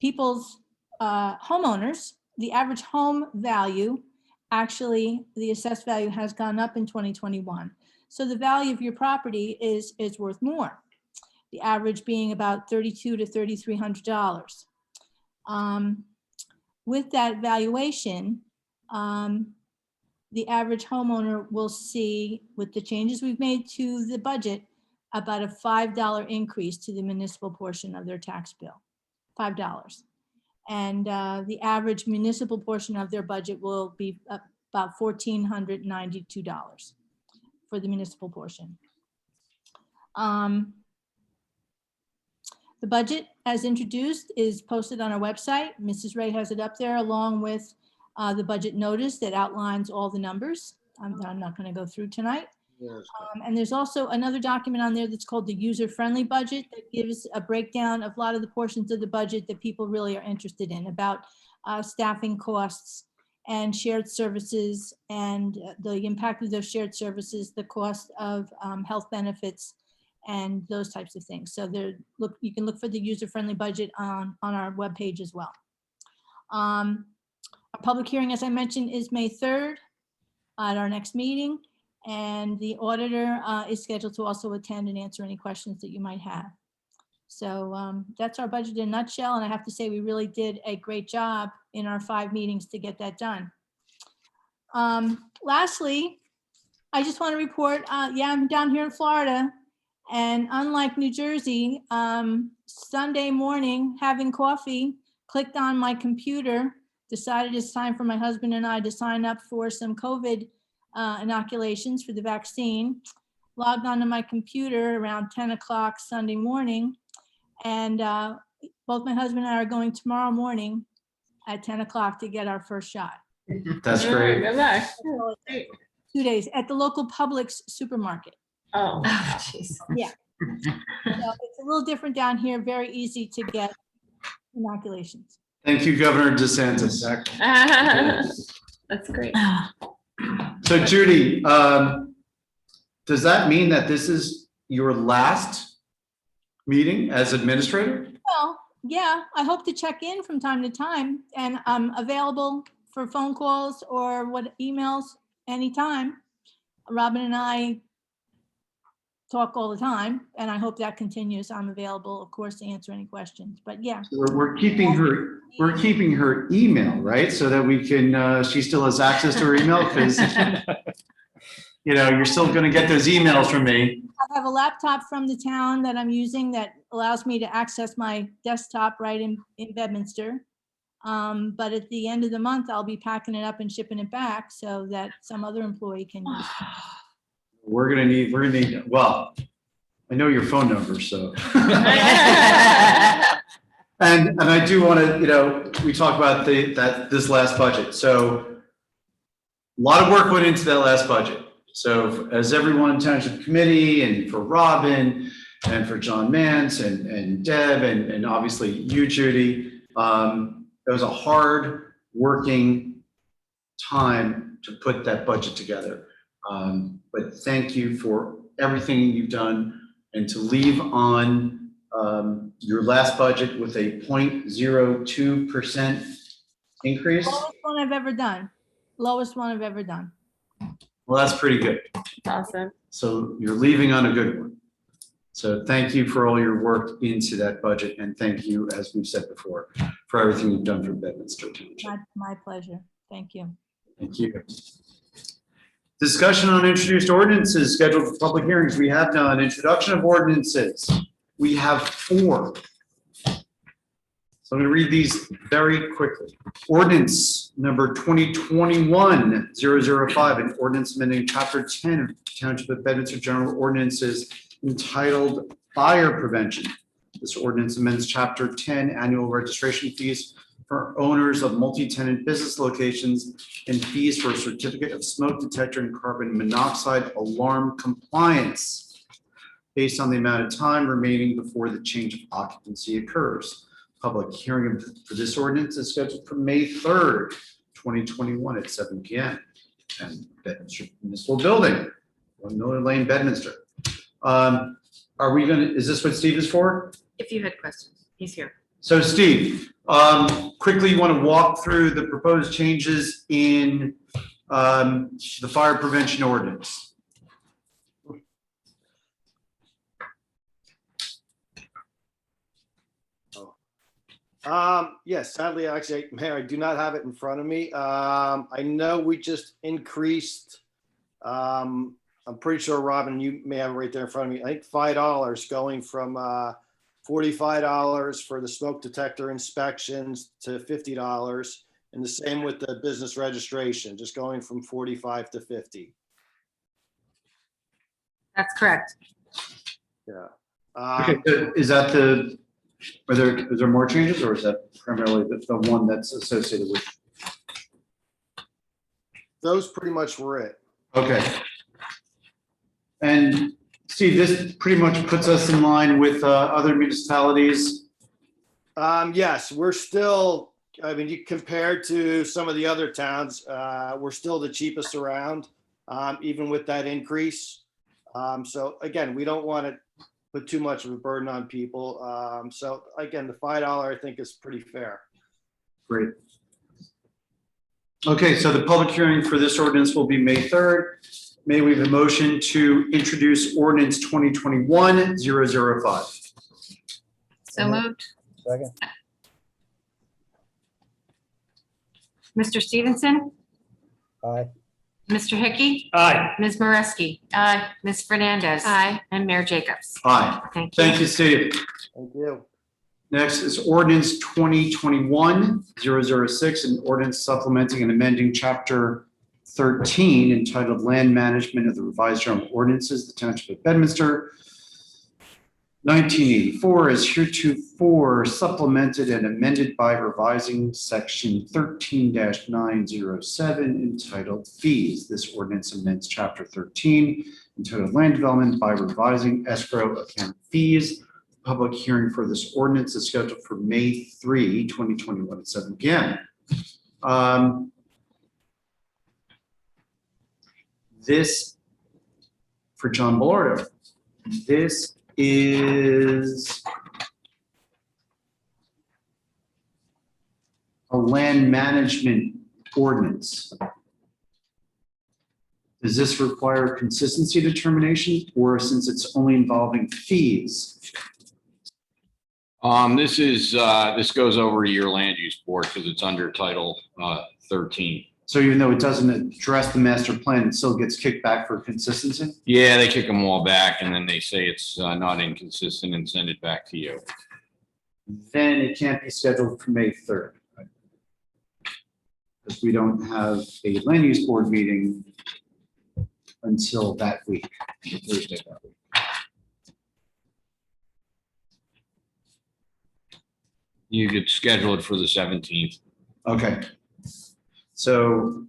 people's homeowners, the average home value, actually the assessed value has gone up in 2021. So the value of your property is worth more. The average being about $3,200 to $3,300. With that valuation, the average homeowner will see, with the changes we've made to the budget, about a $5 increase to the municipal portion of their tax bill, $5. And the average municipal portion of their budget will be about $1,492 for the municipal portion. The budget, as introduced, is posted on our website. Mrs. Ray has it up there along with the budget notice that outlines all the numbers. I'm not going to go through tonight. Yes. And there's also another document on there that's called the user-friendly budget that gives a breakdown of a lot of the portions of the budget that people really are interested in, about staffing costs and shared services and the impact of those shared services, the cost of health benefits, and those types of things. So you can look for the user-friendly budget on our webpage as well. Our public hearing, as I mentioned, is May 3rd at our next meeting. And the auditor is scheduled to also attend and answer any questions that you might have. So that's our budget in a nutshell. And I have to say, we really did a great job in our 5 meetings to get that done. Lastly, I just want to report, yeah, I'm down here in Florida. And unlike New Jersey, Sunday morning, having coffee, clicked on my computer, decided it's time for my husband and I to sign up for some COVID inoculations for the vaccine, logged onto my computer around 10 o'clock Sunday morning. And both my husband and I are going tomorrow morning at 10 o'clock to get our first shot. That's great. Good luck. 2 days at the local Publix supermarket. Oh, Oh, jeez. Yeah. It's a little different down here, very easy to get inoculations. Thank you, Governor DeSantis. That's great. So Judy, does that mean that this is your last meeting as administrator? Well, yeah, I hope to check in from time to time, and I'm available for phone calls or emails anytime. Robin and I talk all the time, and I hope that continues. I'm available, of course, to answer any questions, but yeah. We're keeping her email, right? So that we can, she still has access to her email because, you're still going to get those emails from me. I have a laptop from the town that I'm using that allows me to access my desktop right in Bedminster. But at the end of the month, I'll be packing it up and shipping it back so that some other employee can use it. We're gonna need, well, I know your phone number, so. And I do want to, we talked about this last budget. So a lot of work went into that last budget. So as everyone in Township Committee and for Robin and for John Mance and Deb and obviously you, Judy, it was a hard working time to put that budget together. But thank you for everything you've done, and to leave on your last budget with a 0.02% increase. Lowest one I've ever done. Lowest one I've ever done. Well, that's pretty good. Awesome. So you're leaving on a good one. So thank you for all your work into that budget, and thank you, as we've said before, for everything you've done for Bedminster Township. My pleasure. Thank you. Thank you. Discussion on introduced ordinances scheduled for public hearings. We have none. Introduction of ordinances. We have 4. So I'm going to read these very quickly. Ordinance number 2021-005, an ordinance amending Chapter 10 of Township of Bedminster General Ordinances entitled Fire Prevention. This ordinance amends Chapter 10 annual registration fees for owners of multi-tenant business locations and fees for a certificate of smoke detector and carbon monoxide alarm compliance based on the amount of time remaining before the change of occupancy occurs. Public hearing for this ordinance is scheduled for May 3rd, 2021 at 7 p.m. and Bedminster Municipal Building, 1 Miller Lane, Bedminster. Is this what Steve is for? If you had questions, he's here. So Steve, quickly, you want to walk through the proposed changes in the fire prevention ordinance. Yes, sadly, actually, Mayor, I do not have it in front of me. I know we just increased, I'm pretty sure, Robin, you may have it right there in front of me. I think $5 going from $45 for the smoke detector inspections to $50. And the same with the business registration, just going from 45 to 50. That's correct. Yeah. Okay, so is that is there more changes, or is that primarily the one that's associated with? Those pretty much were it. Okay. And Steve, this pretty much puts us in line with other municipalities. Yes, we're still, I mean, compared to some of the other towns, we're still the cheapest around, even with that increase. So again, we don't want to put too much of a burden on people. So again, the $5 I think is pretty fair. Great. Okay, so the public hearing for this ordinance will be May 3rd. May we have a motion to introduce ordinance 2021-005? So moved. Second. Mr. Stevenson? Aye. Mr. Hickey? Aye. Ms. Moreski? Aye. Ms. Fernandez? Aye. And Mayor Jacobs? Aye. Thank you. Thank you, Steve. Thank you. Next is ordinance 2021-006, an ordinance supplementing and amending Chapter 13 entitled Land Management of the Revised General Ordinances, the Township of Bedminster. 1984 is heretofore supplemented and amended by revising section 13-907 entitled Fees. This ordinance amends chapter 13 entitled Land Development by revising escrow account fees. Public hearing for this ordinance is scheduled for May 3, 2021 at 7 p.m. This, for John Bellardo, this is a land management ordinance. Does this require consistency determination, or since it's only involving fees? This goes over to your land use board because it's under Title 13. So even though it doesn't address the master plan, it still gets kicked back for consistency? Yeah, they kick them all back and then they say it's not inconsistent and send it back to you. Then it can't be scheduled for May 3rd. Right? Because we don't have a land use board meeting until that week, Thursday that week. You could schedule it for the 17th. Okay. So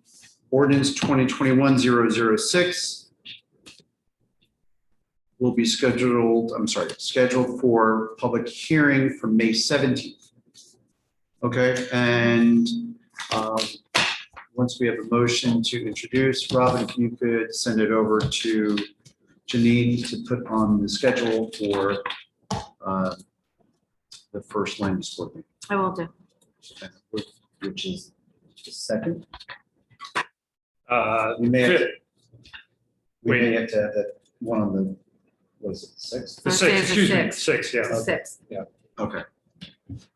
ordinance 2021-006 will be scheduled for public hearing for May 17th. Okay, and once we have a motion to introduce, Robin, if you could send it over to Janine to put on the schedule for the first land use board meeting. I will do. Which is the second. Uh, We may have to, fifth. we may Wait. have to have that one on the, was it sixth? The Thursday sixth, is the excuse me, sixth. six, yeah. The sixth. Okay.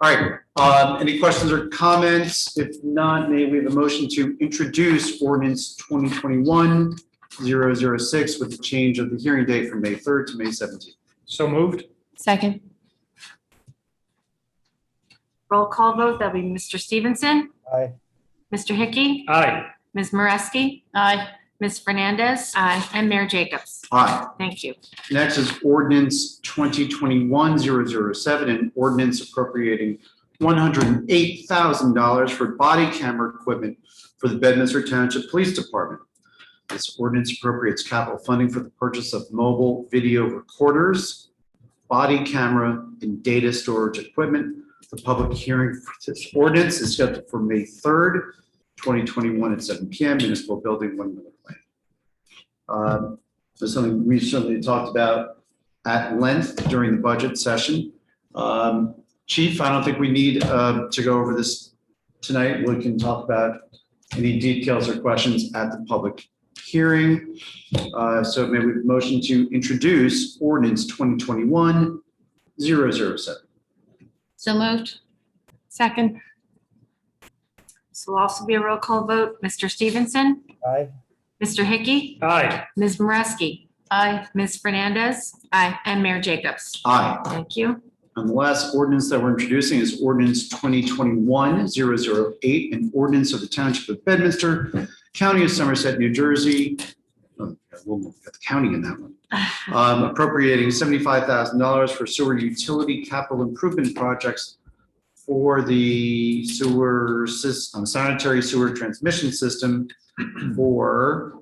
All right, any questions or comments? If not, may we have a motion to introduce ordinance 2021-006 with the change of the hearing date from May 3rd to May 17th? So moved? Second. Roll call vote, that'll be Mr. Stevenson, Aye. Mr. Hickey, Aye. Ms. Moreski, Aye. Ms. Fernandez. Aye. And Mayor Jacobs. Aye. Thank you. Next is ordinance 2021-007, an ordinance appropriating $108,000 for body camera equipment for the Bedminster Township Police Department. This ordinance appropriates capital funding for the purchase of mobile video recorders, body camera, and data storage equipment. The public hearing for this ordinance is scheduled for May 3rd, 2021 at 7 p.m. Municipal Building, 1 Miller Lane. So something we certainly talked about at length during the budget session. Chief, I don't think we need to go over this tonight. We can talk about any details or questions at the public hearing. So maybe we have a motion to introduce ordinance 2021-007. So moved. Second. This will also be a roll call vote. Mr. Stevenson, Aye. Mr. Hickey, Aye. Ms. Moreski, Aye. Ms. Fernandez, Aye. and Mayor Jacobs. Aye. Thank you. And the last ordinance that we're introducing is ordinance 2021-008, an ordinance of the Township of Bedminster, County of Somerset, New Jersey. Oh, we'll get the county in that one. Appropriating $75,000 for sewer utility capital improvement projects for the sewer system, sanitary sewer transmission system for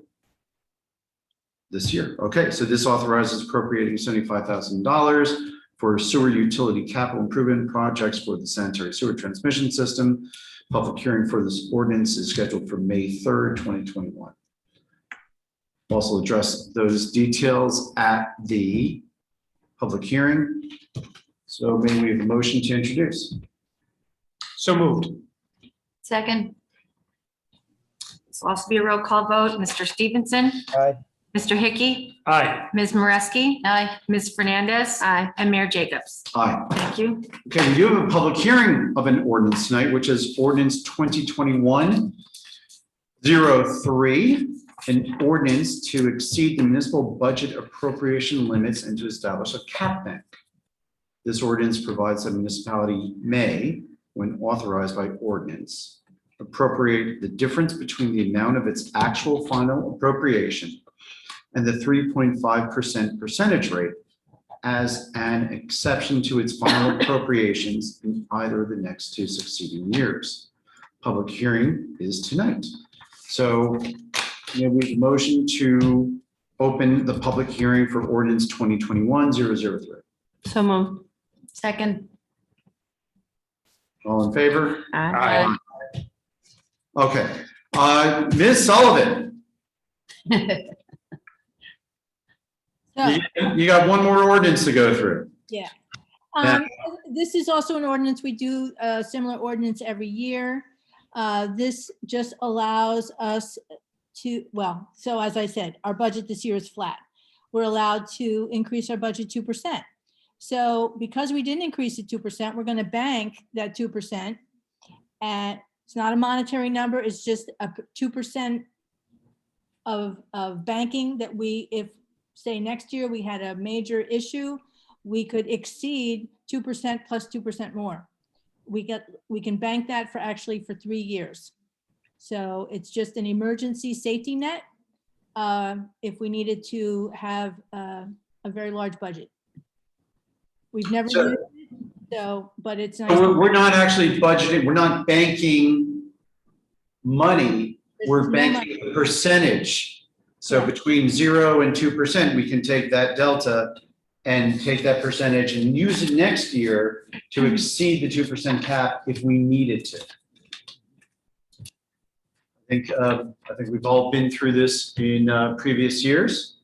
this year. Okay, so this authorizes appropriating $75,000 for sewer utility capital improvement projects for the sanitary sewer transmission system. Public hearing for this ordinance is scheduled for May 3rd, 2021. Also address those details at the public hearing. So may we have a motion to introduce? So moved. Second. This will also be a roll call vote. Mr. Stevenson, Aye. Mr. Hickey, Aye. Ms. Moreski, Aye. Ms. Fernandez. Aye. And Mayor Jacobs. Aye. Thank you. Okay, we do have a public hearing of an ordinance tonight, which is ordinance 2021-03, an ordinance to exceed the municipal budget appropriation limits and to establish a cap bank. This ordinance provides that a municipality may, when authorized by ordinance, appropriate the difference between the amount of its actual final appropriation and the 3.5% percentage rate as an exception to its final appropriations in either of the next 2 succeeding years. Public hearing is tonight. So we have a motion to open the public hearing for ordinance 2021-003. So moved. Second. All in favor? Aye. Okay, Ms. Sullivan, So, you got one more ordinance to go through. yeah. Yeah. This is also an ordinance. We do a similar ordinance every year. This just allows us to, well, so as I said, our budget this year is flat. We're allowed to increase our budget 2%. So because we didn't increase it 2%, we're going to bank that 2%. And it's not a monetary number, it's just a 2% of banking that we, if say next year we had a major issue, we could exceed 2% plus 2% more. We can bank that for actually for 3 years. So it's just an emergency safety net if we needed to have a very large budget. We've never So- used it, so, but it's nice. We're not actually budgeting, we're not banking money, we're No banking a percentage. So between 0 and 2%, we can take that delta and take that percentage and use it next year to exceed the 2% cap if we needed to. I think we've all been through this in previous years.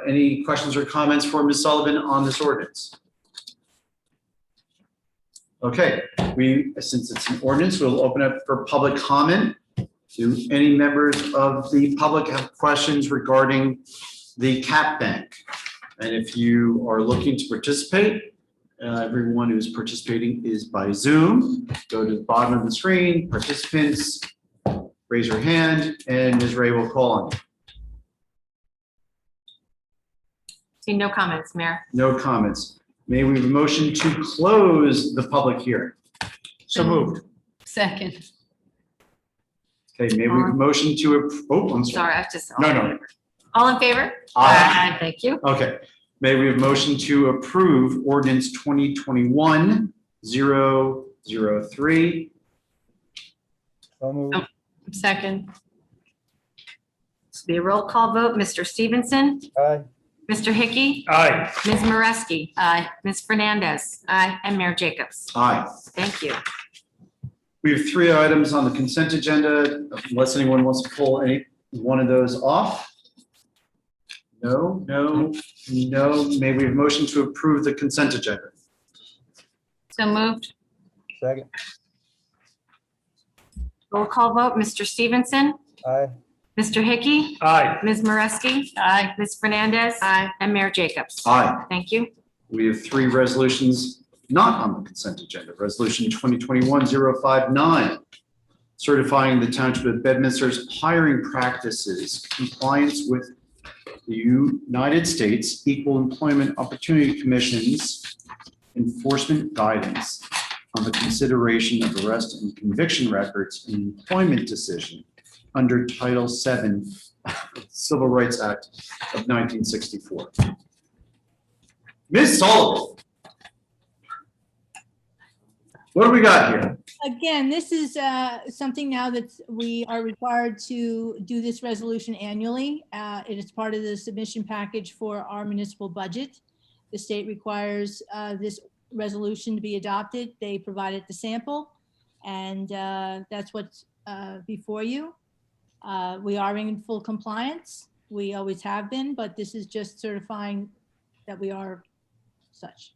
Any questions or comments for Ms. Sullivan on this ordinance? Okay, since it's an ordinance, we'll open up for public comment. Do any members of the public have questions regarding the cap bank? And if you are looking to participate, everyone who's participating is by Zoom. Go to the bottom of the screen, participants, raise your hand, and Ms. Ray will call on you. See no comments, Mayor. No comments. May we have a motion to close the public hearing? So moved. Second. Okay, may we have a motion to, oh, I'm Sorry, sorry. I just. No. All in favor? Aye. Thank you. Okay, may we have a motion to approve ordinance 2021-003? So moved. Second. This will be a roll call vote. Mr. Stevenson, Aye. Mr. Hickey, Aye. Ms. Moreski. Aye. Ms. Fernandez. Aye. And Mayor Jacobs. Aye. Thank you. We have 3 items on the consent agenda, unless anyone wants to pull any one of those off. No. May we have a motion to approve the consent agenda? So moved. Second. Roll call vote. Mr. Stevenson, Aye. Mr. Hickey, Aye. Ms. Moreski. Aye. Ms. Fernandez. Aye. And Mayor Jacobs. Aye. Thank you. We have 3 resolutions not on the consent agenda. Resolution 2021-059, certifying the Township of Bedminster's hiring practices, compliance with the United States Equal Employment Opportunity Commission's enforcement guidance on the consideration of arrest and conviction records in employment decision under Title VII Civil Rights Act of 1964. Ms. Sullivan, what do we got here? Again, this is something now that we are required to do this resolution annually. It is part of the submission package for our municipal budget. The state requires this resolution to be adopted. They provided the sample, and that's what's before you. We are in full compliance. We always have been, but this is just certifying that we are such.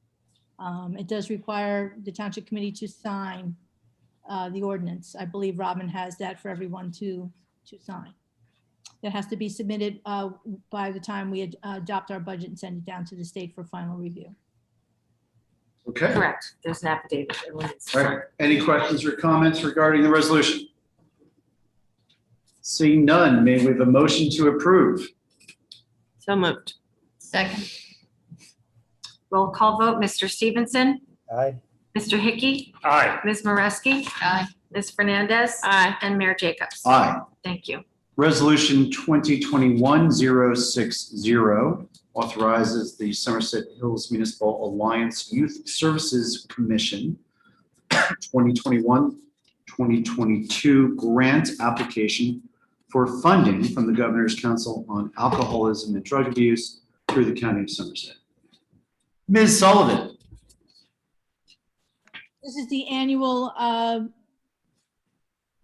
It does require the Township Committee to sign the ordinance. I believe Robin has that for everyone to sign. That has to be submitted by the time we adopt our budget and send it down to the state for final review. Okay. Correct. There's an affidavit. Everyone needs to All sign. right. Any questions or comments regarding the resolution? Seeing none, may we have a motion to approve? So moved. Second. Roll call vote. Mr. Stevenson, Aye. Mr. Hickey, Aye. Ms. Moreski. Aye. Ms. Fernandez. Aye. And Mayor Jacobs. Aye. Thank you. Resolution 2021-060 authorizes the Somerset Hills Municipal Alliance Youth Services Commission 2021-2022 grant application for funding from the Governor's Council on Alcoholism and Drug Abuse through the County of Somerset. Ms. Sullivan. This is the annual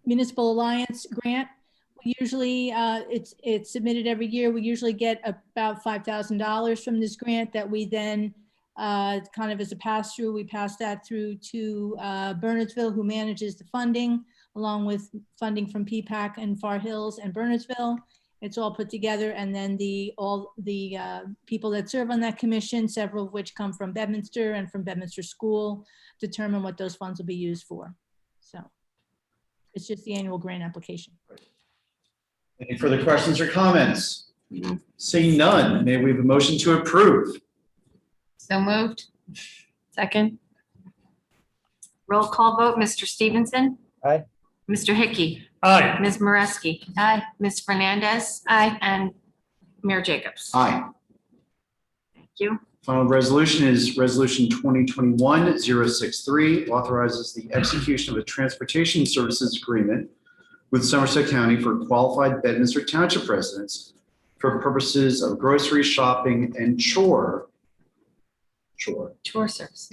Municipal Alliance grant. We usually, it's submitted every year. We usually get about $5,000 from this grant that we then kind of as a pass-through, we pass that through to Bernardsville, who manages the funding, along with funding from PPAC and Far Hills and Bernardsville. It's all put together, and then all the people that serve on that commission, several of which come from Bedminster and from Bedminster School, determine what those funds will be used for. So it's just the annual grant application. Any further questions or comments? Seeing none, may we have a motion to approve? So moved. Second. Roll call vote, Mr. Stevenson? Aye. Mr. Hickey? Aye. Ms. Moreski? Aye. Ms. Fernandez? Aye. And Mayor Jacobs? Aye. Thank you. Final resolution is Resolution 2021-063, authorizes the execution of a transportation services agreement with Somerset County for qualified Bedminster Township residents for purposes of grocery shopping and chore services.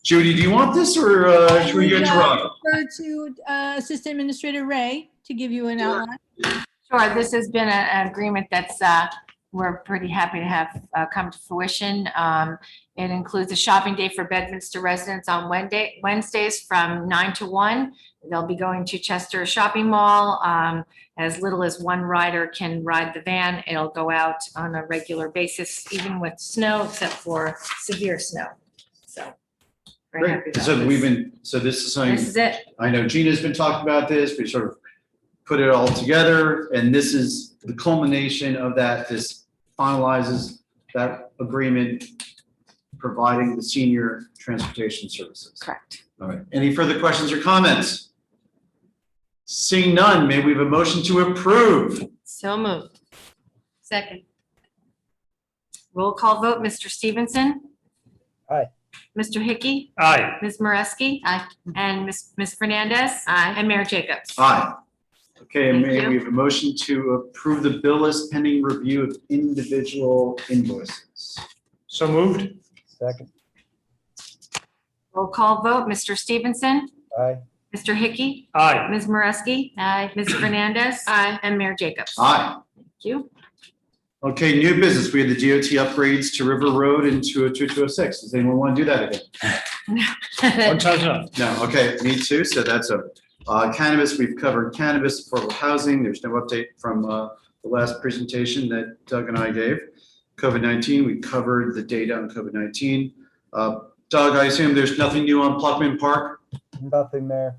Judy, do you want this, or should we go to Rob? Refer to Assistant Administrator Ray to give you an outline. Sure, this has been an agreement that's we're pretty happy to have come to fruition. It includes a shopping day for Bedminster residents on Wednesdays from 9 to 1. They'll be going to Chester Shopping Mall. As little as one rider can ride the van. It'll go out on a regular basis, even with snow, except for severe snow. So. very happy Great. about So this. this is something. This is it. I know Gina's been talking about this. We sort of put it all together, and this is the culmination of that. This finalizes that agreement, providing the senior transportation services. Correct. All right. Any further questions or comments? Seeing none, may we have a motion to approve? So moved. Second. Roll call vote, Mr. Stevenson? Aye. Mr. Hickey? Aye. Ms. Moreski? Aye. And Ms. Fernandez? Aye. And Mayor Jacobs? Aye. Okay, and Thank may you. we have a motion to approve the bill list pending review of individual invoices? So moved. Second. Roll call vote, Mr. Stevenson? Aye. Mr. Hickey? Aye. Ms. Moreski? Aye. Ms. Fernandez? Aye. And Mayor Jacobs? Aye. Thank you. Okay, new business. We had the DOT upgrades to River Road and 202, 206. Does anyone want to do that again? One time's enough. No, okay, me too. So that's a cannabis. We've covered cannabis, affordable housing. There's no update from the last presentation that Doug and I gave. COVID-19, we covered the data on COVID-19. Doug, I assume there's nothing new on Pluckman Park? Nothing there.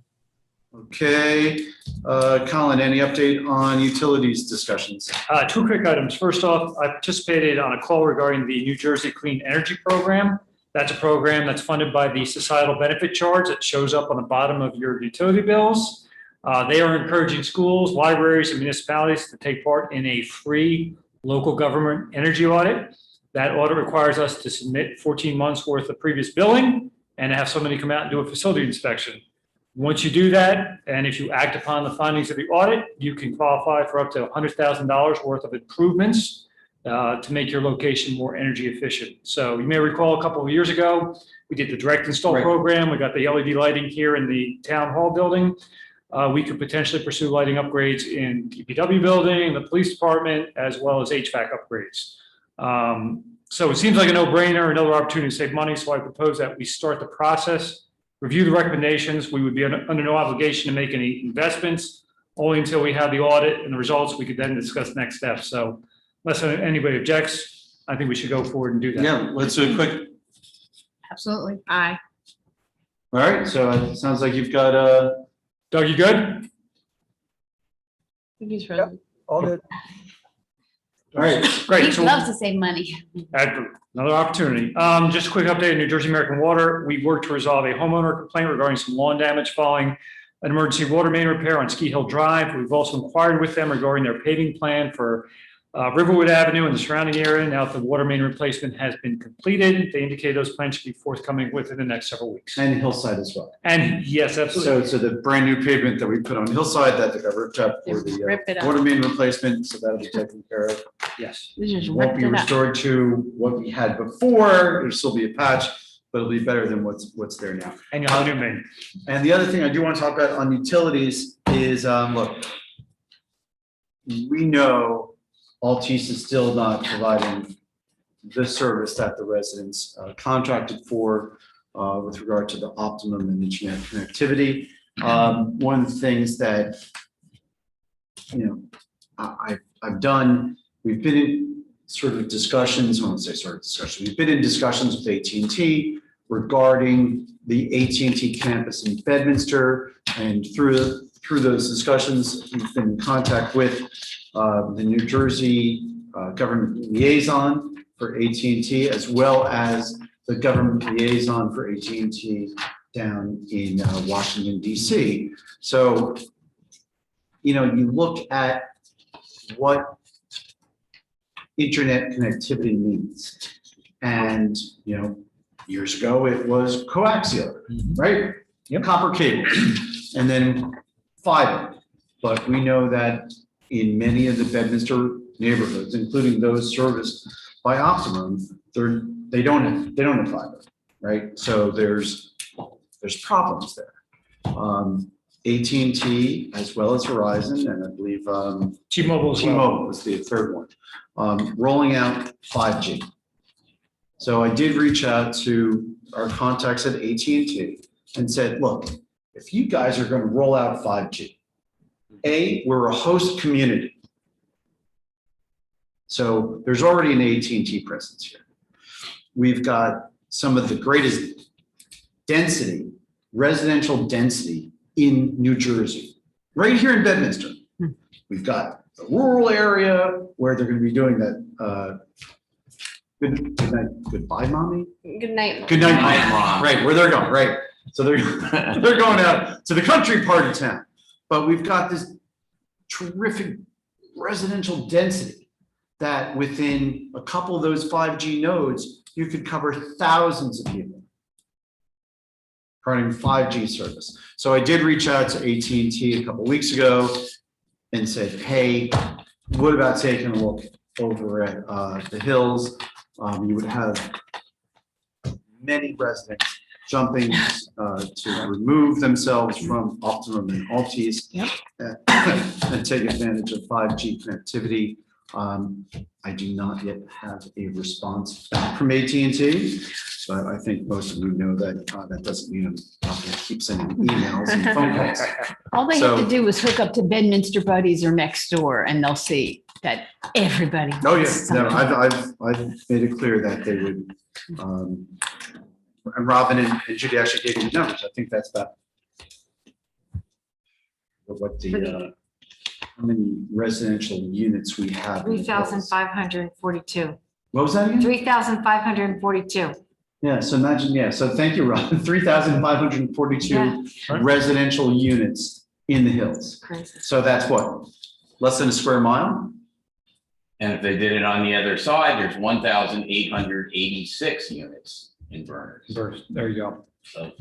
Okay, Colin, any update on utilities discussions? Two quick items. First off, I participated on a call regarding the New Jersey Clean Energy Program. That's a program that's funded by the Societal Benefit Charge that shows up on the bottom of your utility bills. They are encouraging schools, libraries, and municipalities to take part in a free local government energy audit. That audit requires us to submit 14 months worth of previous billing and have somebody come out and do a facility inspection. Once you do that, and if you act upon the findings of the audit, you can qualify for up to $100,000 worth of improvements to make your location more energy efficient. So you may recall a couple of years ago, we did the direct install program. We got the LED lighting here in the town hall building. We could potentially pursue lighting upgrades in DPW building, the police department, as well as HVAC upgrades. So it seems like a no-brainer, another opportunity to save money. So I propose that we start the process, review the recommendations. We would be under no obligation to make any investments, only until we have the audit and the results, we could then discuss next steps. So unless anybody objects, I think we should go forward and do that. Yeah, let's do a quick. Absolutely. Aye. All right, so it sounds like you've got Doug, you good? I think he's ready. All good. all right. Great. He So loves to save money. another opportunity. Just a quick update on New Jersey American Water. We worked to resolve a homeowner complaint regarding some lawn damage following an emergency water main repair on Ski Hill Drive. We've also inquired with them regarding their paving plan for Riverwood Avenue and the surrounding area. Now that the water main replacement has been completed, they indicate those plans should be forthcoming within the next several weeks. And Hillside as well. And yes, absolutely. So the brand new pavement that we put on Hillside that got ripped up for Rip it the up. water main replacement, so that'll be taken care of. Yes. They just Won't ripped be it up. restored to what we had before. There'll still be a patch, but it'll be better than what's there now. And you'll have a new main. And the other thing I do want to talk about on utilities is, look, we know Altice is still not providing the service that the residents contracted for with regard to the optimum and internet connectivity. One of the things that, I've done, we've been in sort of discussions, I won't say sort of discussion, we've been in discussions with AT&T regarding the AT&T campus in Bedminster, and through those discussions, we've been in contact with the New Jersey government liaison for AT&T, as well as the government liaison for AT&T down in Washington, DC. So, you look at what internet connectivity means. And, years ago it was coaxial, right? Yep. Copper cable, and then fiber. But we know that in many of the Bedminster neighborhoods, including those serviced by Optimum, they don't have fiber, right? So there's problems there. AT&T as well as Verizon, and I believe T-Mobile as well. T-Mobile was the third one, rolling out 5G. So I did reach out to our contacts at AT&T and said, look, if you guys are going to roll out 5G, we're a host community. So there's already an AT&T presence here. We've got some of the greatest density, residential density in New Jersey, right here in Bedminster. We've got the rural area where they're going to be doing that. Good night, goodbye, mommy. Good night. Good night, mom. Right, where they're going, right? So they're they're going out to the country part of town, but we've got this terrific residential density that within a couple of those 5G nodes, you could cover thousands of people providing 5G service. So I did reach out to AT&T a couple weeks ago and said, hey, what about taking a look over at the Hills? You would have many residents jumping to remove themselves from Optimum and Altice and take advantage of 5G connectivity. I do not yet have a response back from AT&T, but I think most of you know that that doesn't mean I'm not going to keep sending emails and phone calls. All they have to do is hook up to Bedminster Buddies or next door, and they'll see that everybody. Oh, yeah, gets no, something. I've made it clear that they would, and Robin and Judy actually gave you the numbers. I think that's about what the, how many residential units we have. in the Hills. 3,542. What was that again? 3,542. Yeah, so imagine, so thank you, Robin, 3,542 Yeah. residential units in the Hills. Crazy. So that's what, less than a square mile? And if they did it on the other side, there's 1,886 units in Berners. There you go. So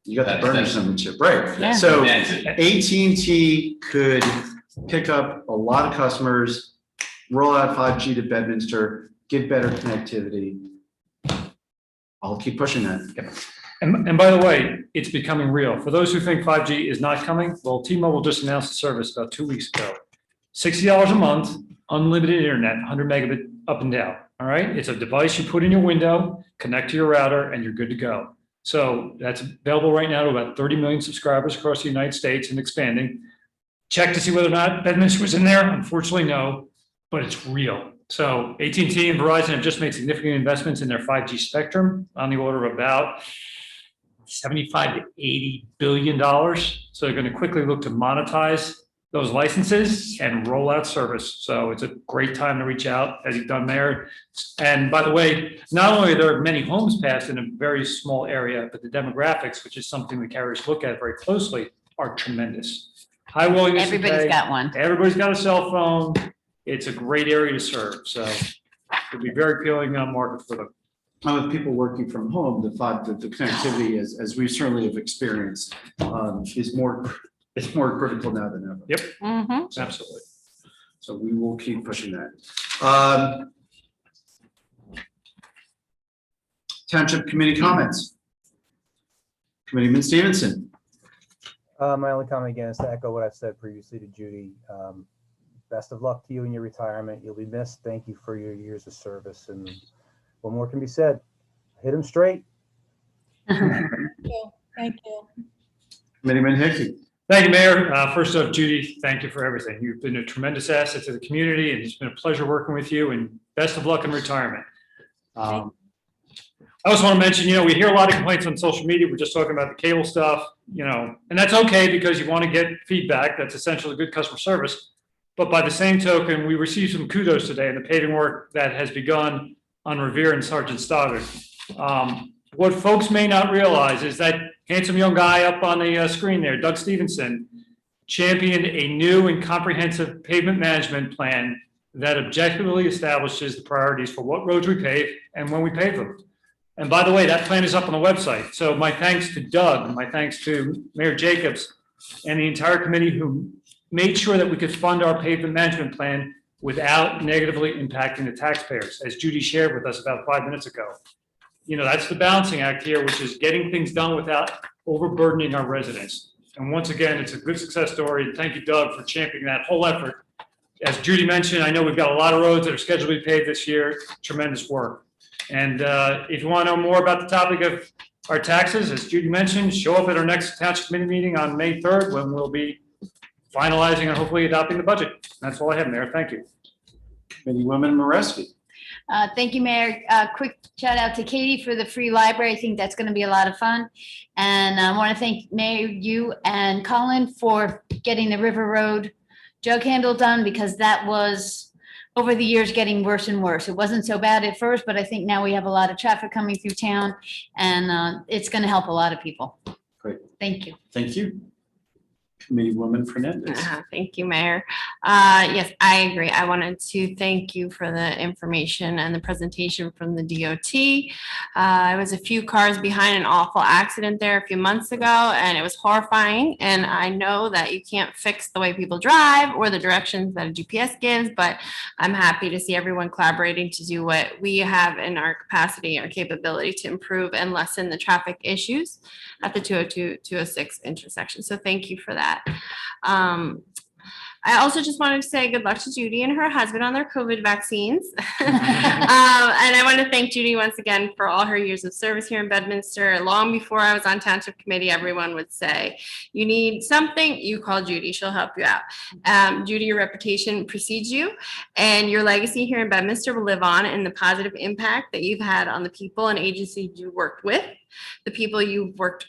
You got the That's- Berners that's- number too, right? Yeah. So Density. AT&T could pick up a lot of customers, roll out 5G to Bedminster, get better connectivity. I'll keep pushing that. And by the way, it's becoming real. For those who think 5G is not coming, well, T-Mobile just announced the service about 2 weeks ago. $60 a month, unlimited internet, 100 megabit up and down. All right. It's a device you put in your window, connect to your router, and you're good to go. So that's available right now to about 30 million subscribers across the United States and expanding. Check to see whether or not Bedminster was in there. Unfortunately, no, but it's real. So AT&T and Verizon have just made significant investments in their 5G spectrum on the order of about $75 to $80 billion. So they're going to quickly look to monetize those licenses and roll out service. So it's a great time to reach out, as you've done there. And by the way, not only are there many homes passed in a very small area, but the demographics, which is something the carriers look at very closely, are tremendous. High willingness to Everybody's pay. got one. Everybody's got a cell phone. It's a great area to serve. So it'll be very appealing market for them. And with people working from home, the connectivity, as we certainly have experienced, is more critical now than ever. Yep, Mhm. absolutely. So we will keep pushing that. Township committee comments. Committeeman Stevenson. My only comment again is to echo what I've said previously to Judy. Best of luck to you in your retirement. You'll be missed. Thank you for your years of service. And what more can be said? Hit him straight. Thank you. Committeeman Hickey. Thank you, Mayor. First off, Judy, thank you for everything. You've been a tremendous asset to the community, and it's been a pleasure working with you, and best of luck in retirement. I also want to mention, we hear a lot of complaints on social media. We're just talking about the cable stuff, and that's okay because you want to get feedback. That's essentially good customer service. But by the same token, we received some kudos today in the paving work that has begun on Revere and Sergeant Stoddard. What folks may not realize is that handsome young guy up on the screen there, Doug Stevenson, championed a new and comprehensive pavement management plan that objectively establishes the priorities for what roads we pave and when we pave them. And by the way, that plan is up on the website. So my thanks to Doug, my thanks to Mayor Jacobs and the entire committee who made sure that we could fund our pavement management plan without negatively impacting the taxpayers, as Judy shared with us about 5 minutes ago. That's the balancing act here, which is getting things done without overburdening our residents. And once again, it's a good success story. Thank you, Doug, for championing that whole effort. As Judy mentioned, I know we've got a lot of roads that are scheduled to be paved this year. Tremendous work. And if you want to know more about the topic of our taxes, as Judy mentioned, show up at our next Township Committee meeting on May 3rd when we'll be finalizing and hopefully adopting the budget. That's all I have, Mayor. Thank you. Committeewoman Moreski. Thank you, Mayor. Quick shout out to Katie for the free library. I think that's going to be a lot of fun. And I want to thank Mayor, you and Colin for getting the River Road jug handle done, because that was over the years getting worse and worse. It wasn't so bad at first, but I think now we have a lot of traffic coming through town, and it's going to help a lot of people. Great. Thank you. Thank you. Committeewoman Fernandez. Thank you, Mayor. Yes, I agree. I wanted to thank you for the information and the presentation from the DOT. I was a few cars behind an awful accident there a few months ago, and it was horrifying. And I know that you can't fix the way people drive or the directions that a GPS gives, but I'm happy to see everyone collaborating to do what we have in our capacity or capability to improve and lessen the traffic issues at the 202-206 intersection. So thank you for that. I also just wanted to say good luck to Judy and her husband on their COVID vaccines. And I want to thank Judy once again for all her years of service here in Bedminster. Long before I was on Township Committee, everyone would say, you need something, you call Judy, she'll help you out. Judy, your reputation precedes you, and your legacy here in Bedminster will live on in the positive impact that you've had on the people and agencies you worked with, the people you've worked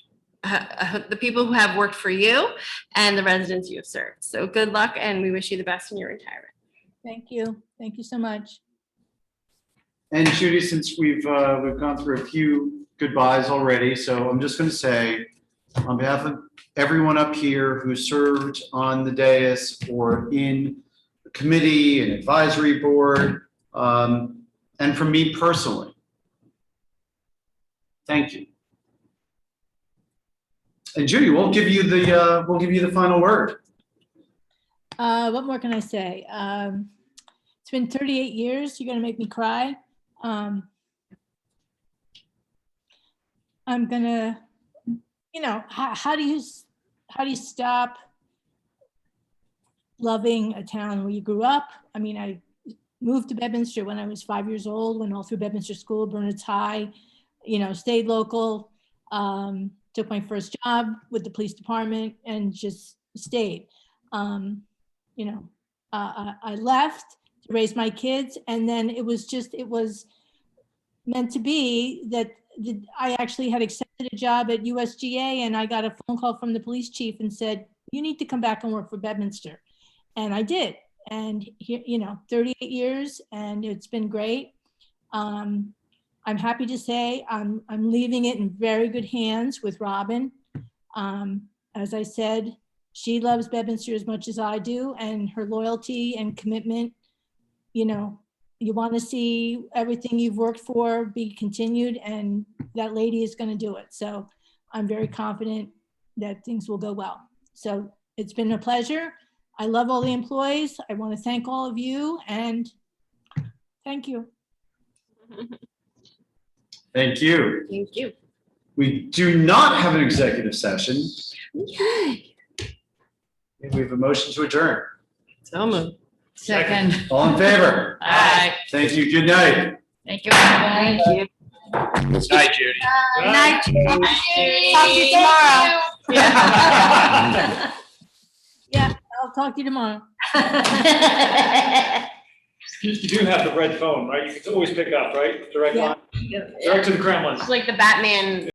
the people who have worked for you, and the residents you have served. So good luck, and we wish you the best in your retirement. Thank you. Thank you so much. And Judy, since we've gone through a few goodbyes already, so I'm just going to say, on behalf of everyone up here who served on the dais or in the committee and advisory board, and from me personally, thank you. And Judy, we'll give you the final word. What more can I say? It's been 38 years. You're gonna make me cry. I'm gonna, how do you stop loving a town where you grew up? I mean, I moved to Bedminster when I was 5 years old, went all through Bedminster School, Bernard's High, stayed local. Took my first job with the police department and just stayed. I left to raise my kids, and then it was meant to be that I actually had accepted a job at USGA, and I got a phone call from the police chief and said, you need to come back and work for Bedminster. And I did. And here, 38 years, and it's been great. I'm happy to say I'm leaving it in very good hands with Robin. as I said, she loves Bedminster as much as I do, and her loyalty and commitment, you know, you want to see everything you've worked for be continued, and that lady is going to do it. So I'm very confident that things will go well. So it's been a pleasure. I love all the employees. I want to thank all of you, and thank you. Thank you. Thank you. We do not have an executive session. Yay. We have a motion to adjourn. So moved. Second. All in favor? Aye. Thank you. Good night. Thank you, everybody. Thank you. Good night, Judy. Good night. Talk to you tomorrow. Yeah, I'll talk to you tomorrow. You do have the red phone, right? You can always pick up, right? Direct Yeah. line, direct to the Kremlin. It's like the Batman